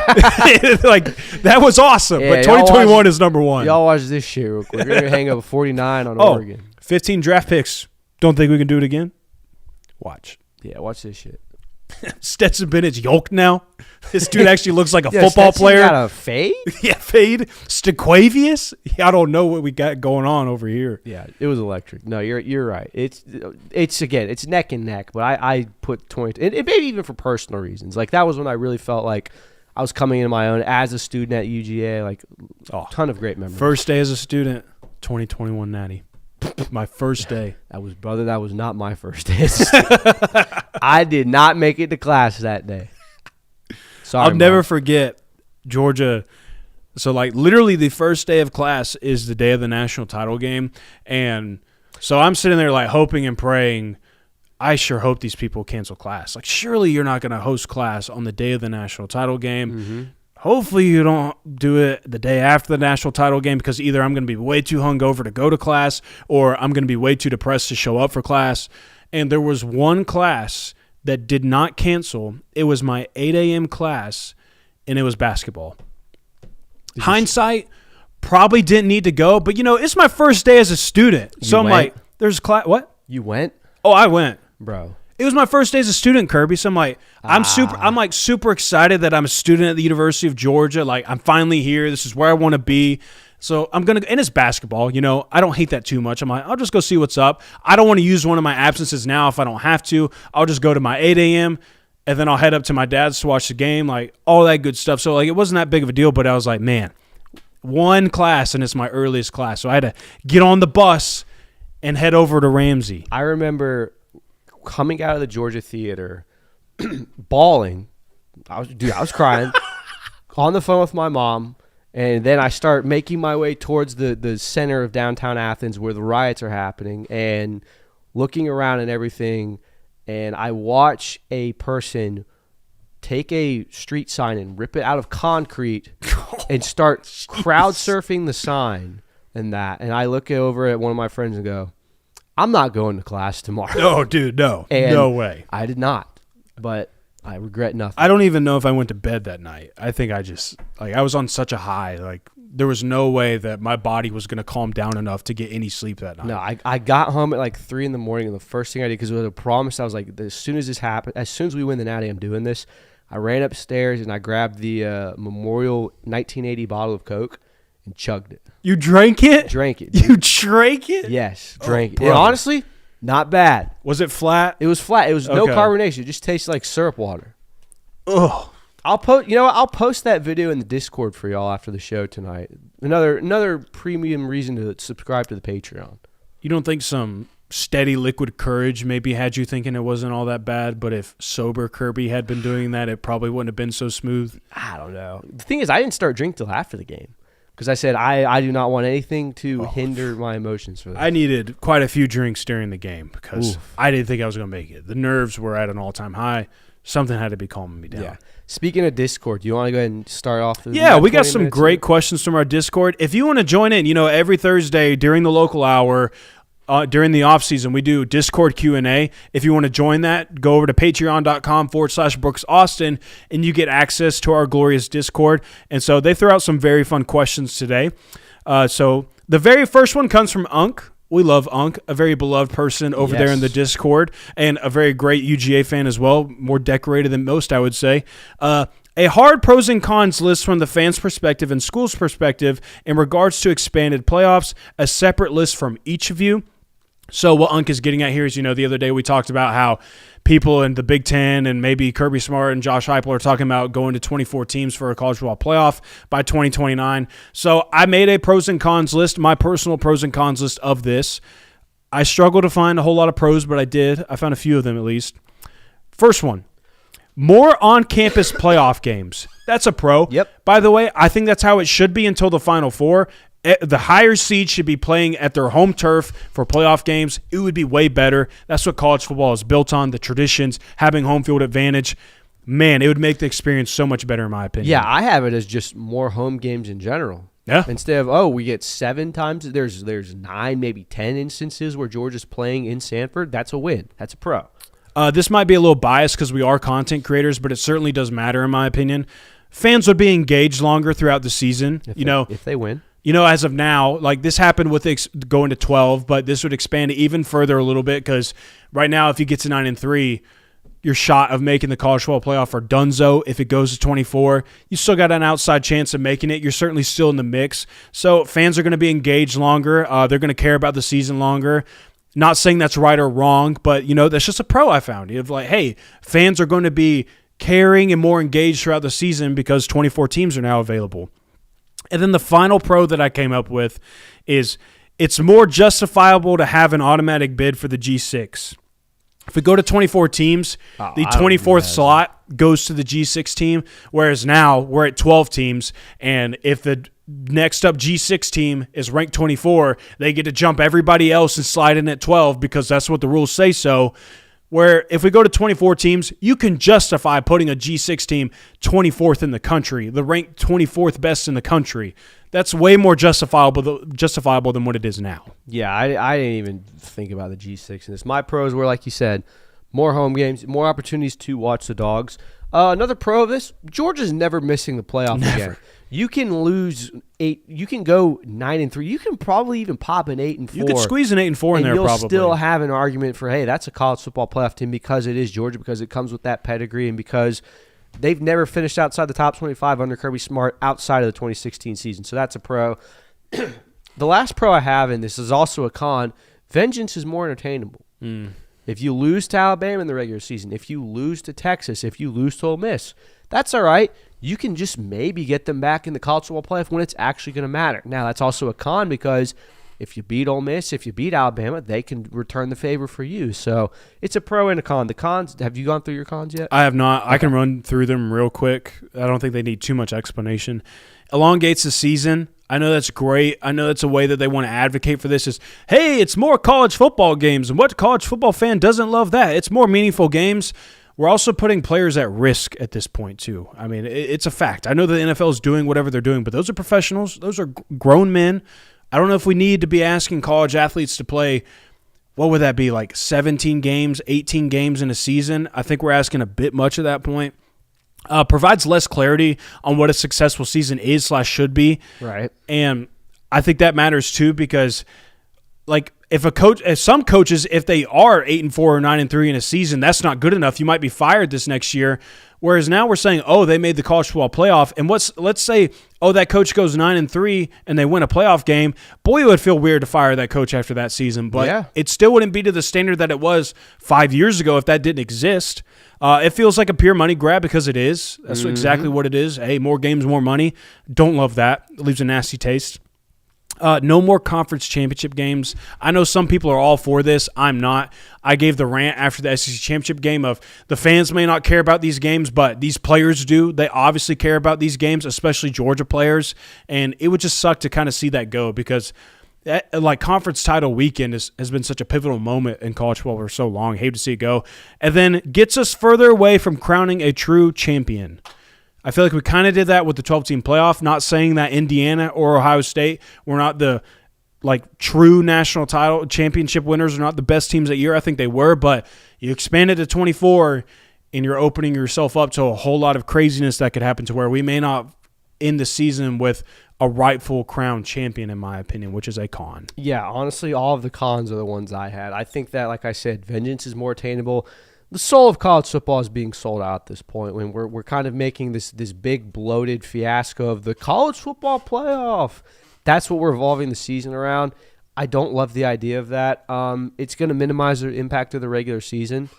Like, that was awesome. Yeah, but 2021 is number 1. Y'all watch this shit real quick. We're going to hang up a 49 on Oregon. 15 draft picks. Don't think we can do it again? Watch. Yeah, watch this shit. Stetson Bennett's yoked now. This dude actually looks like a football player. Got a fade? Yeah, fade. Staquavius? I don't know what we got going on over here. Yeah, it was electric. No, you're right. It's again, it's neck and neck. But I put 20, and maybe even for personal reasons. Like that was when I really felt like I was coming into my own as a student at UGA. Like, ton of great memories. First day as a student, 2021 Natty. My first day. That was not my first day. I did not make it to class that day. Sorry, I'll never Mom. forget Georgia. So, like, literally the first day of class is the day of the national title game. And so I'm sitting there, like, hoping and praying. I sure hope these people cancel class. Like, surely you're not going to host class on the day of the national title game. Mm-hmm. Hopefully you don't do it the day after the national title game, because either I'm going to be way too hungover to go to class or I'm going to be way too depressed to show up for class. And there was one class that did not cancel. It was my 8 a.m. class, and it was basketball. Hindsight, probably didn't need to go, but, it's my first day as a student. So I'm like, there's class. What? You went? Oh, I went. Bro. It was my first day as a student, Kirby. So I'm like, I'm super excited that I'm a student at the University of Georgia. Like, I'm finally here. This is where I want to be. So I'm going to, and it's basketball, I don't hate that too much. I'm like, I'll just go see what's up. I don't want to use one of my absences now if I don't have to. I'll just go to my 8 a.m. and then I'll head up to my dad's to watch the game, like all that good stuff. So, like, it wasn't that big of a deal, but I was like, man, one class, and it's my earliest class. So I had to get on the bus and head over to Ramsey. I remember coming out of the Georgia Theater, bawling. I was crying on the phone with my mom, and then I start making my way towards the center of downtown Athens where the riots are happening, and looking around and everything, and I watch a person take a street sign and rip it out of concrete and start crowd surfing the sign and that. And I look over at one of my friends and go, I'm not going to class tomorrow. No, dude, no. And no way. I did not, but I regret nothing. I don't even know if I went to bed that night. I think I just, I was on such a high. Like, there was no way that my body was going to calm down enough to get any sleep that night. No, I got home at like 3 a.m, and the first thing I did, because it was a promise, I was like, as soon as this happened, as soon as we win the Natty, I'm doing this. I ran upstairs and I grabbed the Memorial 1980 bottle of Coke and chugged it. You drank it? Drank it. Dude. You drank it? Yes, drank it. Bro. And honestly, not bad. Was it flat? It was flat. It was no Okay. carbonation. It just tasted like syrup water. Ugh. I'll post that video in the Discord for y'all after the show tonight. Another premium reason to subscribe to the Patreon. You don't think some steady liquid courage maybe had you thinking it wasn't all that bad, but if sober Kirby had been doing that, it probably wouldn't have been so smooth? I don't know. The thing is, I didn't start drinking till after the game because I said I do not want anything to hinder my emotions for this. I needed quite a few drinks during the game because Oof. I didn't think I was going to make it. The nerves were at an all-time high. Something had to be calming me down. Yeah. Speaking of Discord, do you want to go ahead and start off? Yeah, we got some great questions from our Discord. If you want to join in, every Thursday during the local hour, during the off season, we do Discord Q&A. If you want to join that, go over to patreon.com/Brooks Austin, and you get access to our glorious Discord. And so they throw out some very fun questions today. So the very first one comes from Unk. We love Unk, a very beloved person over there in the Discord, and a very great UGA fan as well, more decorated than most, I would say. A hard pros and cons list from the fans' perspective and school's perspective in regards to expanded playoffs, a separate list from each of you. So what Unk is getting at here is, the other day we talked about how people in the Big Ten and maybe Kirby Smart and Josh Heupel are talking about going to 24 teams for a college football playoff by 2029. So I made a pros and cons list, my personal pros and cons list of this. I struggled to find a whole lot of pros, but I did. I found a few of them at least. First one, more on-campus playoff games. That's a pro. Yep. By the way, I think that's how it should be until the Final Four. The higher seeds should be playing at their home turf for playoff games. It would be way better. That's what college football is built on, the traditions, having home field advantage. Man, it would make the experience so much better in my opinion. Yeah, I have it as just more home games in general. Yeah. Instead of, we get 7 times, there's 9, maybe 10 instances where Georgia's playing in Sanford. That's a win. That's a pro. This might be a little biased because we are content creators, but it certainly does matter in my opinion. Fans would be engaged longer throughout the season. If they win. As of now, like this happened with going to 12, but this would expand it even further a little bit because right now, if you get to 9-3, your shot of making the college football playoff are donezo. If it goes to 24, you still got an outside chance of making it. You're certainly still in the mix. So fans are going to be engaged longer. They're going to care about the season longer. Not saying that's right or wrong, but, that's just a pro I found. You're like, hey, fans are going to be caring and more engaged throughout the season because 24 teams are now available. And then the final pro that I came up with is it's more justifiable to have an automatic bid for the G6. If we go to 24 teams, the 24th slot goes to the G6 team, whereas now we're at 12 teams, and if the next up G6 team is ranked 24, they get to jump everybody else and slide in at 12 because that's what the rules say so. Where if we go to 24 teams, you can justify putting a G6 team 24th in the country, the ranked 24th best in the country. That's way more justifiable than what it is now. Yeah, I didn't even think about the G6 in this. My pros were, like you said, more home games, more opportunities to watch the Dogs. Another pro of this, Georgia's never missing the playoff again. You can lose 8. You can go 9-3. You can probably even pop an 8-4. You could squeeze an 8-4 in there, probably. And you'll still have an argument for, hey, that's a college football playoff team because it is Georgia, because it comes with that pedigree, and because they've never finished outside the top 25 under Kirby Smart outside of the 2016 season. So that's a pro. The last pro I have, and this is also a con, vengeance is more entertainable. If you lose to Alabama in the regular season, if you lose to Texas, if you lose to Ole Miss, that's all right. You can just maybe get them back in the college football playoff when it's actually going to matter. Now, that's also a con because if you beat Ole Miss, if you beat Alabama, they can return the favor for you. So it's a pro and a con. The cons, have you gone through your cons yet? I have not. Okay. I can run through them real quick. I don't think they need too much explanation. Elongates the season. I know that's great. I know that's a way that they want to advocate for this is, hey, it's more college football games. And what college football fan doesn't love that? It's more meaningful games. We're also putting players at risk at this point, too. I mean, it's a fact. I know the NFL is doing whatever they're doing, but those are professionals. Those are grown men. I don't know if we need to be asking college athletes to play, what would that be, like 17 games, 18 games in a season? I think we're asking a bit much at that point. Provides less clarity on what a successful season is / should be. Right. And I think that matters, too, because like if some coaches, if they are 8-4 or 9-3 in a season, that's not good enough. You might be fired this next year. Whereas now we're saying, oh, they made the college football playoff. And let's say, oh, that coach goes 9-3 and they win a playoff game. Boy, it would feel weird to fire that coach after that season. But It still wouldn't be to the standard that it was 5 years ago if that didn't exist. It feels like a pure money grab because it is. That's exactly what it is. Hey, more games, more money. Don't love that. It leaves a nasty taste. No more conference championship games. I know some people are all for this. I'm not. I gave the rant after the SEC championship game of the fans may not care about these games, but these players do. They obviously care about these games, especially Georgia players. And it would just suck to kind of see that go because like conference title weekend has been such a pivotal moment in college football for so long. Hate to see it go. And then gets us further away from crowning a true champion. I feel like we kind of did that with the 12-team playoff, not saying that Indiana or Ohio State were not the true national title championship winners, are not the best teams that year. I think they were, but you expanded to 24 and you're opening yourself up to a whole lot of craziness that could happen to where we may not end the season with a rightful crown champion, in my opinion, which is a con. Yeah, honestly, all of the cons are the ones I had. I think that, like I said, vengeance is more attainable. The soul of college football is being sold out at this point when we're kind of making this big bloated fiasco of the college football playoff. That's what we're evolving the season around. I don't love the idea of that. It's going to minimize the impact of the regular season.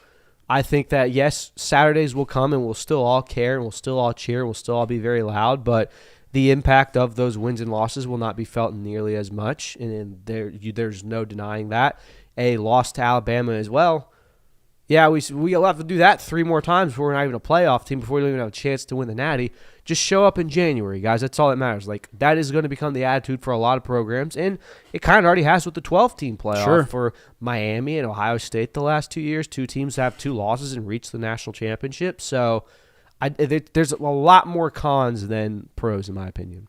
I think that, yes, Saturdays will come and we'll still all care and we'll still all cheer and we'll still all be very loud, but the impact of those wins and losses will not be felt nearly as much, and there's no denying that. A loss to Alabama as well. Yeah, we'll have to do that 3 more times before we're not even a playoff team, before we don't even have a chance to win the Natty. Just show up in January, guys. That's all that matters. Like, that is going to become the attitude for a lot of programs, and it kind of already has with the 12-team playoff for Miami and Ohio State the last 2 years. 2 teams have 2 losses and reach the national championship. So there's a lot more cons than pros, in my opinion.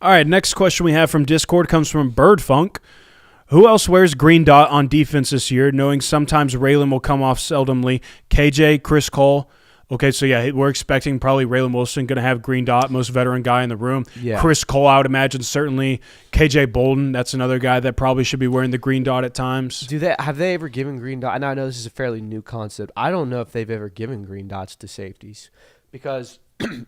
All right, next question we have from Discord comes from Bird Funk. Who else wears green dot on defense this year, knowing sometimes Raylan will come off seldomly? KJ, Chris Cole. Okay, so yeah, we're expecting probably Raylan Wilson going to have green dot, most veteran guy in the room. Yeah. Chris Cole, I would imagine, certainly. KJ Bolden, that's another guy that probably should be wearing the green dot at times. Have they ever given green dot? And I know this is a fairly new concept. I don't know if they've ever given green dots to safeties because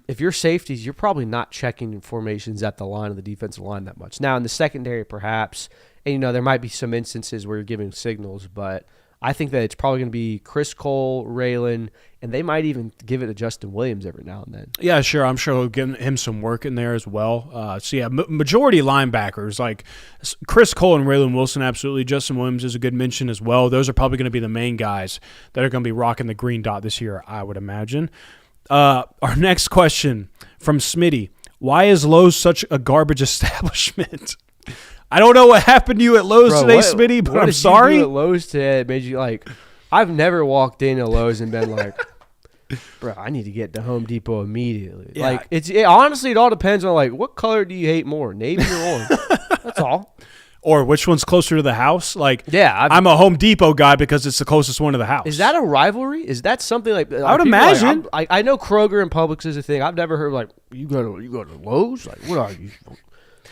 if you're safeties, you're probably not checking formations at the line of the defensive line that much. Now, in the secondary, perhaps, and there might be some instances where you're giving signals, but I think that it's probably going to be Chris Cole, Raylan, and they might even give it to Justin Williams every now and then. Yeah, sure. I'm sure he'll give him some work in there as well. Majority linebackers like Chris Cole and Raylan Wilson, absolutely. Justin Williams is a good mention as well. Those are probably going to be the main guys that are going to be rocking the green dot this year, I would imagine. Our next question from Smitty. Why is Lowe's such a garbage establishment? I don't know what happened to you at Lowe's today, Smitty, but I'm sorry. What did you do at Lowe's today that made you like, I've never walked into Lowe's and been like, bro, I need to get to Home Depot immediately. Yeah. Like, honestly, it all depends on, like, what color do you hate more, navy or orange? That's all. Or which one's closer to the house? Like, yeah, I'm a Home Depot guy because it's the closest one to the house. Is that a rivalry? Is that something like I would imagine. Like, I know Kroger and Publix is a thing. I've never heard like you go to Lowe's. Like, what are you?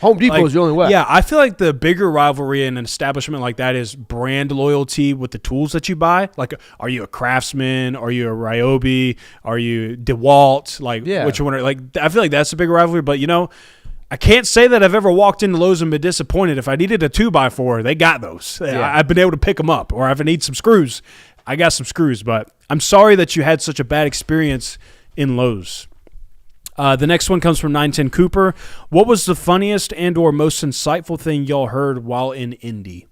Home Depot is the only way. Yeah, I feel like the bigger rivalry in an establishment like that is brand loyalty with the tools that you buy. Like, are you a Craftsman? Are you a Ryobi? Are you DeWalt? Like, which one? I feel like that's a bigger rivalry. But I can't say that I've ever walked into Lowe's and been disappointed. If I needed a 2x4, they got those. Yeah. I've been able to pick them up. Or if I need some screws, I got some screws. But I'm sorry that you had such a bad experience in Lowe's. The next one comes from 910 Cooper. What was the funniest and or most insightful thing y'all heard while in Indy?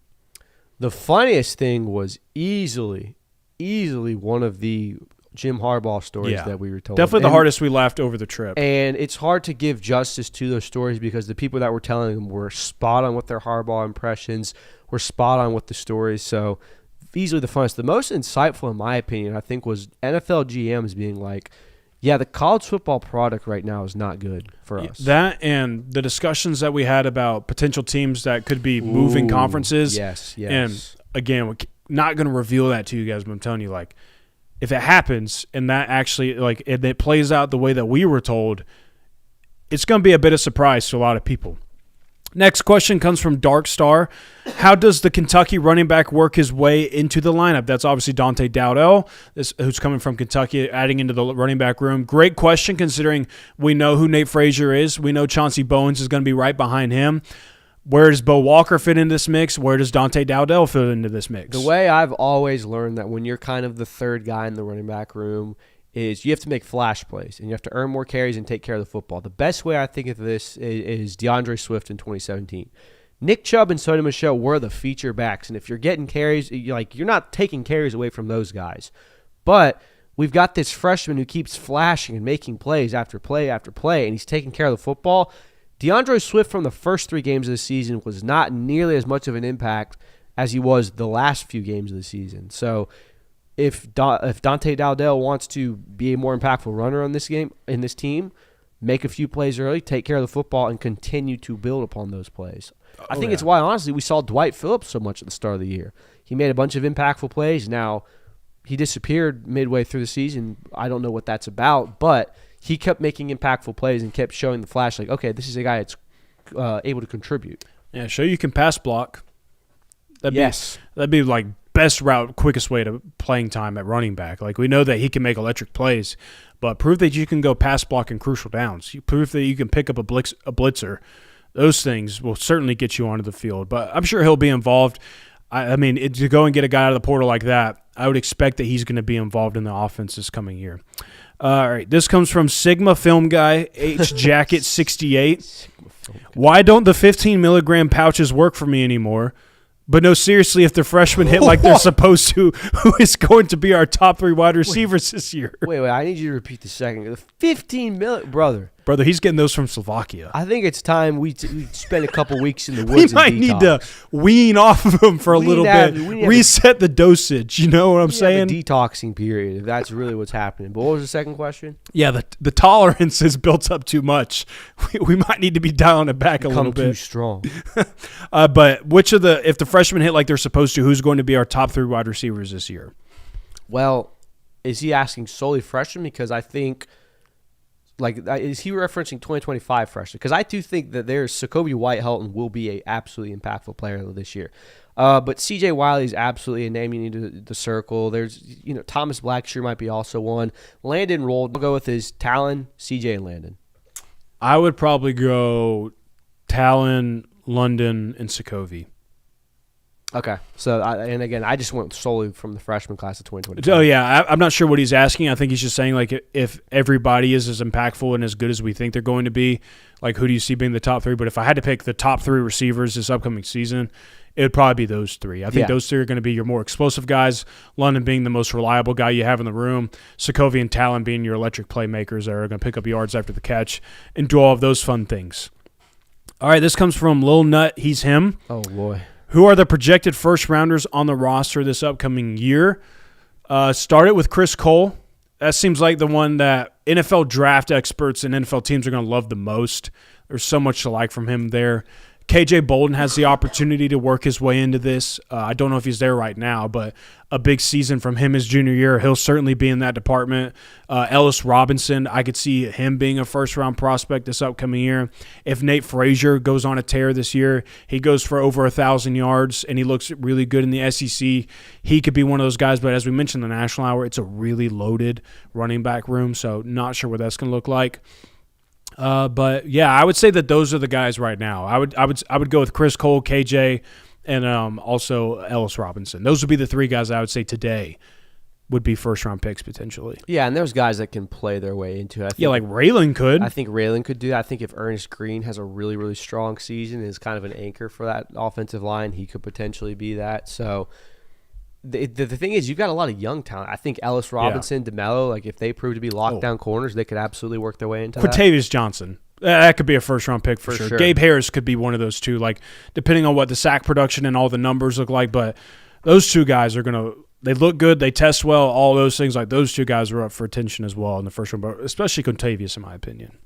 The funniest thing was easily one of the Jim Harbaugh stories that we were told. Definitely the hardest we laughed over the trip. And it's hard to give justice to those stories because the people that were telling them were spot on with their Harbaugh impressions, were spot on with the stories. So easily the funnest. The most insightful, in my opinion, I think, was NFL GMs being like, yeah, the college football product right now is not good for us. That and the discussions that we had about potential teams that could be moving conferences. Yes. And again, we're not going to reveal that to you guys, but I'm telling you, like, if it happens and that actually, like, it plays out the way that we were told, it's going to be a bit of surprise to a lot of people. Next question comes from Dark Star. How does the Kentucky running back work his way into the lineup? That's obviously Dante Dowdell, who's coming from Kentucky, adding into the running back room. Great question, considering we know who Nate Frazier is. We know Chauncey Bowens is going to be right behind him. Where does Bo Walker fit into this mix? Where does Dante Dowdell fit into this mix? The way I've always learned that when you're kind of the third guy in the running back room is you have to make flash plays, and you have to earn more carries and take care of the football. The best way I think of this is DeAndre Swift in 2017. Nick Chubb and Sonny Michel were the feature backs, and if you're getting carries, you're not taking carries away from those guys. But we've got this freshman who keeps flashing and making plays after play after play, and he's taking care of the football. DeAndre Swift from the first 3 games of the season was not nearly as much of an impact as he was the last few games of the season. So if Dante Dowdell wants to be a more impactful runner in this team, make a few plays early, take care of the football, and continue to build upon those plays. I think it's why, honestly, we saw Dwight Phillips so much at the start of the year. He made a bunch of impactful plays. Now, he disappeared midway through the season. I don't know what that's about, but he kept making impactful plays and kept showing the flash, like, okay, this is a guy that's able to contribute. Yeah, show you can pass block. That'd be like best route, quickest way to playing time at running back. Like, we know that he can make electric plays, but prove that you can go pass block in crucial downs. You prove that you can pick up a blitzer. Those things will certainly get you onto the field, but I'm sure he'll be involved. I mean, to go and get a guy out of the portal like that, I would expect that he's going to be involved in the offense this coming year. All right, this comes from Sigma Film Guy, H Jacket 68. Why don't the 15 milligram pouches work for me anymore? But no, seriously, if the freshmen hit like they're supposed to, who is going to be our top 3 wide receivers this year? Wait, I need you to repeat the second. The 15 million, brother. Brother, he's getting those from Slovakia. I think it's time we spend a couple weeks in the woods. We might need to wean off of him for a little bit. Reset the dosage. You know what I'm saying? The detoxing period, if that's really what's happening. But what was the second question? Yeah, the tolerance is built up too much. We might need to be dialing it back a little bit. Become too strong. But if the freshmen hit like they're supposed to, who's going to be our top 3 wide receivers this year? Well, is he asking solely freshmen? Because I think, is he referencing 2025 freshmen? Because I do think that there's Jacoby White-Helton will be a absolutely impactful player this year. But C.J. Wiley is absolutely a name you need to circle. There's, Thomas Blackshear might be also one. Landon Rolled. I'll go with his Talon, C.J. and Landon. I would probably go Talon, London, and Sokovie. Okay. So, and again, I just went solely from the freshman class of 2022. Oh, yeah. I'm not sure what he's asking. I think he's just saying, like, if everybody is as impactful and as good as we think they're going to be, like, who do you see being the top three? But if I had to pick the top three receivers this upcoming season, it would probably be those three. I think those three are going to be your more explosive guys, London being the most reliable guy you have in the room, Sokovia and Talon being your electric playmakers that are going to pick up yards after the catch and do all of those fun things. All right, this comes from Lil Nut. He's him. Oh, boy. Who are the projected first-rounders on the roster this upcoming year? Start it with Chris Cole. That seems like the one that NFL draft experts and NFL teams are going to love the most. There's so much to like from him there. KJ Bolden has the opportunity to work his way into this. I don't know if he's there right now, but a big season from him his junior year. He'll certainly be in that department. Ellis Robinson, I could see him being a first-round prospect this upcoming year. If Nate Frazier goes on a tear this year, he goes for over 1,000 yards, and he looks really good in the SEC. He could be one of those guys, but as we mentioned in the National Hour, it's a really loaded running back room, so not sure what that's going to look like. But yeah, I would say that those are the guys right now. I would go with Chris Cole, KJ, and also Ellis Robinson. Those would be the three guys I would say today would be first-round picks potentially. Yeah, and there's guys that can play their way into it. Yeah, like Raylan could. I think Raylan could do that. I think if Ernest Green has a really, really strong season and is kind of an anchor for that offensive line, he could potentially be that. So the thing is, you've got a lot of young talent. I think Ellis Robinson, DeMello, like if they prove to be lockdown corners, they could absolutely work their way into that. Quintavious Johnson. That could be a first-round pick for sure. Gabe Harris could be one of those two, like depending on what the sack production and all the numbers look like. But those two guys are going to – they look good. They test well, all those things. Like those two guys are up for attention as well in the first round, but especially Quintavious in my opinion.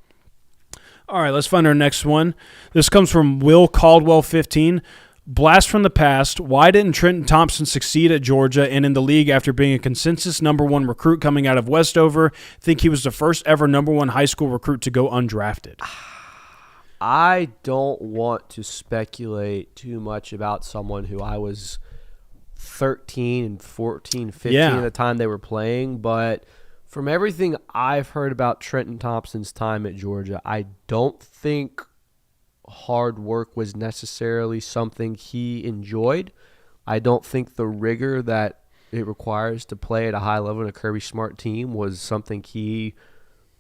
All right, let's find our next one. This comes from Will Caldwell 15. Blast from the past. Why didn't Trenton Thompson succeed at Georgia and in the league after being a consensus number one recruit coming out of Westover? Think he was the first ever number one high school recruit to go undrafted. I don't want to speculate too much about someone who I was 13 and 14, 15 at the time they were playing, but from everything I've heard about Trenton Thompson's time at Georgia, I don't think hard work was necessarily something he enjoyed. I don't think the rigor that it requires to play at a high level in a Kirby Smart team was something he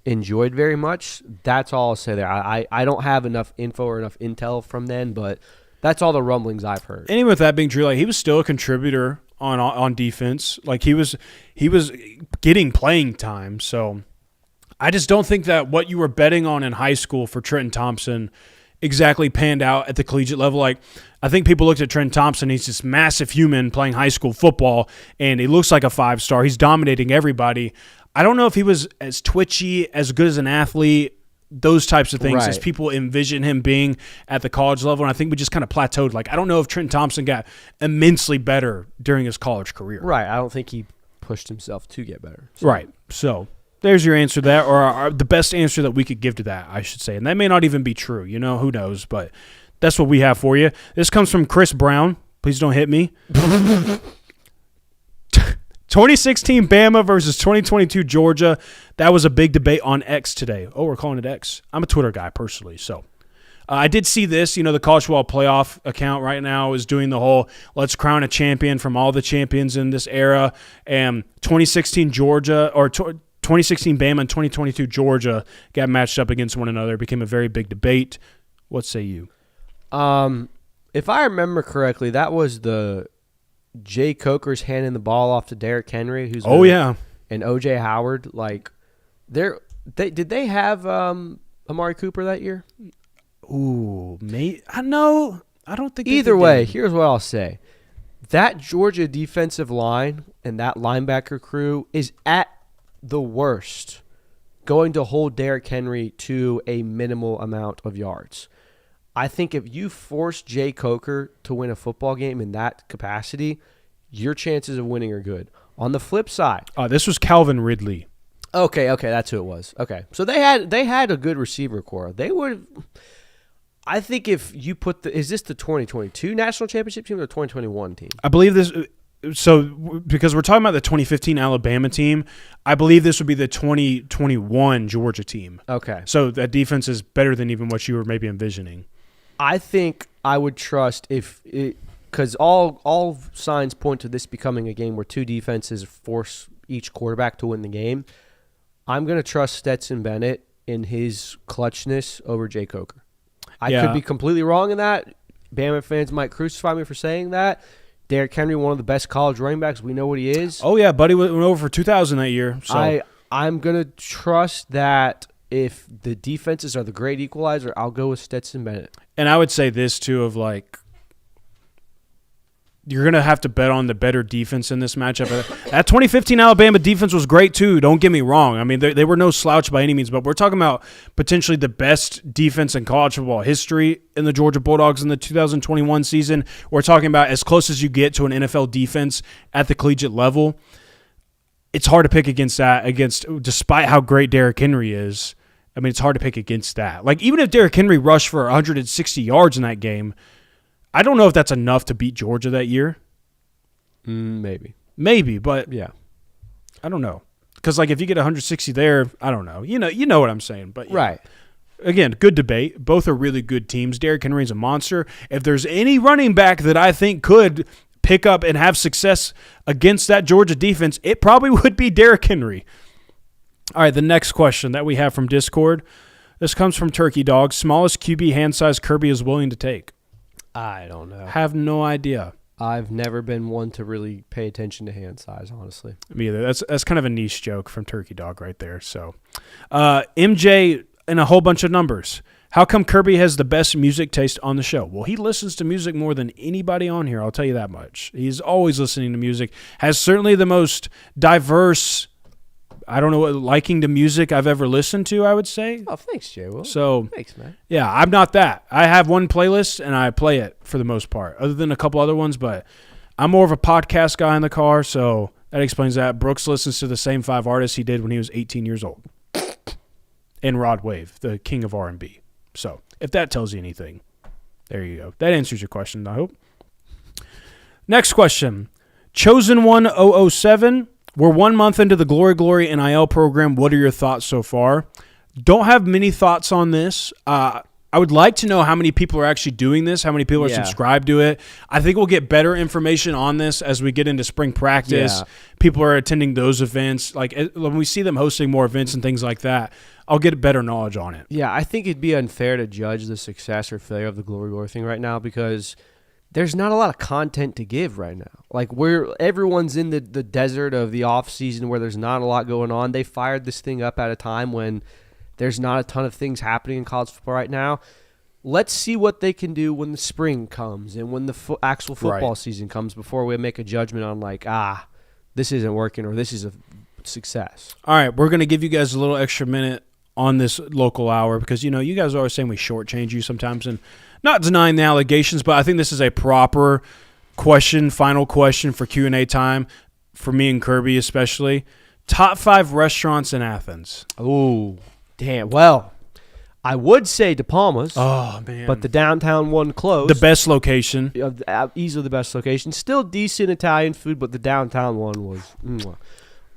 enjoyed very much. That's all I'll say there. I don't have enough info or enough intel from then, but that's all the rumblings I've heard. And even with that being true, like he was still a contributor on defense. Like he was getting playing time. So I just don't think that what you were betting on in high school for Trenton Thompson exactly panned out at the collegiate level. Like I think people looked at Trenton Thompson. He's this massive human playing high school football, and he looks like a 5-star. He's dominating everybody. I don't know if he was as twitchy, as good as an athlete, those types of things as people envision him being at the college level. And I think we just kind of plateaued. Like I don't know if Trenton Thompson got immensely better during his college career. Right. I don't think he pushed himself to get better. So. Right. So there's your answer to that, or the best answer that we could give to that, I should say. And that may not even be true. You know, who knows? But that's what we have for you. This comes from Chris Brown. Please don't hit me. 2016 Bama versus 2022 Georgia. That was a big debate on X today. Oh, we're calling it X. I'm a Twitter guy personally, so I did see this. You know, the College Football Playoff account right now is doing the whole let's crown a champion from all the champions in this era. And 2016 Georgia or 2016 Bama and 2022 Georgia got matched up against one another. It became a very big debate. What say you? If I remember correctly, that was the Jay Coker's handing the ball off to Derrick Henry, who's and O.J. Howard. Like, did they have Amari Cooper that year? Ooh, mate. I don't think. Either way, here's what I'll say: that Georgia defensive line and that linebacker crew is at the worst going to hold Derrick Henry to a minimal amount of yards. I think if you force Jay Coker to win a football game in that capacity, your chances of winning are good. On the flip side, this was Calvin Ridley. Okay, that's who it was. Okay, so they had a good receiver core. They would. I think if you put is this the 2022 national championship team or the 2021 team? I believe this. So because we're talking about the 2015 Alabama team, I believe this would be the 2021 Georgia team. Okay, so that defense is better than even what you were maybe envisioning. I think I would trust if because all signs point to this becoming a game where two defenses force each quarterback to win the game. I'm going to trust Stetson Bennett in his clutchness over Jay Coker. I could be completely wrong in that. Bama fans might crucify me for saying that. Derrick Henry, one of the best college running backs. We know what he is. Oh, yeah. Buddy went over for 2,000 that year. So I'm going to trust that if the defenses are the great equalizer, I'll go with Stetson Bennett. And I would say this, too, of like, you're going to have to bet on the better defense in this matchup. That 2015 Alabama defense was great, too. Don't get me wrong. I mean, they were no slouch by any means, but we're talking about potentially the best defense in college football history in the Georgia Bulldogs in the 2021 season. We're talking about as close as you get to an NFL defense at the collegiate level. It's hard to pick against that, despite how great Derrick Henry is. I mean, it's hard to pick against that. Like, even if Derrick Henry rushed for 160 yards in that game, I don't know if that's enough to beat Georgia that year. Maybe, but yeah, I don't know. Because like if you get 160 there, I don't know. You know what I'm saying. But yeah. Right. Again, good debate. Both are really good teams. Derrick Henry's a monster. If there's any running back that I think could pick up and have success against that Georgia defense, it probably would be Derrick Henry. All right, the next question that we have from Discord. This comes from Turkey Dog. Smallest QB hand size Kirby is willing to take. I don't know. Have no idea. I've never been one to really pay attention to hand size, honestly. Me either. That's kind of a niche joke from Turkey Dog right there. So, MJ and a whole bunch of numbers. How come Kirby has the best music taste on the show? Well, he listens to music more than anybody on here. I'll tell you that much. He's always listening to music. Has certainly the most diverse, I don't know what liking to music I've ever listened to, I would say. Oh, thanks, JWill. So, thanks, man. Yeah, I'm not that. I have one playlist, and I play it for the most part, other than a couple other ones, but I'm more of a podcast guy in the car, so that explains that. Brooks listens to the same 5 artists he did when he was 18 years old. And Rod Wave, the king of R&B. So, if that tells you anything, there you go. That answers your question, I hope. Next question. Chosen 1007. We're 1 month into the Glory NIL program. What are your thoughts so far? Don't have many thoughts on this. I would like to know how many people are actually doing this, how many people are subscribed to it. I think we'll get better information on this as we get into spring practice. Yeah. People are attending those events. Like when we see them hosting more events and things like that, I'll get better knowledge on it. Yeah, I think it'd be unfair to judge the success or failure of the Glory thing right now because there's not a lot of content to give right now. Like everyone's in the desert of the off season where there's not a lot going on. They fired this thing up at a time when there's not a ton of things happening in college football right now. Let's see what they can do when the spring comes and when the actual football season comes before we make a judgment on like, this isn't working or this is a success. All right, we're going to give you guys a little extra minute on this local hour because, you guys are always saying we shortchange you sometimes and not denying the allegations, but I think this is a proper question, final question for Q&A time for me and Kirby especially. Top 5 restaurants in Athens. Oh, damn. Well, I would say De Palma's. Oh, man. But the downtown one closed. The best location. Easily the best location. Still decent Italian food, but the downtown one was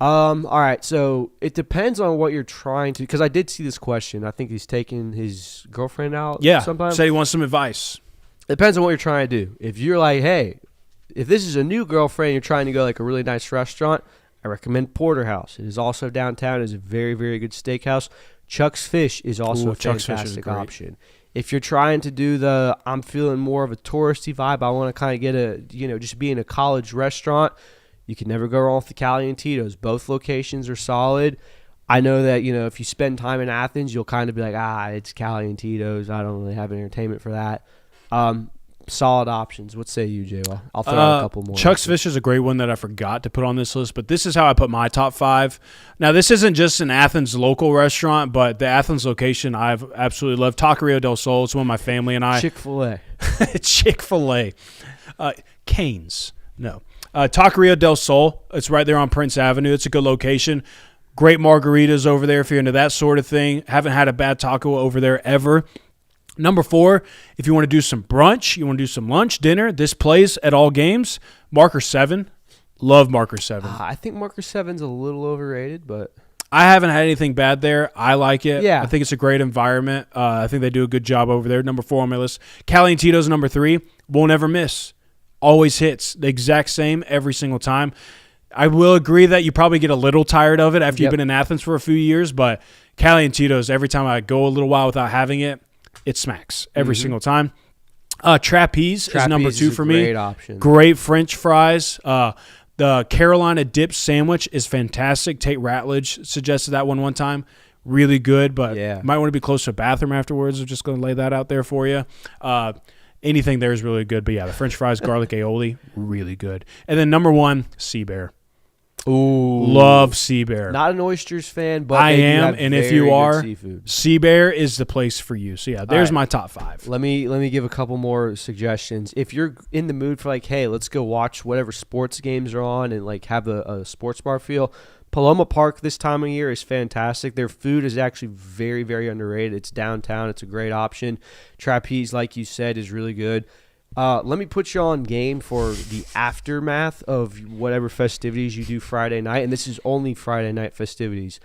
all right, so it depends on what you're trying to – because I did see this question. I think he's taking his girlfriend out sometime. Say he wants some advice. It depends on what you're trying to do. If you're like, hey, if this is a new girlfriend, you're trying to go like a really nice restaurant, I recommend Porterhouse. It is also downtown. It is a very, very good steakhouse. Chuck's Fish is also a fantastic option. If you're trying to do I'm feeling more of a touristy vibe, I want to kind of get just be in a college restaurant – you can never go wrong with the Cali and Tito's. Both locations are solid. I know that, if you spend time in Athens, you'll kind of be like, it's Cali and Tito's. I don't really have entertainment for that. Solid options. What say you, JWill? I'll throw out a couple more. Chuck's Fish is a great one that I forgot to put on this list, but this is how I put my top 5. Now, this isn't just an Athens local restaurant, but the Athens location I've absolutely loved. Taqueria del Sol. It's one of my family and I. Chick-fil-A. Chick-fil-A. Cane's. No. Taqueria del Sol. It's right there on Prince Avenue. It's a good location. Great margaritas over there if you're into that sort of thing. Haven't had a bad taco over there ever. Number 4, if you want to do some brunch, you want to do some lunch, dinner, this plays at all games. Marker 7. Love Marker 7. I think Marker 7's a little overrated, but I haven't had anything bad there. I like it. Yeah. I think it's a great environment. I think they do a good job over there. Number 4 on my list. Cali and Tito's number 3. Won't ever miss. always hits the exact same every single time. I will agree that you probably get a little tired of it after you've been in Athens for a few years, but Cali and Tito's, every time I go a little while without having it, it smacks every single time. Trapeze is number 2 for me. Great option. Great French fries. The Carolina dip sandwich is fantastic. Tate Ratledge suggested that one time. Really good, but might want to be close to a bathroom afterwards. I'm just going to lay that out there for you. Anything there is really good. But, yeah, the French fries, garlic aioli, really good. And then number 1, Sea Bear. Ooh. Love Sea Bear. Not an oysters fan, but I am, and if you are, seafood. Sea Bear is the place for you. So, yeah, there's my top 5. Let me give a couple more suggestions. If you're in the mood for like, hey, let's go watch whatever sports games are on and like have a sports bar feel, Paloma Park this time of year is fantastic. Their food is actually very, very underrated. It's downtown. It's a great option. Trapeze, like you said, is really good. Let me put you on game for the aftermath of whatever festivities you do Friday night, and this is only Friday night festivities.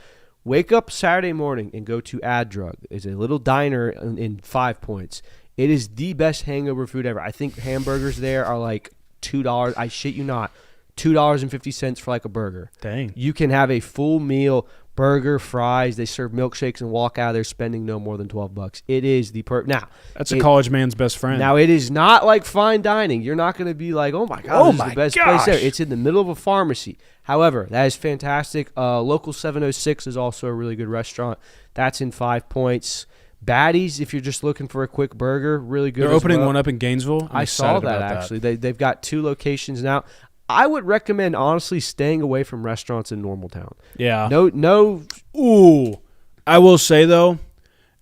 Wake up Saturday morning and go to Ad Drug. It's a little diner in 5 Points. It is the best hangover food ever. I think hamburgers there are like $2. I shit you not. $2.50 for like a burger. Dang. You can have a full meal, burger, fries. They serve milkshakes and walk out of there spending no more than $12. It is the now. That's a college man's best friend. Now it is not like fine dining. You're not going to be like, oh my god, this is the best place there. It's in the middle of a pharmacy. However, that is fantastic. Local 706 is also a really good restaurant. That's in 5 Points. Baddies, if you're just looking for a quick burger, really good. They're opening one up in Gainesville. I saw that actually. They've got 2 locations now. I would recommend, honestly, staying away from restaurants in Normaltown. Yeah. No. Ooh. I will say, though,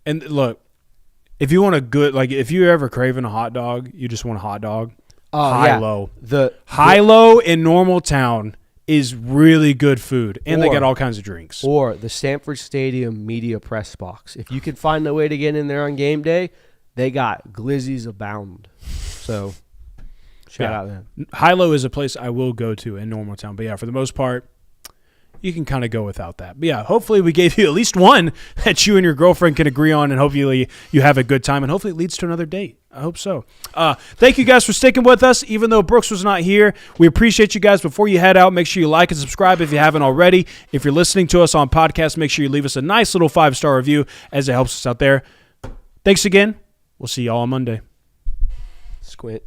and look, if you want a good, like, if you're ever craving a hot dog, you just want a hot dog, High-Low. High-Low in Normaltown is really good food, and they got all kinds of drinks. Or the Sanford Stadium Media Press Box. If you can find a way to get in there on game day, they got glizzies abound. So... shout out them. High-Low is a place I will go to in Normaltown. But, yeah, for the most part, you can kind of go without that. But, yeah, hopefully we gave you at least one that you and your girlfriend can agree on, and hopefully you have a good time, and hopefully it leads to another date. I hope so. Thank you guys for sticking with us, even though Brooks was not here. We appreciate you guys. Before you head out, make sure you like and subscribe if you haven't already. If you're listening to us on podcast, make sure you leave us a nice little 5-star review as it helps us out there. Thanks again. We'll see you all on Monday. Squint.